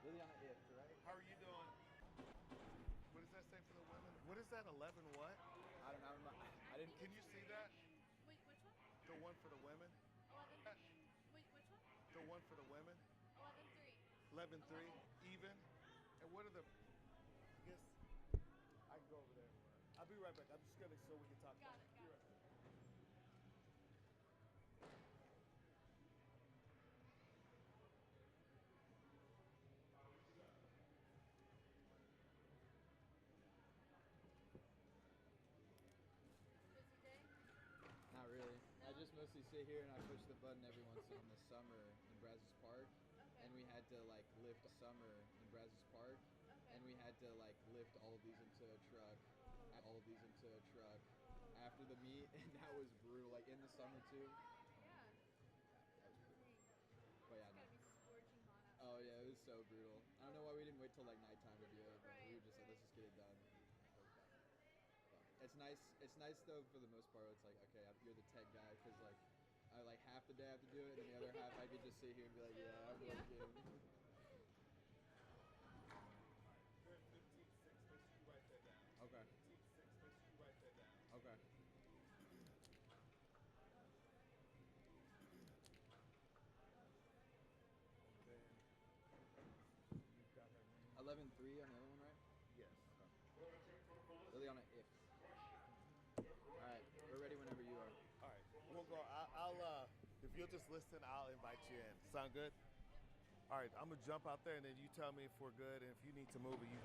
Liliana if, right? How are you doing? What does that say for the women? What is that, 11 what? I don't know. I didn't. Can you see that? Wait, which one? The one for the women? 11. Wait, which one? The one for the women? 11-3. 11-3, even? And what are the, I guess, I can go over there. I'll be right back. I'm just gonna, so we can talk. Got it, got it. Busy day? Not really. I just mostly sit here and I push the button every once in the summer in Brazos Park, and we had to like lift summer in Brazos Park, and we had to like lift all of these into a truck, after the meet, and that was brutal. Like in the summer too. Yeah. That was brutal. But yeah, It's no. gotta be scorching hot out. Oh yeah, it was so brutal. I don't know why we didn't wait till like nighttime to do it, but we were just like, let's just get it done. It's nice. It's nice though for the most part. It's like, okay, you're the tech guy, because like I like half the day I have to do it, and then the other half I could just sit here and be like, yeah, I'm working. Okay. Okay. 11-3 on the other one, right? Yes. Liliana if. All right, we're ready whenever you are. All right, we'll go. I'll if you'll just listen, I'll invite you in. Sound good? All right, I'm gonna jump out there, and then you tell me if we're good, and if you need to move it, you.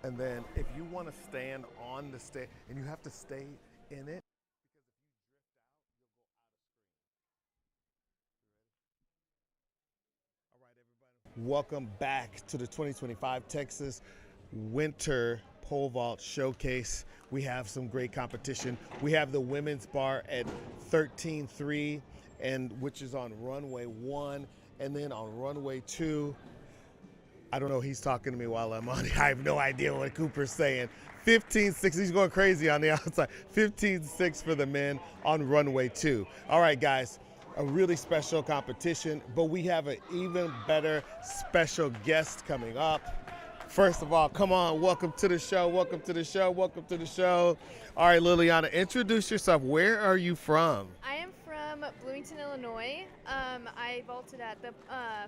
And then if you want to stand on the stage, and you have to stay in it, because if you drift out, you'll go out of screen. You ready? All right, everybody. Welcome back to the 2025 Texas Winter Pole Vault Showcase. We have some great competition. We have the women's bar at 13-3, and which is on runway 1, and then on runway 2. I don't know, he's talking to me while I'm on it. I have no idea what Cooper's saying. 15-6, he's going crazy on the outside. 15-6 for the men on runway 2. All right, guys, a really special competition, but we have an even better special guest coming up. First of all, come on, welcome to the show, welcome to the show, welcome to the show. All right, Liliana, introduce yourself. Where are you from? I am from Bloomington, Illinois. I vaulted at the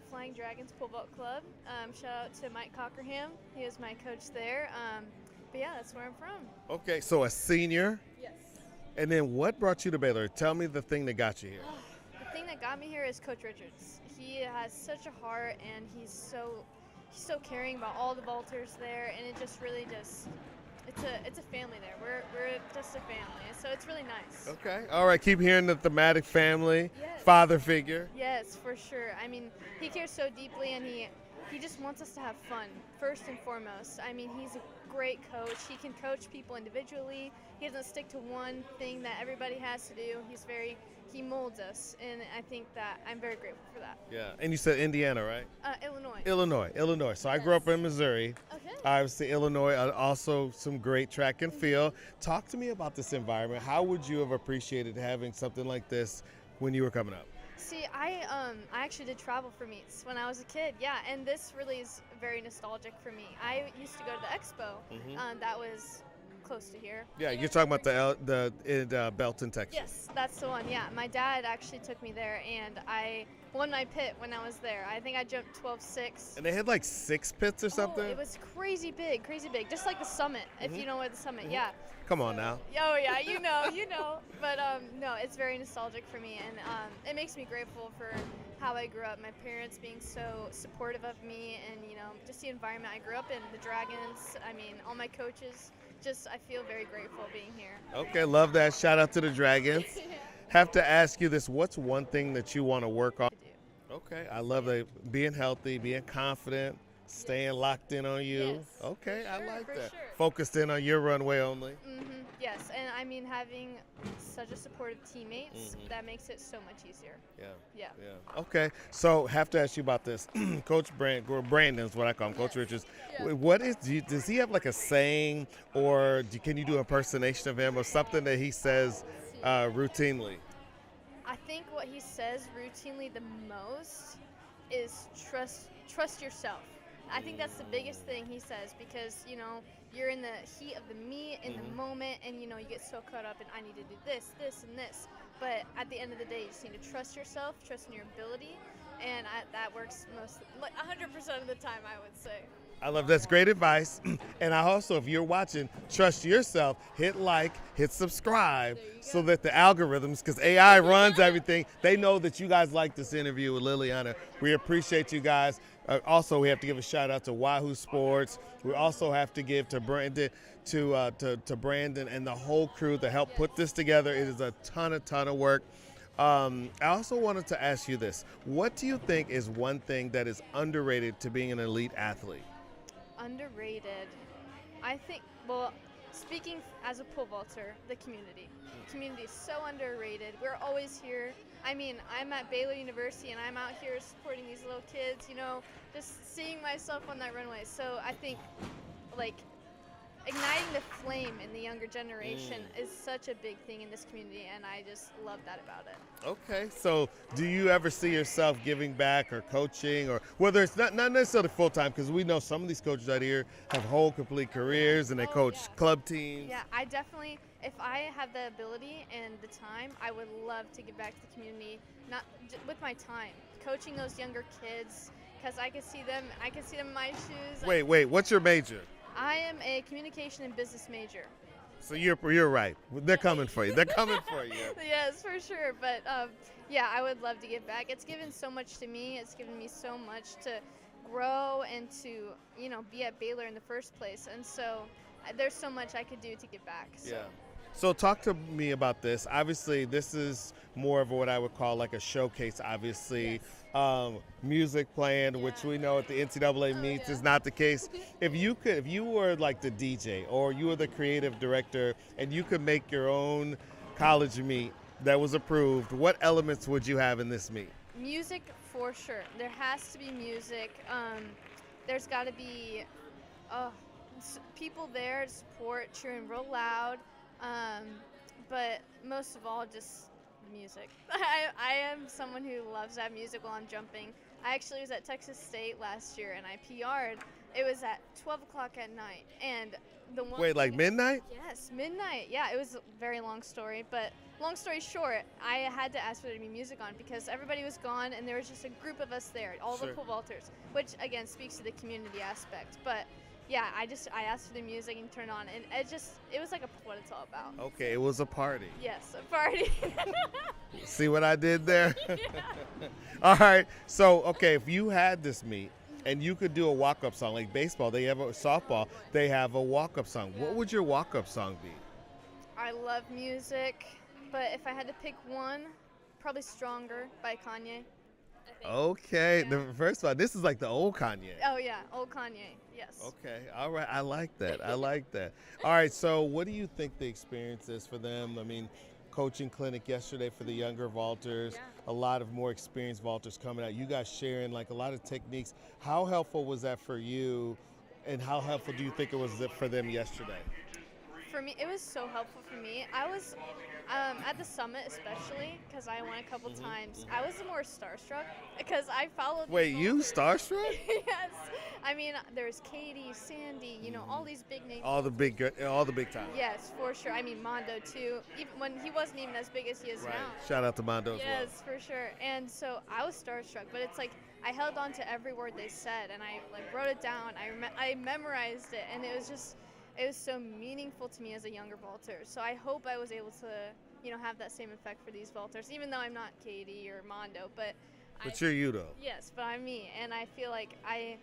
Flying Dragons Pole Vault Club. Shout out to Mike Cockerham. He was my coach there. But yeah, that's where I'm from. Okay, so a senior. Yes. And then what brought you to Baylor? Tell me the thing that got you here. The thing that got me here is Coach Richards. He has such a heart, and he's so caring about all the vaulters there, and it just really just it's a family there. We're just a family, so it's really nice. Okay. All right. Keep hearing the thematic family, Yes. father figure. Yes, for sure. I mean, he cares so deeply, and he just wants us to have fun first and foremost. I mean, he's a great coach. He can coach people individually. He doesn't stick to one thing that everybody has to do. He molds us, and I think that I'm very grateful for that. Yeah. And you said Indiana, right? Illinois. So I grew up in Missouri. Okay. Obviously, Illinois, also some great track and field. Talk to me about this environment. How would you have appreciated having something like this when you were coming up? See, I actually did travel for meets when I was a kid, yeah, and this really is very nostalgic for me. I used to go to the expo, that was close to here. Yeah, you're talking about the Belton, Texas. Yes, that's the one, yeah. My dad actually took me there, and I won my pit when I was there. I think I jumped 12.6. And they had like 6 pits or something? Oh, it was crazy big, just like the summit, if you know where the summit, yeah. Come on now. Oh yeah, you know. But no, it's very nostalgic for me, and it makes me grateful for how I grew up. My parents being so supportive of me, and just the environment I grew up in. The Dragons. I mean, all my coaches. I feel very grateful being here. Okay, love that. Shout out to the Dragons. Have to ask you this: what's one thing that you want to work on? Okay, I love that. Being healthy, being confident, staying locked in on you. Yes, Okay, I like that. Sure. Focused in on your runway only. Yes, and I mean having such a supportive teammates, that makes it so much easier. Yeah. Okay, so have to ask you about this. Coach Brandon's what I call him, Coach Richards. Yeah. What does he have like a saying, or can you do an impersonation of him or something that he says routinely? I think what he says routinely the most is trust yourself. I think that's the biggest thing he says because, you're in the heat of the meet, in the moment, and, you get so caught up in I need to do this, this, and this. But at the end of the day, you just need to trust yourself, trust in your ability, and that works most, like 100% of the time, I would say. I love that's great advice. And I also, if you're watching, trust yourself, hit like, hit subscribe so that the algorithms, because AI runs everything, they know that you guys like this interview with Liliana. We appreciate you guys. Also, we have to give a shout out to Wahoo Sports. We also have to give to Brandon, to Brandon and the whole crew that helped put this together. It is a ton of work. I also wanted to ask you this. What do you think is one thing that is underrated to being an elite athlete? Underrated. I think, well, speaking as a pole vaulter, the community. Community is so underrated. We're always here. I mean, I'm at Baylor University and I'm out here supporting these little kids, just seeing myself on that runway. So I think, like, igniting the flame in the younger generation is such a big thing in this community, and I just love that about it. Okay, so do you ever see yourself giving back or coaching, or whether it's not necessarily full-time, because we know some of these coaches out here have whole complete careers and they coach club teams. Yeah, I definitely, if I have the ability and the time, I would love to give back to the community, not with my time, coaching those younger kids, because I can see them in my shoes. Wait, what's your major? I am a communication and business major. So you're right. They're coming for you. They're coming for you. Yes, for sure. But yeah, I would love to give back. It's given so much to me. It's given me so much to grow and to be at Baylor in the first place. And so there's so much I could do to give back. So. Yeah. So talk to me about this. Obviously, this is more of what I would call like a showcase, obviously. Yes. Music playing, which we know at the NCAA meets is not the case. If you were like the DJ or you were the creative director and you could make your own college meet that was approved, what elements would you have in this meet? Music, for sure. There has to be music. There's got to be people there to support, cheering real loud. But most of all, just music. I am someone who loves that music while I'm jumping. I actually was at Texas State last year and I PR'd. It was at 12 o'clock at night. And the one Wait, like midnight? Yes, midnight. Yeah, it was a very long story. But long story short, I had to ask for there to be music on because everybody was gone and there was just a group of us there, all the pole vaulters, which again speaks to the community aspect. But yeah, I asked for the music and turned on, and it was like what it's all about. Okay, it was a party. Yes, a party. See what I did there? Yeah. All right, so, okay, if you had this meet and you could do a walk-up song, like baseball, softball, they have a walk-up song. Yeah. What would your walk-up song be? I love music, but if I had to pick one, probably Stronger by Kanye. Okay, yeah. First of all, this is like the old Kanye. Oh yeah, old Kanye, yes. Okay, all right, I like that, I like that. All right, so what do you think the experience is for them? I mean, coaching clinic yesterday for the younger vaulters, a lot of more experienced vaulters coming out. You guys sharing like a lot of techniques. How helpful was that for you, and how helpful do you think it was for them yesterday? For me, it was so helpful for me. I was at the summit, especially because I went a couple times. I was more starstruck because I followed. Wait, you starstruck? Yes. I mean, there's Katie, Sandy, all these big names. All the big time. Yes, for sure. I mean, Mondo too. Even when he wasn't even as big as he is now. Shout out to Mondo as well. Yes, for sure. And so I was starstruck, but it's like I held on to every word they said, and I wrote it down. I memorized it, and it was so meaningful to me as a younger vaulter. So I hope I was able to, have that same effect for these vaulters, even though I'm not Katie or Mondo, but you're you though. Yes, but I'm me, and I feel like I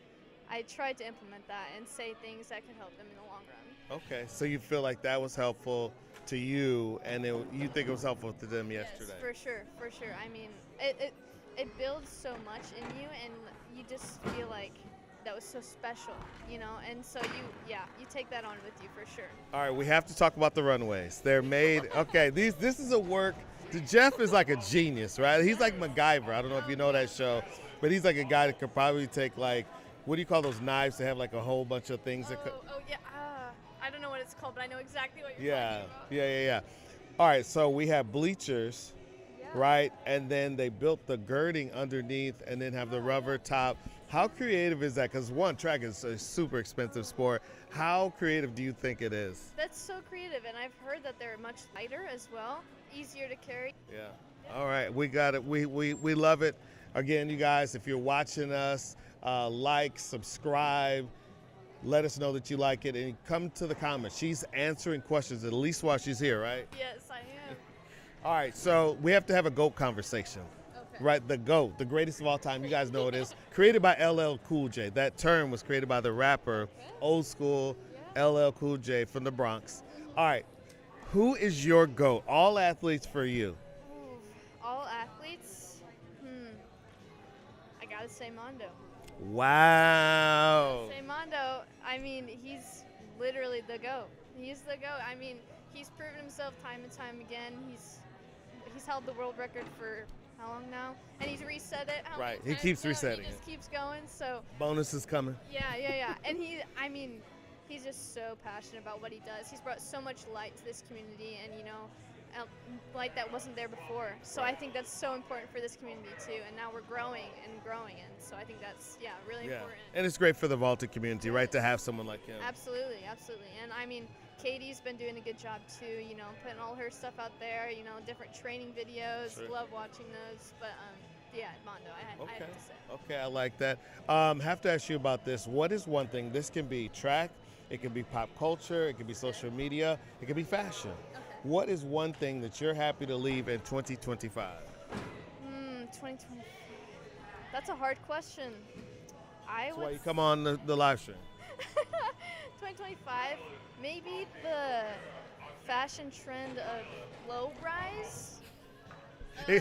tried to implement that and say things that could help them in the long run. Okay, so you feel like that was helpful to you, and you think it was helpful to them yesterday? Yes, for sure. I mean, it builds so much in you, and you just feel like that was so special, and so you take that on with you for sure. All right, we have to talk about the runways. They're made, okay, this is a work, Jeff is like a genius, right? He's like MacGyver. I don't know if you know that show, but he's like a guy that could probably take like, what do you call those knives that have like a whole bunch of things? I don't know what it's called, but I know exactly what you're talking about. Yeah. All right, so we have bleachers right? And then they built the girding underneath and then have the rubber top. How creative is that? Because one, track is a super expensive sport. How creative do you think it is? That's so creative, and I've heard that they're much lighter as well, easier to carry. Yeah. All right, we got it. We love it. Again, you guys, if you're watching us, like, subscribe, let us know that you like it, and come to the comments. She's answering questions at least while she's here, right? Yes, I am. All right, so we have to have a GOAT conversation. Okay. Right, the GOAT, the greatest of all time. You guys know what it is. Created by LL Cool J. That term was created by the rapper, old school LL Cool J from the Bronx. All right, who is your GOAT? All athletes for you. Ooh, all athletes? I gotta say Mondo. Wow. Say Mondo. I mean, he's literally the GOAT. He's the GOAT. I mean, he's proven himself time and time again. He's held the world record for how long now? And he's reset it. How Right, many he times keeps now? resetting He just it. keeps going. So Bonus is coming. yeah. And he's just so passionate about what he does. He's brought so much light to this community, and light that wasn't there before. So I think that's so important for this community too. And now we're growing, and so I think that's really important. And it's great for the vaulting community, right, to have someone like him. Absolutely. And I mean, Katie's been doing a good job too, putting all her stuff out there, different training videos. Sure. Love watching those. But Mondo, I have to say. Okay, I like that. Have to ask you about this. What is one thing? This can be track, it can be pop culture, it can be social media, it can be fashion. Okay. What is one thing that you're happy to leave in 2025? 2020. That's a hard question. That's why you come on the live stream. 2025, maybe the fashion trend of low rise. Low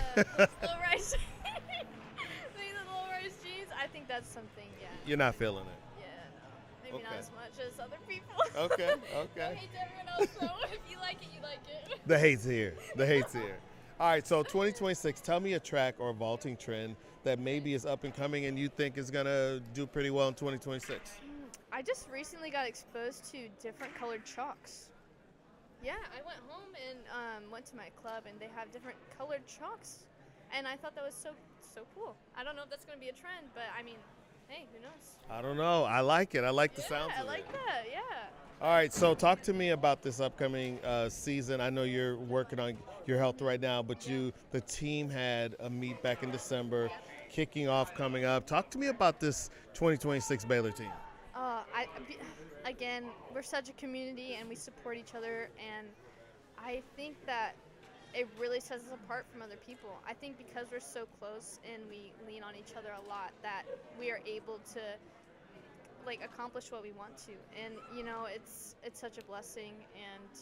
rise. Maybe the low rise jeans. I think that's something. Yeah. You're not feeling it. Yeah, no. Maybe not Okay. as much as other people. Okay. No hate to everyone else though. If you like it, you like it. The hate's here. The hate's here. All right, so 2026, tell me a track or a vaulting trend that maybe is up and coming and you think is going to do pretty well in 2026. I just recently got exposed to different colored chalks. Yeah, I went home and went to my club, and they have different colored chalks, and I thought that was so cool. I don't know if that's going to be a trend, but I mean, hey, who knows? I don't know. I like it. I like the sounds of it. I like that, yeah. All right, so talk to me about this upcoming season. I know you're working on your health right now, but the team had a meet back in December, kicking off coming up. Talk to me about this 2026 Baylor team. Again, we're such a community, and we support each other, and I think that it really sets us apart from other people. I think because we're so close and we lean on each other a lot, that we are able to accomplish what we want to, and it's such a blessing, and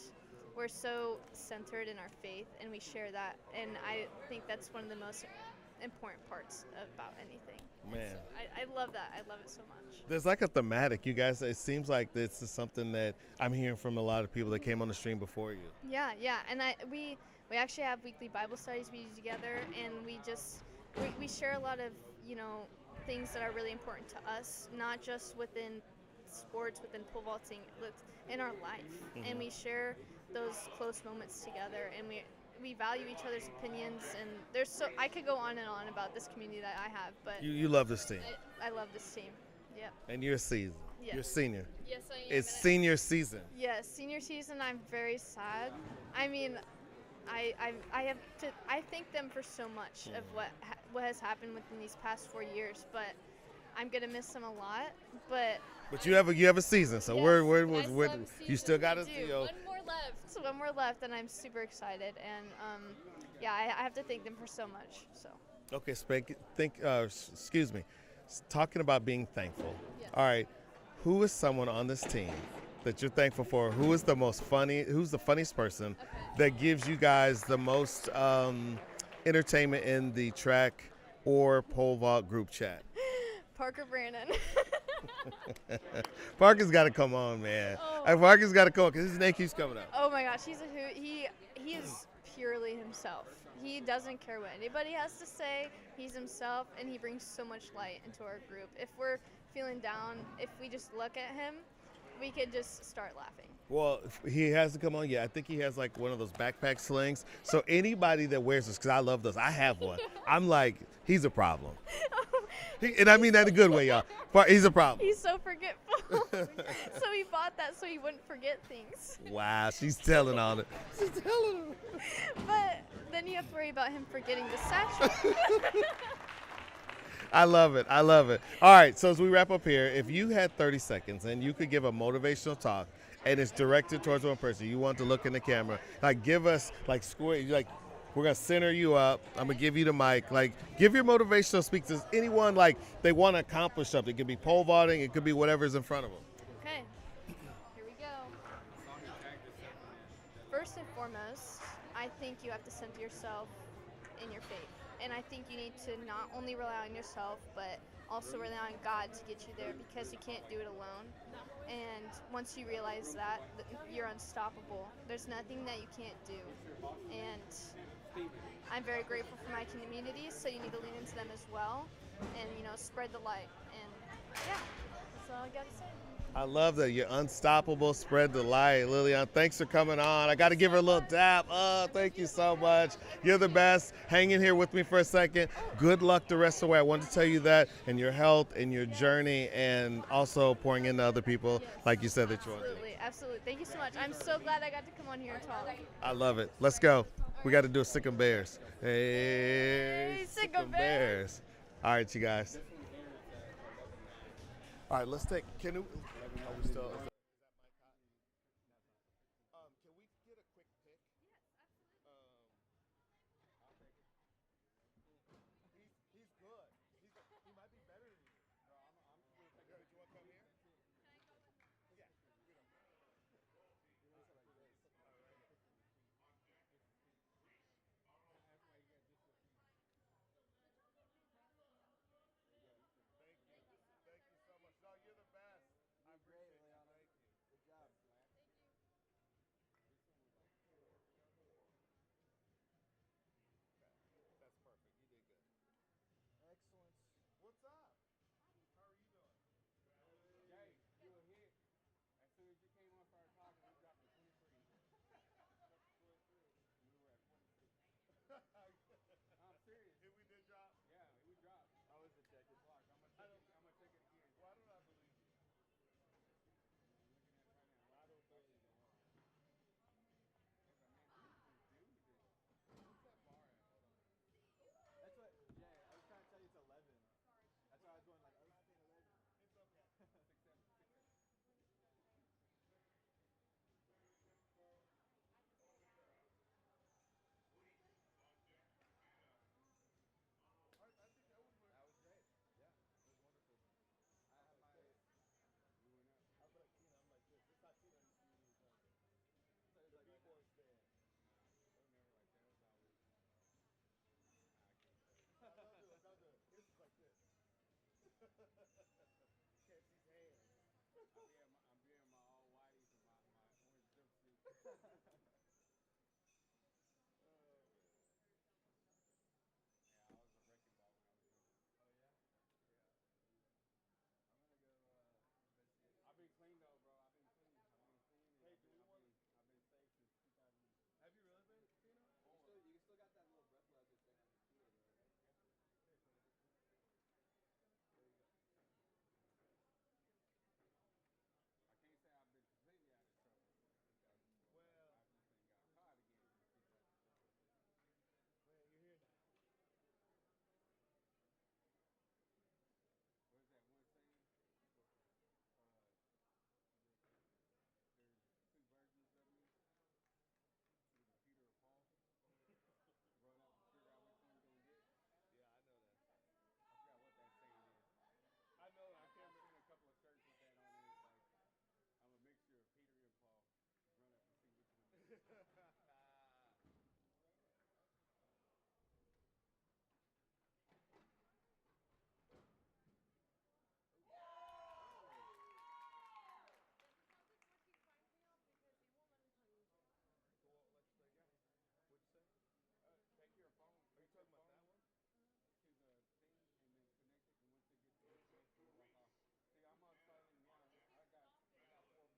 we're so centered in our faith, and we share that, and I think that's one of the most important parts about anything. Man, so I love that. I love it so much. There's like a thematic. You guys, it seems like this is something that I'm hearing from a lot of people that came on the stream before you. Yeah, and we actually have weekly Bible studies we do together, and we share a lot of things that are really important to us, not just within sports, within pole vaulting, in our life. Mm-hmm. And we share those close moments together, and we value each other's opinions, and I could go on and on about this community that I have, but you love this team. I love this team. Yep. And you're a season. Yes. You're a senior. Yes, I am. It's senior season. Yes, senior season. I'm very sad. I mean, I thank them for so much of what has happened within these past 4 years, but I'm gonna miss them a lot. But you have a season, so yes, you still got to one more left. So one more left, and I'm super excited, and I have to thank them for so much. So. Okay, excuse me. Talking about being thankful. Yes. All right, who is someone on this team that you're thankful for? Who's the funniest person that gives you guys the most entertainment in the track or pole vault group chat? Parker Brandon. Parker's got to come on, man. Parker's got to come on because his name keeps coming up. Oh my gosh, he's a hoot. He is purely himself. He doesn't care what anybody has to say. He's himself, and he brings so much light into our group. If we're feeling down, if we just look at him, we could just start laughing. Well, he has to come on. Yeah, I think he has like one of those backpack slings. So anybody that wears this, because I love those, I have one. I'm like, he's a problem. And I mean that in a good way, y'all. But he's a problem. He's so forgetful. So he bought that so he wouldn't forget things. Wow, she's telling on it. She's telling him. But then you have to worry about him forgetting the satchel. I love it. I love it. All right, so as we wrap up here, if you had 30 seconds and you could give a motivational talk and it's directed towards one person, you want to look in the camera, like give us like square, like we're going to center you up. I'm going to give you the mic. Like give your motivational speak to anyone like they want to accomplish something. It could be pole vaulting. It could be whatever's in front of them. Okay, here we go. First and foremost, I think you have to center yourself in your faith. And I think you need to not only rely on yourself, but also rely on God to get you there because you can't do it alone. And once you realize that, you're unstoppable. There's nothing that you can't do. And I'm very grateful for my community, so you need to lean into them as well and, spread the light. And yeah, that's all I got to say. I love that. You're unstoppable. Spread the light. Lillian, thanks for coming on. I got to give her a little dap. Oh, thank you so much. You're the best. Hang in here with me for a second. Good luck the rest of the way. I wanted to tell you that in your health, in your journey, and also pouring into other people, like you said that you want to do. Absolutely, absolutely. Thank you so much. I'm so glad I got to come on here and talk. I love it. Let's go. We got to do a Sick 'em Bears. Hey, Sick 'em Bears. All right, you guys. All right, let's take. Can we still? Can we get a quick pick? He's good. He might be better than you. No, I'm good. Did you want to come here? Yeah. Thank you so much. No, you're the best. I appreciate it. Thank you. Good job, man. That's perfect. You did good. Excellent. What's up? How are you doing? Jay, you a hit. As soon as you came on, started talking, we dropped to 23. 23. And we were at 42. I'm serious. Here we did drop. Yeah, we dropped. How was the check-in? Watch, I'm gonna check it again. Why don't I believe you? Looking at it right now. Lotto Bailey. That's what, Jay, I was trying to tell you it's 11. That's why I was going like 11, 11. It's okay. 6, 7, 6, 7. I think that was That was great. Yeah, it was wonderful. I have my. I'm like Tina. I'm like this. This is how Tina used to use me. So it was like right now. B-boy stand. That was never like that. That was always. No, don't do it. Don't do it. This is like this. Catch these hands. I'm being my all whitey for my orange jumpsuit. Yeah, I was a wrecking ball when I was younger. Oh, yeah? Yeah. I'm going to go investigate. I've been clean though, bro. I've been clean. Hey, do we want I've been safe since 2000. Have you really been, Tina? You still got that little breathalyzer thing on your cooler, though, right? Here, so there you go. I can't say I've been completely out of trouble since 2004. Well, I just ain't got caught again since 2004. well, you're here now. What is that one saying? What thing? There's two versions of me. It's either Peter or Paul. Grown up to figure out which one you're gonna get. Yeah, I know that. I forgot what that saying is. I know that. I I've can't remember. seen a couple of shirts with that on it. It's like I'm a mixture of Peter and Paul. Grown up to see which one you get. Well, let's say, what'd you say? Take your phone. Are you talking about that one? To the thing and then connect it. And once it gets to this place, you walk off. See, I'm on Starling now. I got 4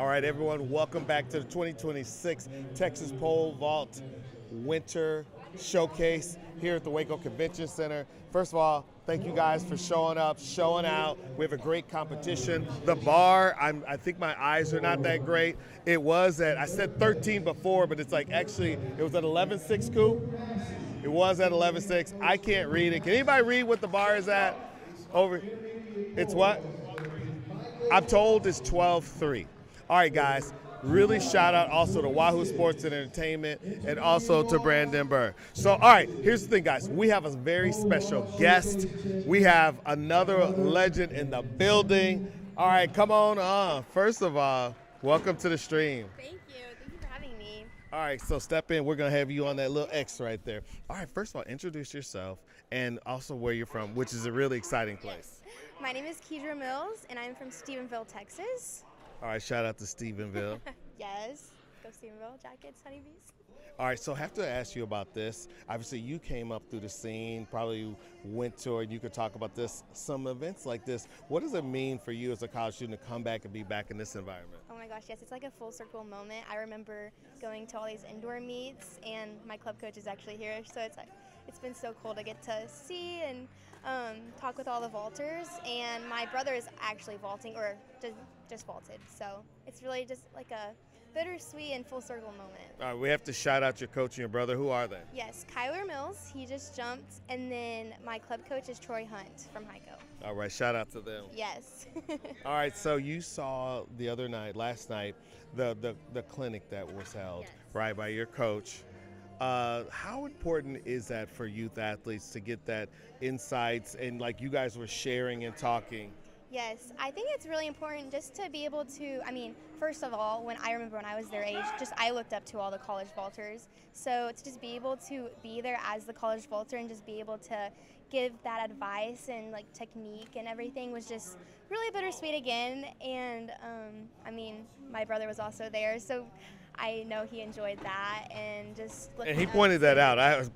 All right, everyone, welcome back to the 2026 Texas Pole Vault Winter Showcase here at the Waco Convention Center. First of all, thank you guys for showing up, showing out. We have a great competition. The bar, I think my eyes are not that great. It was at, I said 13 before, but it's like actually, it was at 11.6, Coop. It was at 11.6. I can't read it. Can anybody read what the bar is at? Over, it's what? I'm told it's 12.3. All right, guys, really shout out also to Wahoo Sports and Entertainment and also to Brandon Burr. So, all right, here's the thing, guys. We have a very special guest. We have another legend in the building. All right, come on. First of all, welcome to the stream. Thank you. Thank you for having me. All right, so step in. We're going to have you on that little X right there. All right, first of all, introduce yourself and also where you're from, which is a really exciting place. Yes. My name is Kedra Mills, and I'm from Stephenville, Texas. All right, shout out to Stephenville. Yes. Go Stephenville, Jackets, Honeybees. All right, so I have to ask you about this. Obviously, you came up through the scene, probably went to, and you could talk about this, some events like this. What does it mean for you as a college student to come back and be back in this environment? Oh my gosh, yes, it's like a full circle moment. I remember going to all these indoor meets, and my club coach is actually here, so it's been so cool to get to see and talk with all the vaulters. And my brother is actually vaulting, or just vaulted, so it's really just like a bittersweet and full circle moment. All right, we have to shout out your coach and your brother. Who are they? Yes, Kyler Mills, he just jumped, and then my club coach is Troy Hunt from Waco. All right, shout out to them. Yes. All right, so you saw the other night, last night, the clinic that was held, yes, right, by your coach. How important is that for youth athletes to get that insights and like you guys were sharing and talking? Yes, I think it's really important just to be able to, first of all, I remember when I was their age, I looked up to all the college vaulters. So to just be able to be there as the college vaulter and just be able to give that advice and like technique and everything was just really bittersweet again. And my brother was also there, so I know he enjoyed that and just. And he pointed that out. I was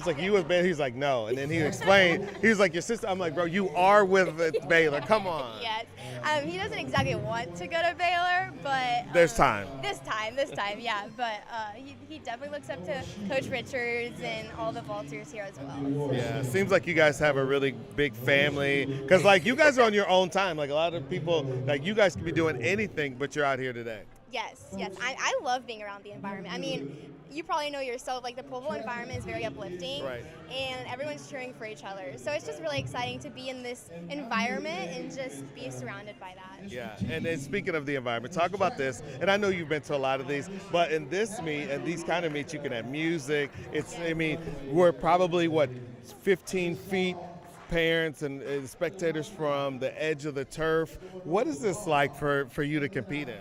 like, you was Baylor. He was like, no. And then he explained. He was like, your sister. I'm like, bro, you are with Baylor. Come on. Yes. He doesn't exactly want to go to Baylor, but there's time. This time, yeah. But he definitely looks up to Coach Richards and all the vaulters here as well. Yeah, it seems like you guys have a really big family because like you guys are on your own time. Like a lot of people, like you guys could be doing anything, but you're out here today. Yes. I love being around the environment. You probably know yourself, like the pole vault environment is very uplifting, right, and everyone's cheering for each other. So it's just really exciting to be in this environment and just be surrounded by that. Yeah, and then speaking of the environment, talk about this, and I know you've been to a lot of these, but in this meet and these kind of meets, you can have music. We're probably, 15 feet, parents and spectators from the edge of the turf. What is this like for you to compete in?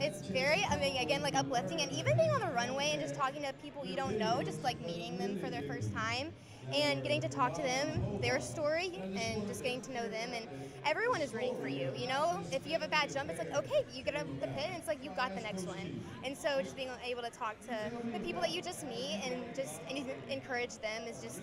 It's very, again, like uplifting, and even being on the runway and just talking to people you don't know, just like meeting them for their first time and getting to talk to them, their story, and just getting to know them. And everyone is rooting for you, If you have a bad jump, it's like, okay, you get up the pit, and it's like you got the next one. And so just being able to talk to the people that you just meet and just encourage them is just,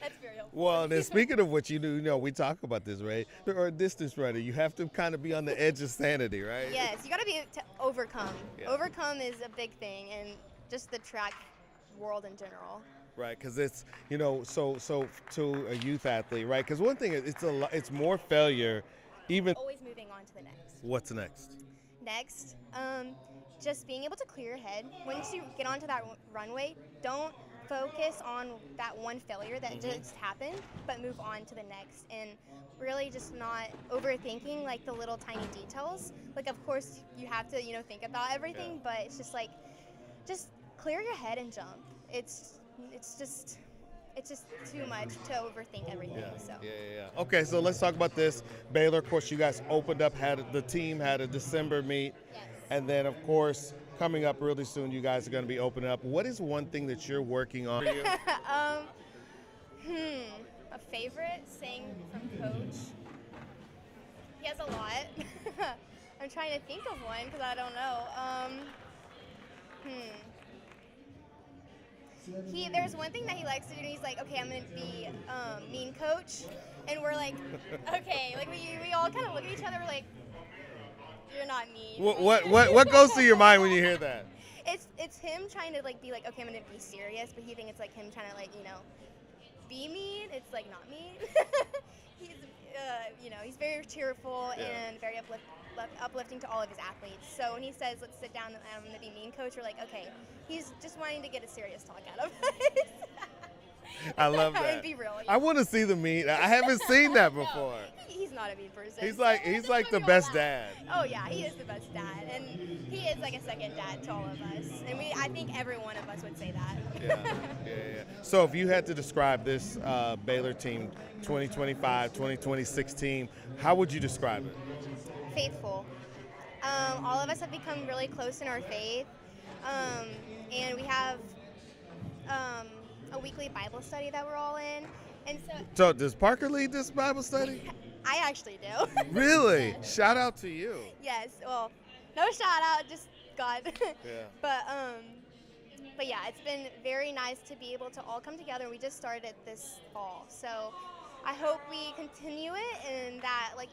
that's very helpful. Well, then speaking of what you do, we talk about this, right? Or a distance runner, you have to kind of be on the edge of sanity, right? Yes, you got to be to overcome. Yeah. Overcome is a big thing, and just the track world in general. Right, because it's so to a youth athlete, right? Because one thing is it's more failure, even. Always moving on to the next. What's next? Next, just being able to clear your head. Once you get onto that runway, don't focus on that one failure that just happened, but move on to the next, and really just not overthinking like the little tiny details. Like, of course, you have to think about everything, but it's just like just clear your head and jump. It's just too much to overthink everything. Yeah. Okay, so let's talk about this. Baylor, of course, you guys opened up, the team had a December meet, yes, and then of course coming up really soon, you guys are going to be opening up. What is one thing that you're working on? A favorite saying from Coach. He has a lot. I'm trying to think of one because I don't know. There's one thing that he likes to do, and he's like, okay, I'm going to be mean coach. And we're like, okay. Like, we all kind of look at each other, we're like, You're not mean. What goes through your mind when you hear that? It's him trying to like be like, okay, I'm gonna be serious, but he thinks it's like him trying to like, you know, be mean. It's like not mean. He's you know, he's very cheerful and very uplifting to all of his athletes. So when he says, let's sit down and I'm gonna be mean, coach, we're like, okay, he's just wanting to get a serious talk out of us. I love that. And be real. I want to see the mean. I haven't seen that before. He's not a mean person. He's like the best dad. Oh yeah, he is the best dad, and he is like a second dad to all of us. And I think every one of us would say that. Yeah. So if you had to describe this Baylor team, 2025, 2026 team, how would you describe it? Faithful. All of us have become really close in our faith, and we have a weekly Bible study that we're all in. And So does Parker lead this Bible study? I actually do. Really? Shout out to you. Yes. Well, no shout out, just God. Yeah. But yeah, it's been very nice to be able to all come together. We just started it this fall, so I hope we continue it, and that like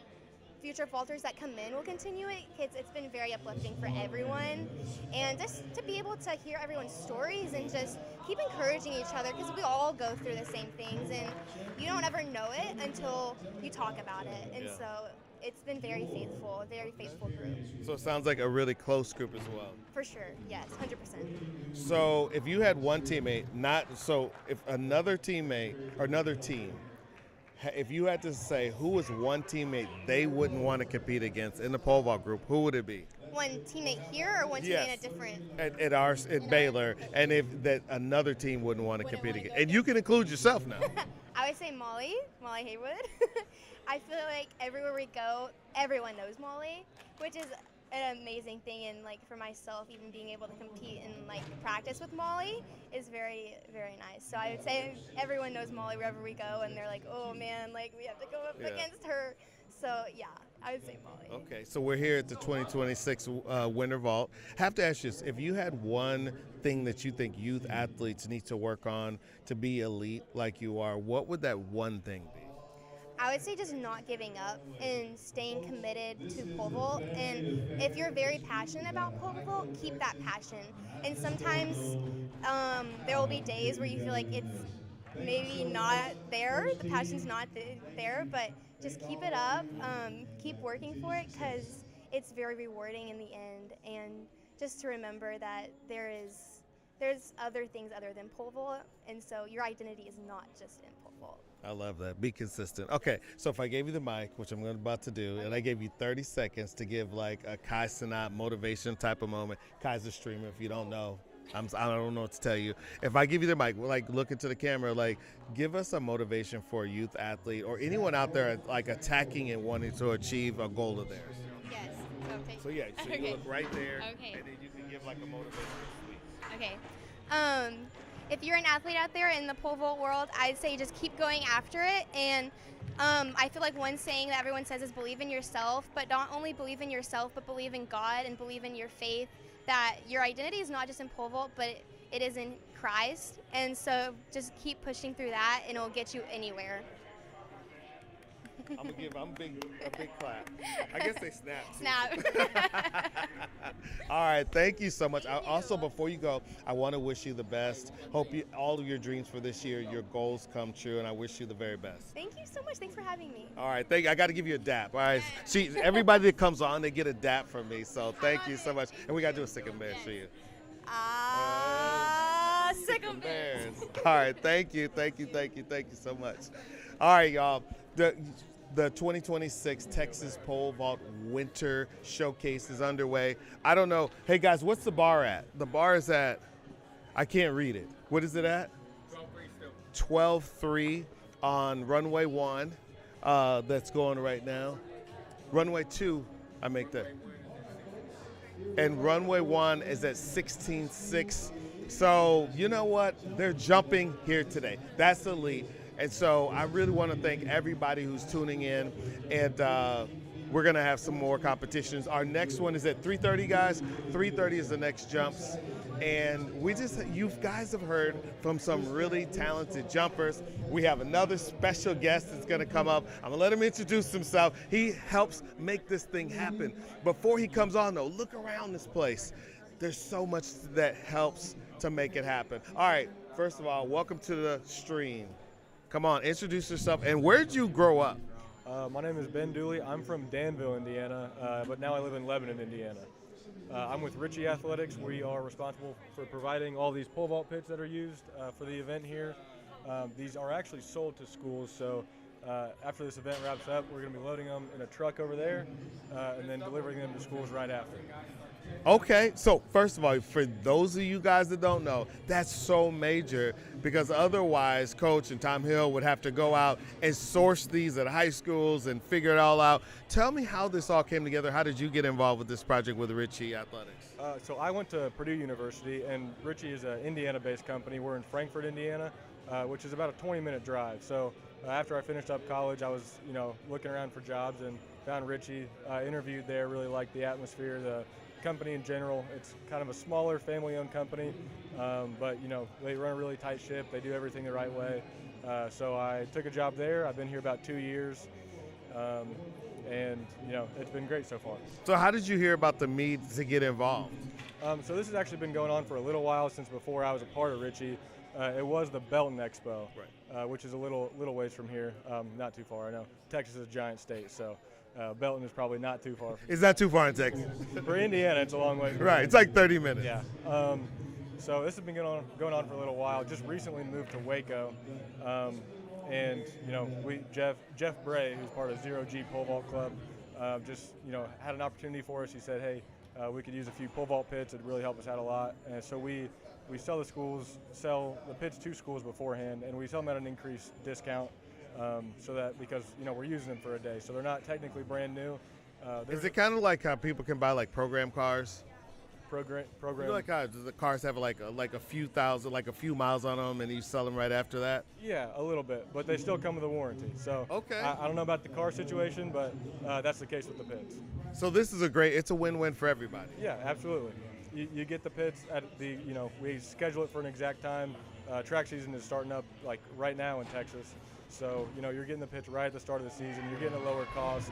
future vaulters that come in will continue it. It's been very uplifting for everyone, and just to be able to hear everyone's stories and just keep encouraging each other, because we all go through the same things, and you don't ever know it until you talk about it. And so it's been very faithful, a very faithful group. So it sounds like a really close group as well. For sure, yes, 100%. So if you had one teammate, if another teammate or another team, if you had to say who was one teammate they wouldn't want to compete against in the pole vault group, who would it be? One teammate here or one teammate in a different? At Baylor, and if that another team wouldn't want to compete against, and you can include yourself now. I would say Molly Haywood. I feel like everywhere we go, everyone knows Molly, which is an amazing thing. And like for myself, even being able to compete and like practice with Molly is very, very nice. So I would say everyone knows Molly wherever we go, and they're like, oh man, like we have to go up against her. So yeah, I would say Molly. Okay, so we're here at the 2026 Winter Vault. Have to ask you this, if you had one thing that you think youth athletes need to work on to be elite like you are, what would that one thing be? I would say just not giving up and staying committed to pole vault. And if you're very passionate about pole vault, keep that passion. And sometimes there will be days where you feel like it's maybe not there, the passion's not there, but just keep it up, keep working for it, because it's very rewarding in the end. And just to remember that there's other things other than pole vault, and so your identity is not just in pole vault. I love that. Be consistent. Okay, so if I gave you the mic, which I'm about to do, and I gave you 30 seconds to give like a Kai Cenat motivation type of moment. Kai's a streamer, if you don't know. I don't know what to tell you. If I give you the mic, like look into the camera, like give us a motivation for a youth athlete or anyone out there like attacking and wanting to achieve a goal of theirs. Yes. Okay. So yeah, so you look right there, Okay. and then you can give like a motivation speech. Okay. If you're an athlete out there in the pole vault world, I'd say just keep going after it. And I feel like one saying that everyone says is believe in yourself, but not only believe in yourself, but believe in God and believe in your faith, that your identity is not just in pole vault, but it is in Christ. And so just keep pushing through that, and it'll get you anywhere. I'm gonna give a big clap. I guess they snap. Snap. All right, thank you so much. Also, before you go, I want to wish you the best. Hope all of your dreams for this year, your goals come true, and I wish you the very best. Thank you so much. Thanks for having me. All right, thank you. I got to give you a dap. All right, everybody that comes on, they get a dap from me. So thank you so much, and we got to do a sick and bears for you. Sick and bears. All right, thank you so much. All right, y'all. The 2026 Texas Pole Vault Winter Showcase is underway. I don't know. Hey, guys, what's the bar at? The bar is at, I can't read it. What is it at? 12-3 on runway 1. That's going right now. Runway 2, I make that. And runway 1 is at 16-6. So, you know what? They're jumping here today. That's elite. And so I really want to thank everybody who's tuning in, and we're going to have some more competitions. Our next one is at 3:30, guys. 3:30 is the next jumps. And you guys have heard from some really talented jumpers. We have another special guest that's gonna come up. I'm gonna let him introduce himself. He helps make this thing happen. Before he comes on though, look around this place. There's so much that helps to make it happen. All right, first of all, welcome to the stream. Come on, introduce yourself. And where'd you grow up? My name is Ben Dooley. I'm from Danville, Indiana, but now I live in Lebanon, Indiana. I'm with Ritchie Athletics. We are responsible for providing all these pole vault pits that are used for the event here. These are actually sold to schools, so after this event wraps up, we're going to be loading them in a truck over there and then delivering them to schools right after. Okay, so first of all, for those of you guys that don't know, that's so major because otherwise Coach and Tom Hill would have to go out and source these at high schools and figure it all out. Tell me how this all came together. How did you get involved with this project with Ritchie Athletics? So I went to Purdue University, and Ritchie is an Indiana-based company. We're in Frankfort, Indiana, which is about a 20-minute drive. So after I finished up college, I was looking around for jobs and found Ritchie, interviewed there, really liked the atmosphere, the company in general. It's kind of a smaller family-owned company, but they run a really tight ship. They do everything the right way. So I took a job there. I've been here about 2 years, and it's been great so far. So how did you hear about the meet to get involved? So this has actually been going on for a little while since before I was a part of Ritchie. It was the Belton Expo, which is a little ways from here, not too far. I know Texas is a giant state, so Belton is probably not too far. It's not too far in Texas. For Indiana, it's a long way. Right, it's like 30 minutes. Yeah. So this has been going on for a little while. Just recently moved to Waco, and Jeff Bray, who's part of Zero G Pole Vault Club, just had an opportunity for us. He said, hey, we could use a few pole vault pits. It'd really help us out a lot. And so we sell the pits to schools beforehand, and we sell them at an increased discount. So that because we're using them for a day, so they're not technically brand new. Is it kind of like how people can buy like program cars? Program. Like how the cars have like a few thousand, like a few miles on them, and you sell them right after that? Yeah, a little bit, but they still come with a warranty. So okay. I don't know about the car situation, but that's the case with the pits. So this is it's a win-win for everybody. Yeah, absolutely. You get the pits at the we schedule it for an exact time. Track season is starting up like right now in Texas. So, you're getting the pits right at the start of the season. You're getting a lower cost,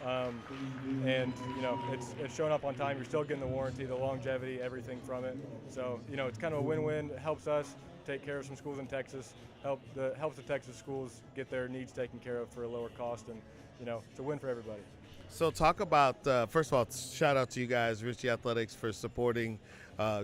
and, it's showing up on time. You're still getting the warranty, the longevity, everything from it. So, it's kind of a win-win. It helps us take care of some schools in Texas, helps the Texas schools get their needs taken care of for a lower cost, and, it's a win for everybody. So talk about, first of all, shout out to you guys, Ritchie Athletics, for supporting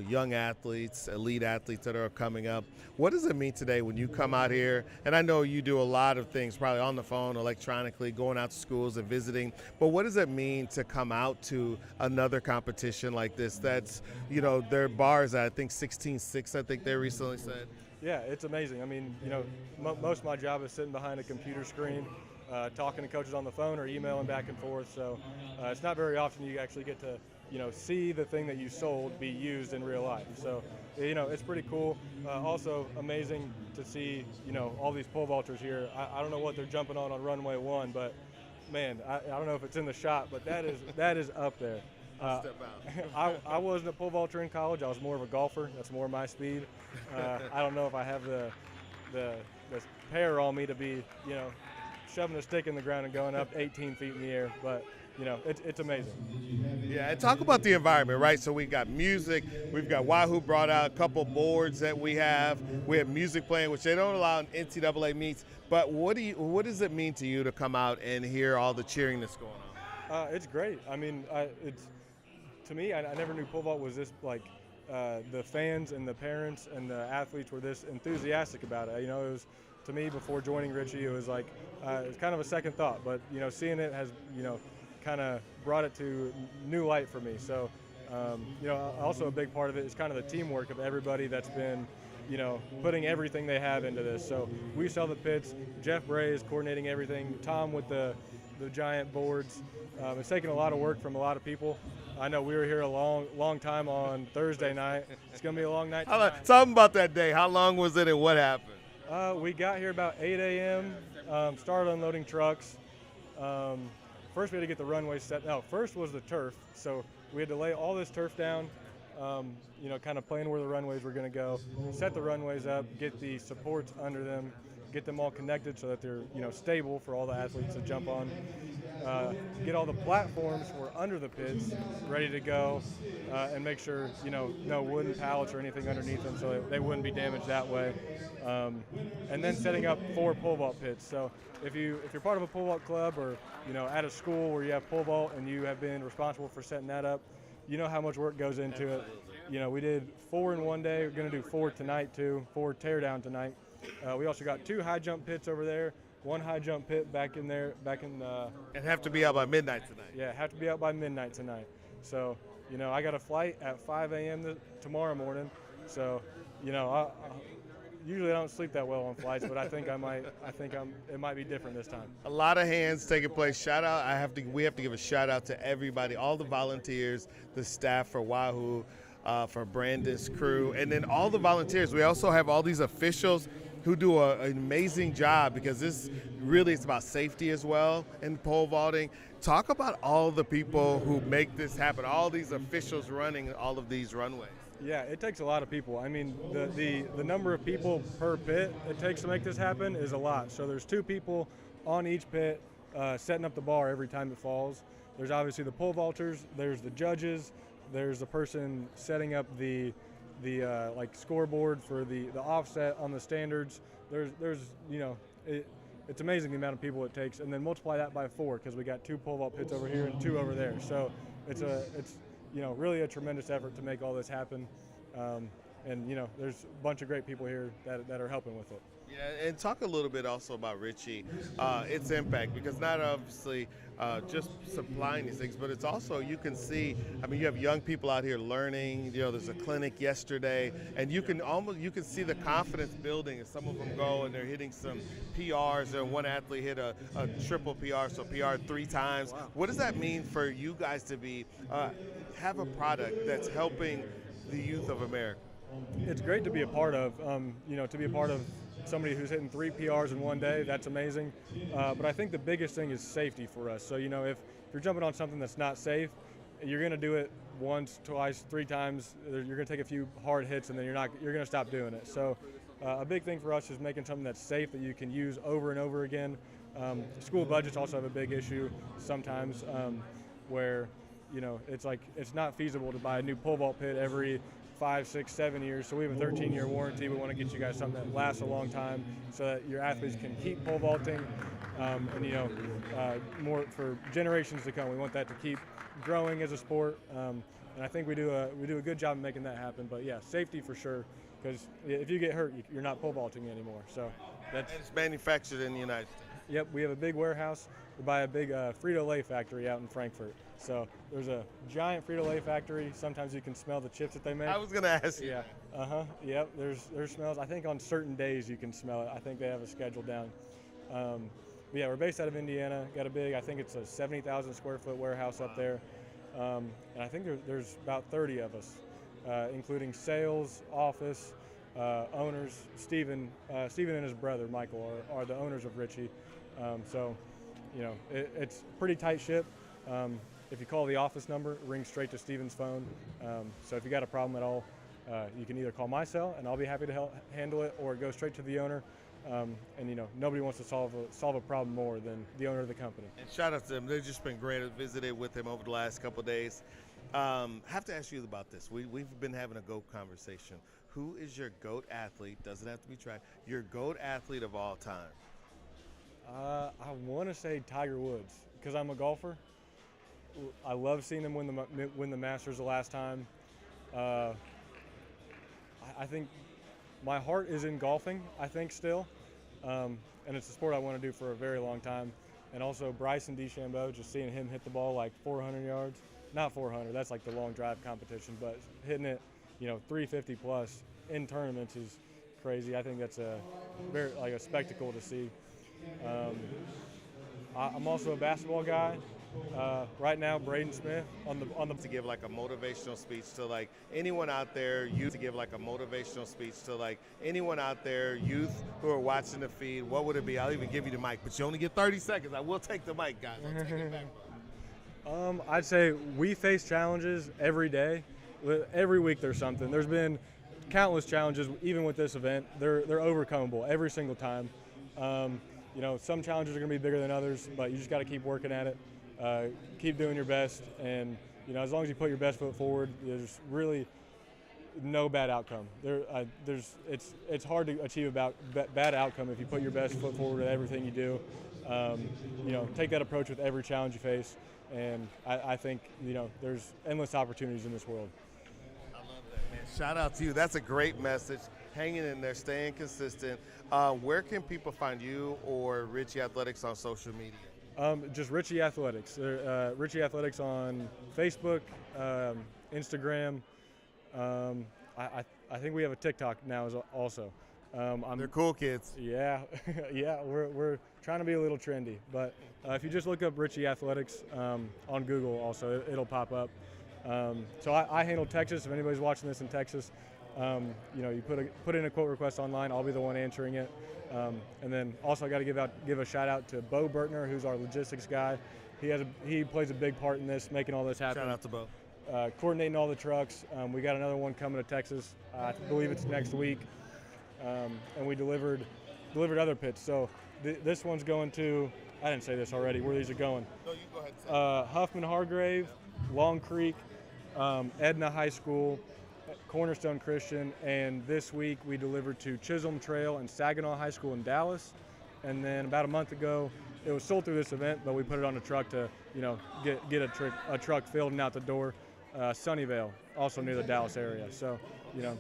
young athletes, elite athletes that are coming up. What does it mean today when you come out here? And I know you do a lot of things, probably on the phone, electronically, going out to schools and visiting. But what does it mean to come out to another competition like this? That's, their bars at, I think, 16.6, I think they recently said. Yeah, it's amazing. I mean, most of my job is sitting behind a computer screen, talking to coaches on the phone or emailing back and forth. So it's not very often you actually get to see the thing that you sold be used in real life. So, it's pretty cool. Also amazing to see, all these pole vaulters here. I don't know what they're jumping on runway 1, but man, I don't know if it's in the shot, but that is up there. Step out. I wasn't a pole vaulter in college. I was more of a golfer. That's more my speed. I don't know if I have the pair on me to be, shoving a stick in the ground and going up 18 feet in the air, but it's amazing. Yeah, and talk about the environment, right? So we've got music, we've got Wahoo brought out a couple boards that we have music playing, which they don't allow in NCAA meets, but what does it mean to you to come out and hear all the cheering that's going on? It's great. I mean, to me, I never knew pole vault was this, like, the fans and the parents and the athletes were this enthusiastic about it. It was, to me, before joining Ritchie, it was like, it's kind of a second thought, but, seeing it has, kind of brought it to new light for me. So, also a big part of it is kind of the teamwork of everybody that's been, putting everything they have into this. So we sell the pits. Jeff Bray is coordinating everything. Tom with the giant boards. It's taken a lot of work from a lot of people. I know we were here a long time on Thursday night. It's going to be a long night tonight. Tell them about that day. How long was it and what happened? We got here about 8 a.m., started unloading trucks. First we had to get the runway set. No, first was the turf. So we had to lay all this turf down, you know, kind of plan where the runways were going to go, set the runways up, get the supports under them, get them all connected so that they're, you know, stable for all the athletes to jump on. Get all the platforms for under the pits ready to go, and make sure, you know, no wooden pallets or anything underneath them so they wouldn't be damaged that way. And then setting up 4 pole vault pits. So if you're part of a pole vault club, or, you know, at a school where you have pole vault and you have been responsible for setting that up, you know how much work goes into it. You know, we did 4 in one day. We're going to do 4 tonight too, 4 tear down tonight. We also got 2 high jump pits over there, 1 high jump pit back in there, And have to be out by midnight tonight. Yeah, have to be out by midnight tonight. So, you know, I got a flight at 5 a.m. tomorrow morning. So, you know, usually I don't sleep that well on flights, but I think it might be different this time. A lot of hands taking place. Shout out! We have to give a shout out to everybody, all the volunteers, the staff for Wahoo, for Brandon's crew, and then all the volunteers. We also have all these officials who do an amazing job, because this really is about safety as well in pole vaulting. Talk about all the people who make this happen, all these officials running all of these runways. Yeah, it takes a lot of people. I mean, the number of people per pit it takes to make this happen is a lot. So there's 2 people on each pit setting up the bar every time it falls. There's obviously the pole vaulters, there's the judges, there's the person setting up the like scoreboard for the offset on the standards. There's you know, it's amazing the amount of people it takes, and then multiply that by 4, because we got 2 pole vault pits over here and 2 over there. So it's you know, really a tremendous effort to make all this happen. And you know, there's a bunch of great people here that are helping with it. Yeah, and talk a little bit also about Richie, its impact, because not obviously just supplying these things, but it's also, you can see, I mean, you have young people out here learning. You know, there's a clinic yesterday, and you can see the confidence building as some of them go and they're hitting some PRs. And one athlete hit a triple PR, so PR 3 times. Wow. What does that mean for you guys to be have a product that's helping the youth of America? It's great to be a part of. You know, to be a part of somebody who's hitting 3 PRs in one day, that's amazing. But I think the biggest thing is safety for us. So, you know, if you're jumping on something that's not safe, you're going to do it once, twice, 3 times. You're going to take a few hard hits, and then you're going to stop doing it. So a big thing for us is making something that's safe, that you can use over and over again. School budgets also have a big issue sometimes, where, you know, it's like it's not feasible to buy a new pole vault pit every 5, 6, 7 years. So we have a 13-year warranty. We want to get you guys something that lasts a long time, so that your athletes can keep pole vaulting, and, you know, more for generations to come. We want that to keep growing as a sport, and I think we do a good job of making that happen. But yeah, safety for sure, because if you get hurt, you're not pole vaulting anymore. So and it's manufactured in the United States. Yep, we have a big warehouse. We buy a big Frito-Lay factory out in Frankfurt. So there's a giant Frito-Lay factory. Sometimes you can smell the chips that they make. I was going to ask you. Yeah. Yep. There's smells. I think on certain days you can smell it. I think they have a schedule down. But yeah, we're based out of Indiana. Got a big, I think it's a 70,000 square foot warehouse up there. And I think there's about 30 of us, including sales, office, owners. Steven and his brother Michael are the owners of Richie. So, you know, it's a pretty tight ship. If you call the office number, it rings straight to Steven's phone. So if you got a problem at all, you can either call my cell, and I'll be happy to help handle it, or go straight to the owner. And, you know, nobody wants to solve a problem more than the owner of the company. And shout out to them. They've just been great. I visited with him over the last couple of days. Have to ask you about this. We've been having a GOAT conversation. Who is your GOAT athlete? Doesn't have to be track. Your GOAT athlete of all time? I want to say Tiger Woods, because I'm a golfer. I love seeing him win the Masters the last time. I think my heart is in golfing, I think, still. And it's a sport I want to do for a very long time. And also Bryson DeChambeau, just seeing him hit the ball like 400 yards. Not 400, that's like the long drive competition, but hitting it, you know, 350 plus in tournaments is crazy. I think that's a spectacle to see. I'm also a basketball guy. Right now, Braden Smith on the to give like a motivational speech to like anyone out there. Youth to give like a motivational speech to like anyone out there. Youth who are watching the feed. What would it be? I'll even give you the mic, but you only get 30 seconds. I will take the mic, guys. I'll take it back. I'd say we face challenges every day, every week there's something. There's been countless challenges, even with this event. They're overcomable every single time. You know, some challenges are going to be bigger than others, but you just got to keep working at it, keep doing your best, and you know, as long as you put your best foot forward, there's really no bad outcome. It's hard to achieve a bad outcome if you put your best foot forward with everything you do. You know, take that approach with every challenge you face, and I think, you know, there's endless opportunities in this world. I love that, man. Shout out to you. That's a great message. Hanging in there, staying consistent. Where can people find you or Richie Athletics on social media? Just Richie Athletics. Richie Athletics on Facebook, Instagram. I think we have a TikTok now also. They're cool kids. Yeah, yeah. We're trying to be a little trendy, but if you just look up Richie Athletics on Google, also it'll pop up. So I handle Texas. If anybody's watching this in Texas, you know, you put in a quote request online. I'll be the one answering it. And then also I got to give a shout out to Bo Bertner, who's our logistics guy. He plays a big part in this, making all this happen. Shout out to Bo. Coordinating all the trucks. We got another one coming to Texas. I believe it's next week. And we delivered other pits. So this one's going to, I didn't say this already, where these are going. No, you go ahead and say it. Huffman Hargrave, Long Creek, Edna High School, Cornerstone Christian, and this week we delivered to Chisholm Trail and Saginaw High School in Dallas. And then about a month ago, it was sold through this event, but we put it on a truck to, you know, get a truck filled and out the door. Sunnyvale, also near the Dallas area. So, you know,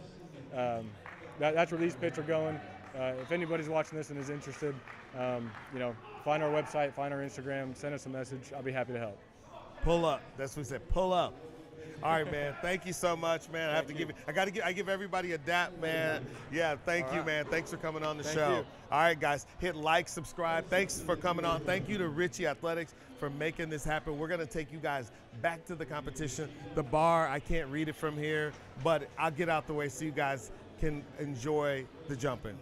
that's where these pits are going. If anybody's watching this and is interested, you know, find our website, find our Instagram, send us a message. I'll be happy to help. Pull up. That's what we said. Pull up. All right, man. Thank you so much, man. I have to give you. I give everybody a dap, man. Yeah. Thank you, man. Thanks for coming on the show. You. All right, guys. Hit like, subscribe. Thanks for coming on. Thank you to Richie Athletics for making this happen. We're gonna take you guys back to the competition. The bar, I can't read it from here, but I'll get out the way so you guys can enjoy the jumping.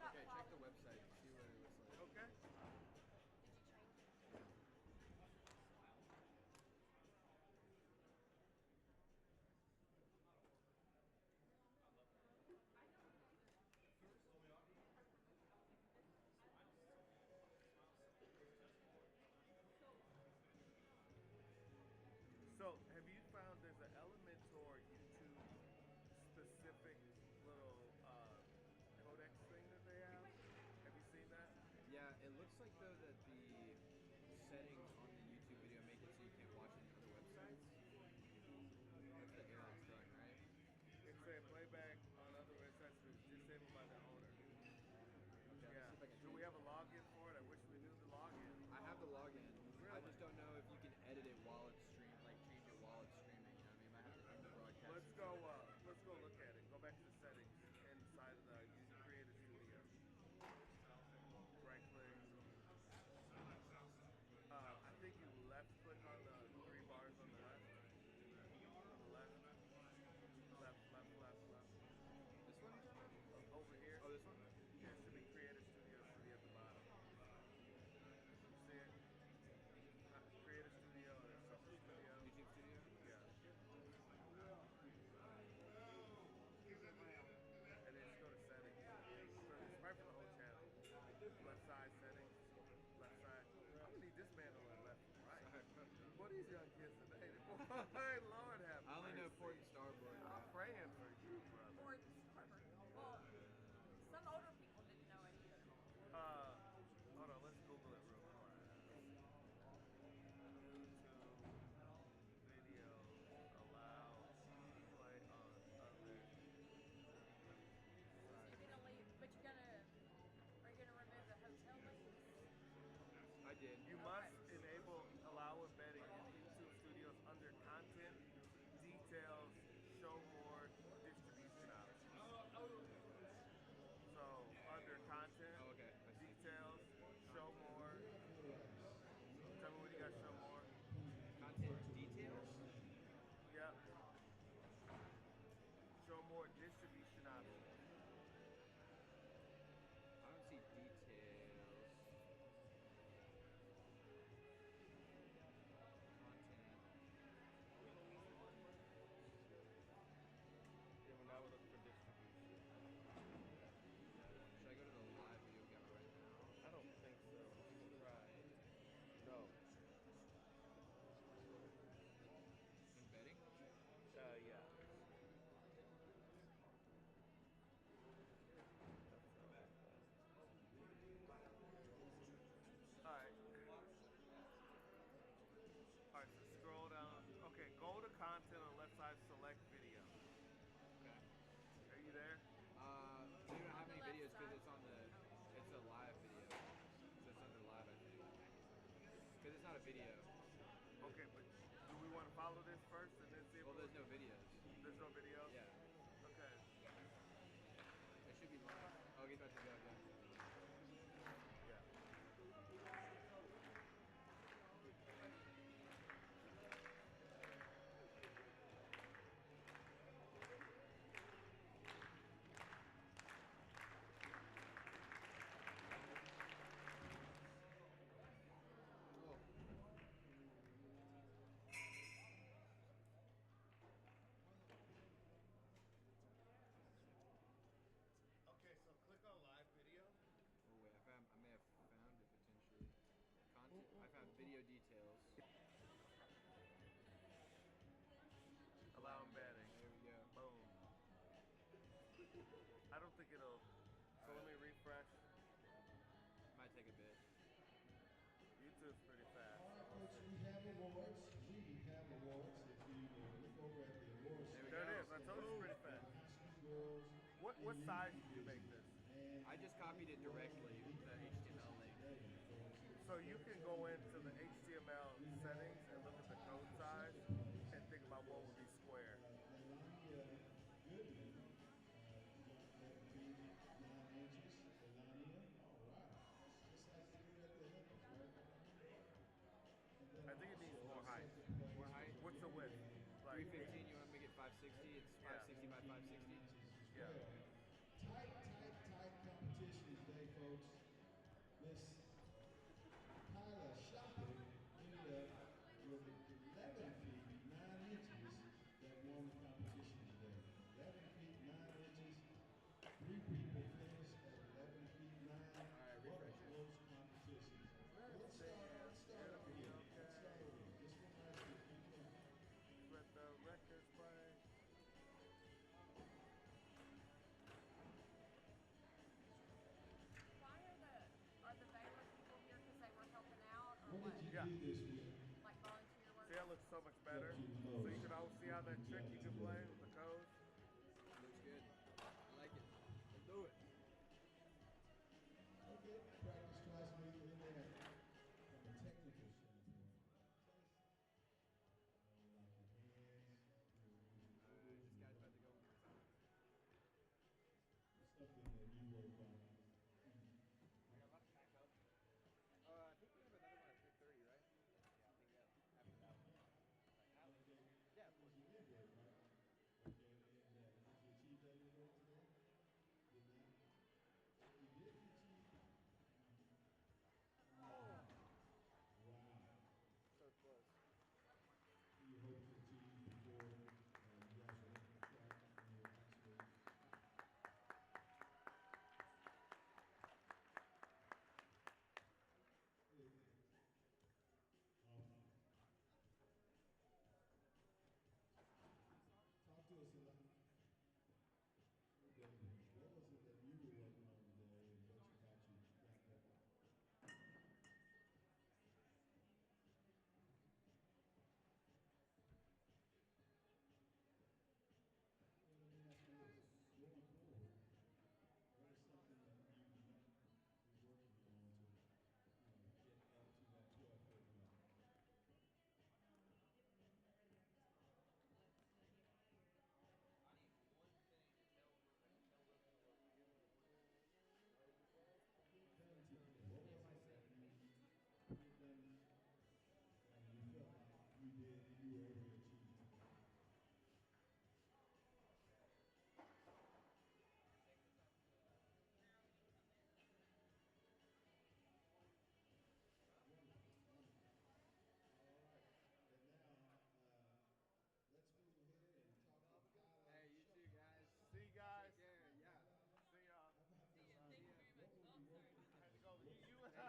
Okay, check the website. See what it looks like. Okay. So, have you found there's an Elementor YouTube specific little codex thing that they have? Have you seen that? Yeah, it looks like though that the settings on the YouTube video make it so you can't watch any other websites. That's the error it's throwing, right? It said playback on other websites is disabled by the owner. Okay, Yeah. let's see if I can Do we have a login for it? I wish we knew the login. I have the login. I Really? just don't know if you can edit it while it's like change it while it's streaming. You know what I mean? I might have to end the broadcast. Let's go look at it. Go back to the settings inside of the Creator Studio. Right click. I think you left click on the 3 bars on the left. On the left. Left. This one? Over here. Oh, this one? Yeah, it should be Creator Studio. Should be at the bottom. You see it? Creator Studio or Social Studio. YouTube Studio? Yeah. And then just go to settings. So it's right for the whole channel. Left side settings. Left side. I'm gonna need this man on the left and right. What these young kids today? Boy, Lord have I only know mercy. Port and Starboard. I'm praying for you, brother. Or well, some older people didn't know it either. Hold on, let's Google it real quick. YouTube videos allow play on other You're gonna leave, but are you gonna remove the hotel links? I did. You must enable allow embedding in YouTube Studios under content, details, show more, distribution options. So under content, Oh, okay. I see. details, show more. Tell me when you got show more. Content details? Yep. Show more distribution options. I don't see details. Content. Yeah, well, now we're looking for distribution. Should I go to the live video camera right now? I don't think so. Let's try. No. Embedding? Yeah. Alright, so scroll down. Okay, go to content on the left side, select video. Okay. Are you there? We don't have any videos because it's a live video. So it's under live, I think. Because it's not a video. Okay, but do we want to follow this first and then see if Well, there's no videos. There's no videos? Yeah. Okay. It should be live. Oh, he's about to go, yeah. Okay, so click on live video. Oh wait, I may have found it potentially. Content. I found video details. Allow embedding. There we go. Boom. I don't think it'll. So let me refresh. Might take a bit. YouTube's pretty fast. All right, folks, we have awards. We have awards. If you look over at the awards. There it is. I told you it's pretty fast. What size did you make this? I just copied it directly, the HTML link. So you can go into the HTML settings and look at the code size and think about what would be square. I think it needs more height. More height? What's the width? Like 315, you want to make it 560? It's 560 by 560? Yeah. Tight competition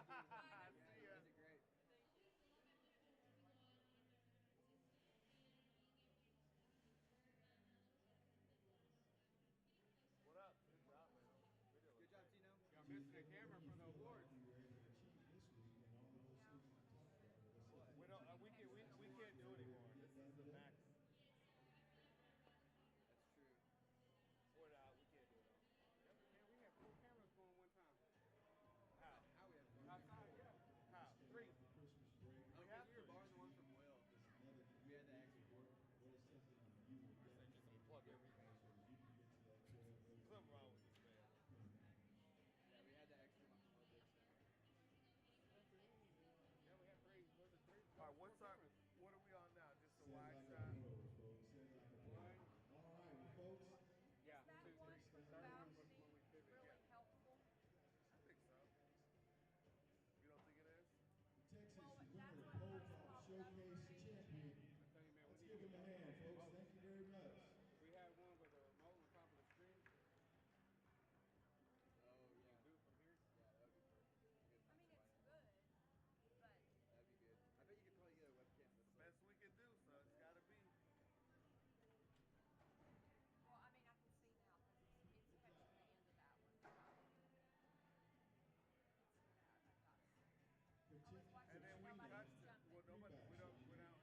See ya. Great. What up? Good job, man. Good job, Tino. Y'all missing the camera for the awards. You were able to achieve this week and all of those things we talked about. Let's see if We don't. We can't do anymore. This is the max. That's true. Or not. We can't do it all. Yes, we can. We had 4 cameras going one time. How? How we have Outside, yeah. How? 3. Christmas break. We have we were 3. borrowing the one from Will. It's another We had the extra one. What is something that you would definitely Just unplug everything. you can get to that goal really Something wrong with this man. Yeah, we had the extra one from Will Dixon. Yeah, we had 3. Was it 3? All right. What's our? What are we on now? Just a Said wide like shot. a pro, folks. Said like a pro. One. All right, well, folks. Yeah. Is that 2, 3. one The third one was balcony when we pivoted. really Yeah. helpful? I think so. You don't think it is? Texas Well, winner that's of what Pole first Vault popped up Showcase for me. champion. I tell you, man, Let's we give need him a hand, folks. Thank you very much. We had one with a remote on top of the screen. Oh, We yeah. can do it from here. Yeah, that would be perfect. Good I mean, enough it's light. good, but That'd be good. I bet you could probably get a webcam The that's best we can do, so it's got to be. well, I mean, I can see now because it's catching the end of that one. For And then we touched it. Well, nobody. We don't. We're not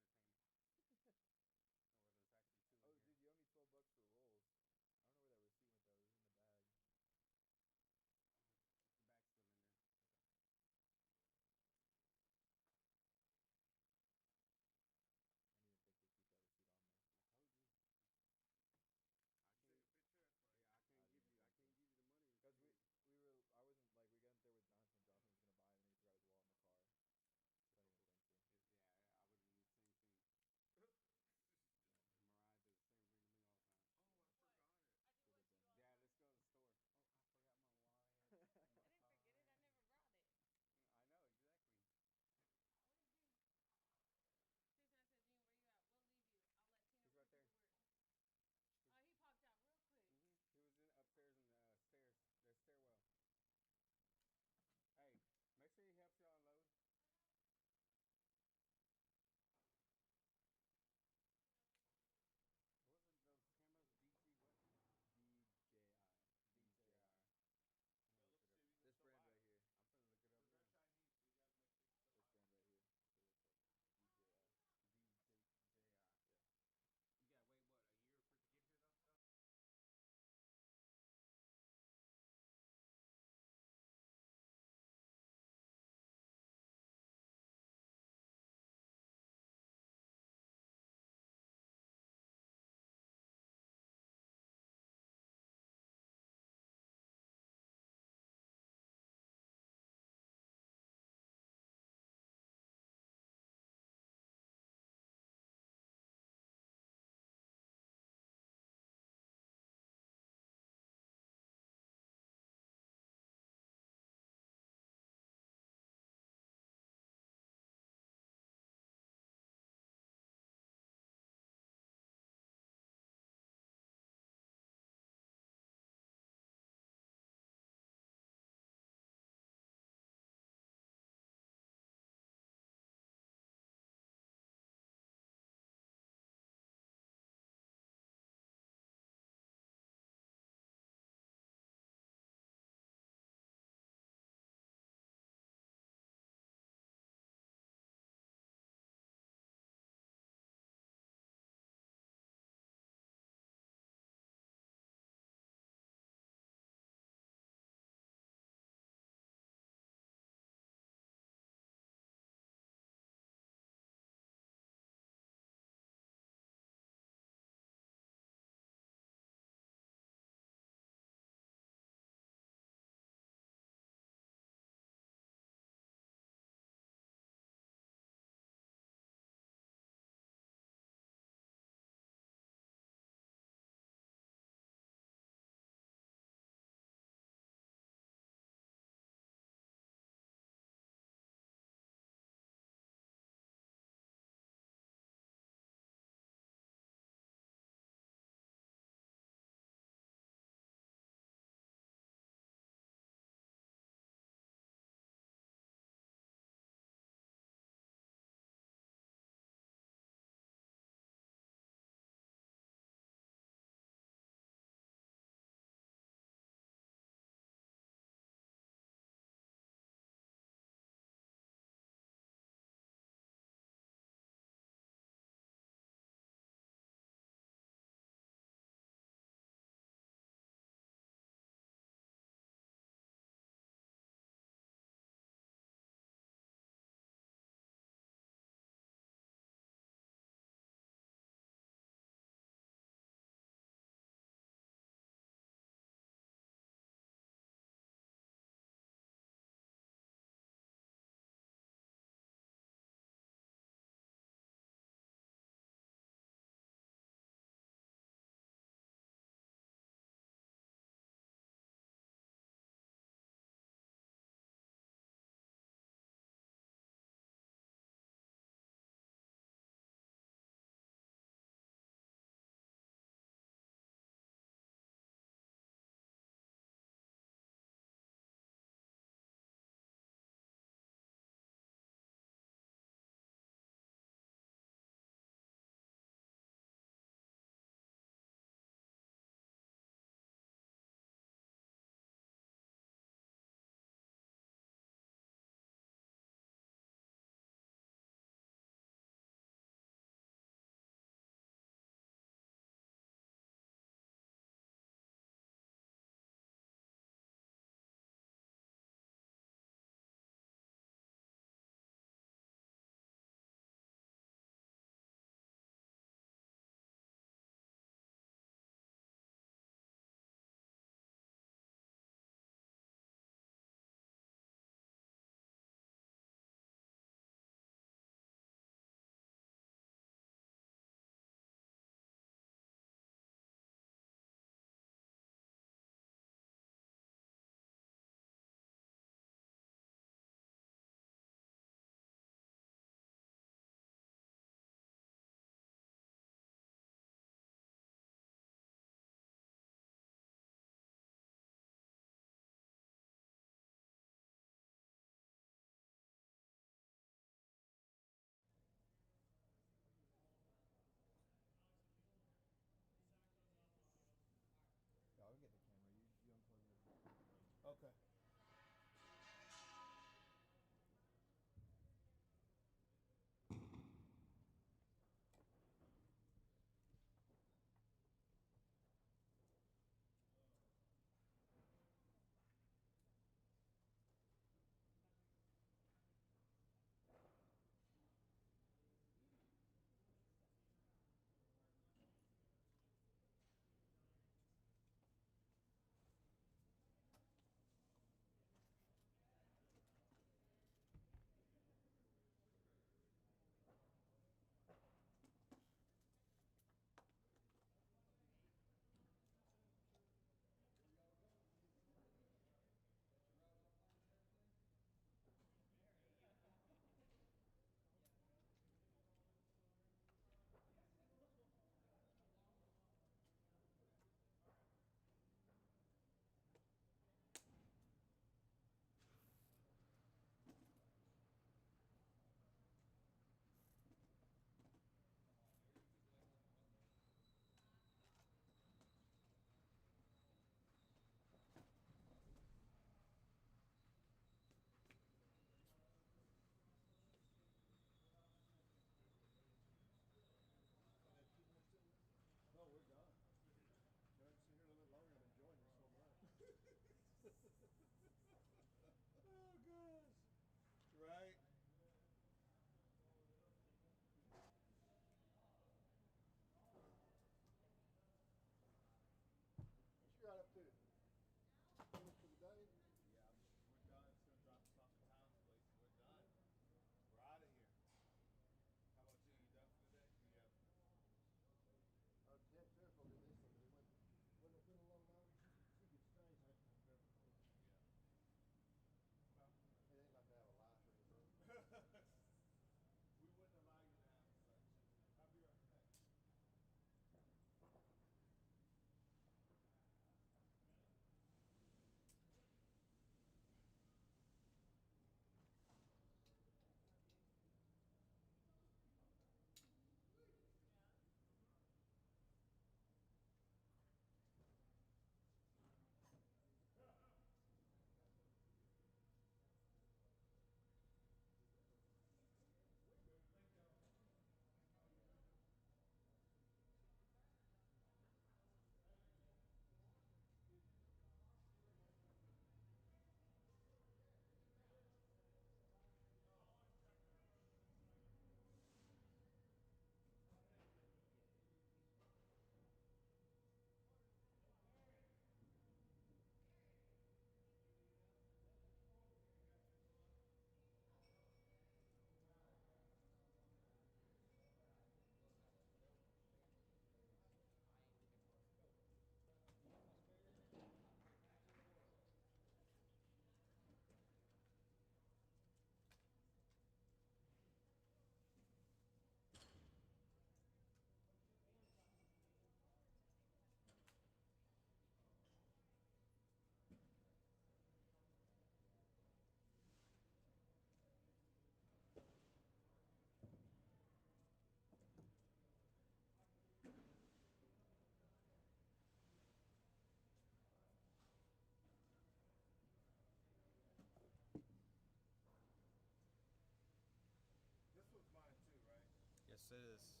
is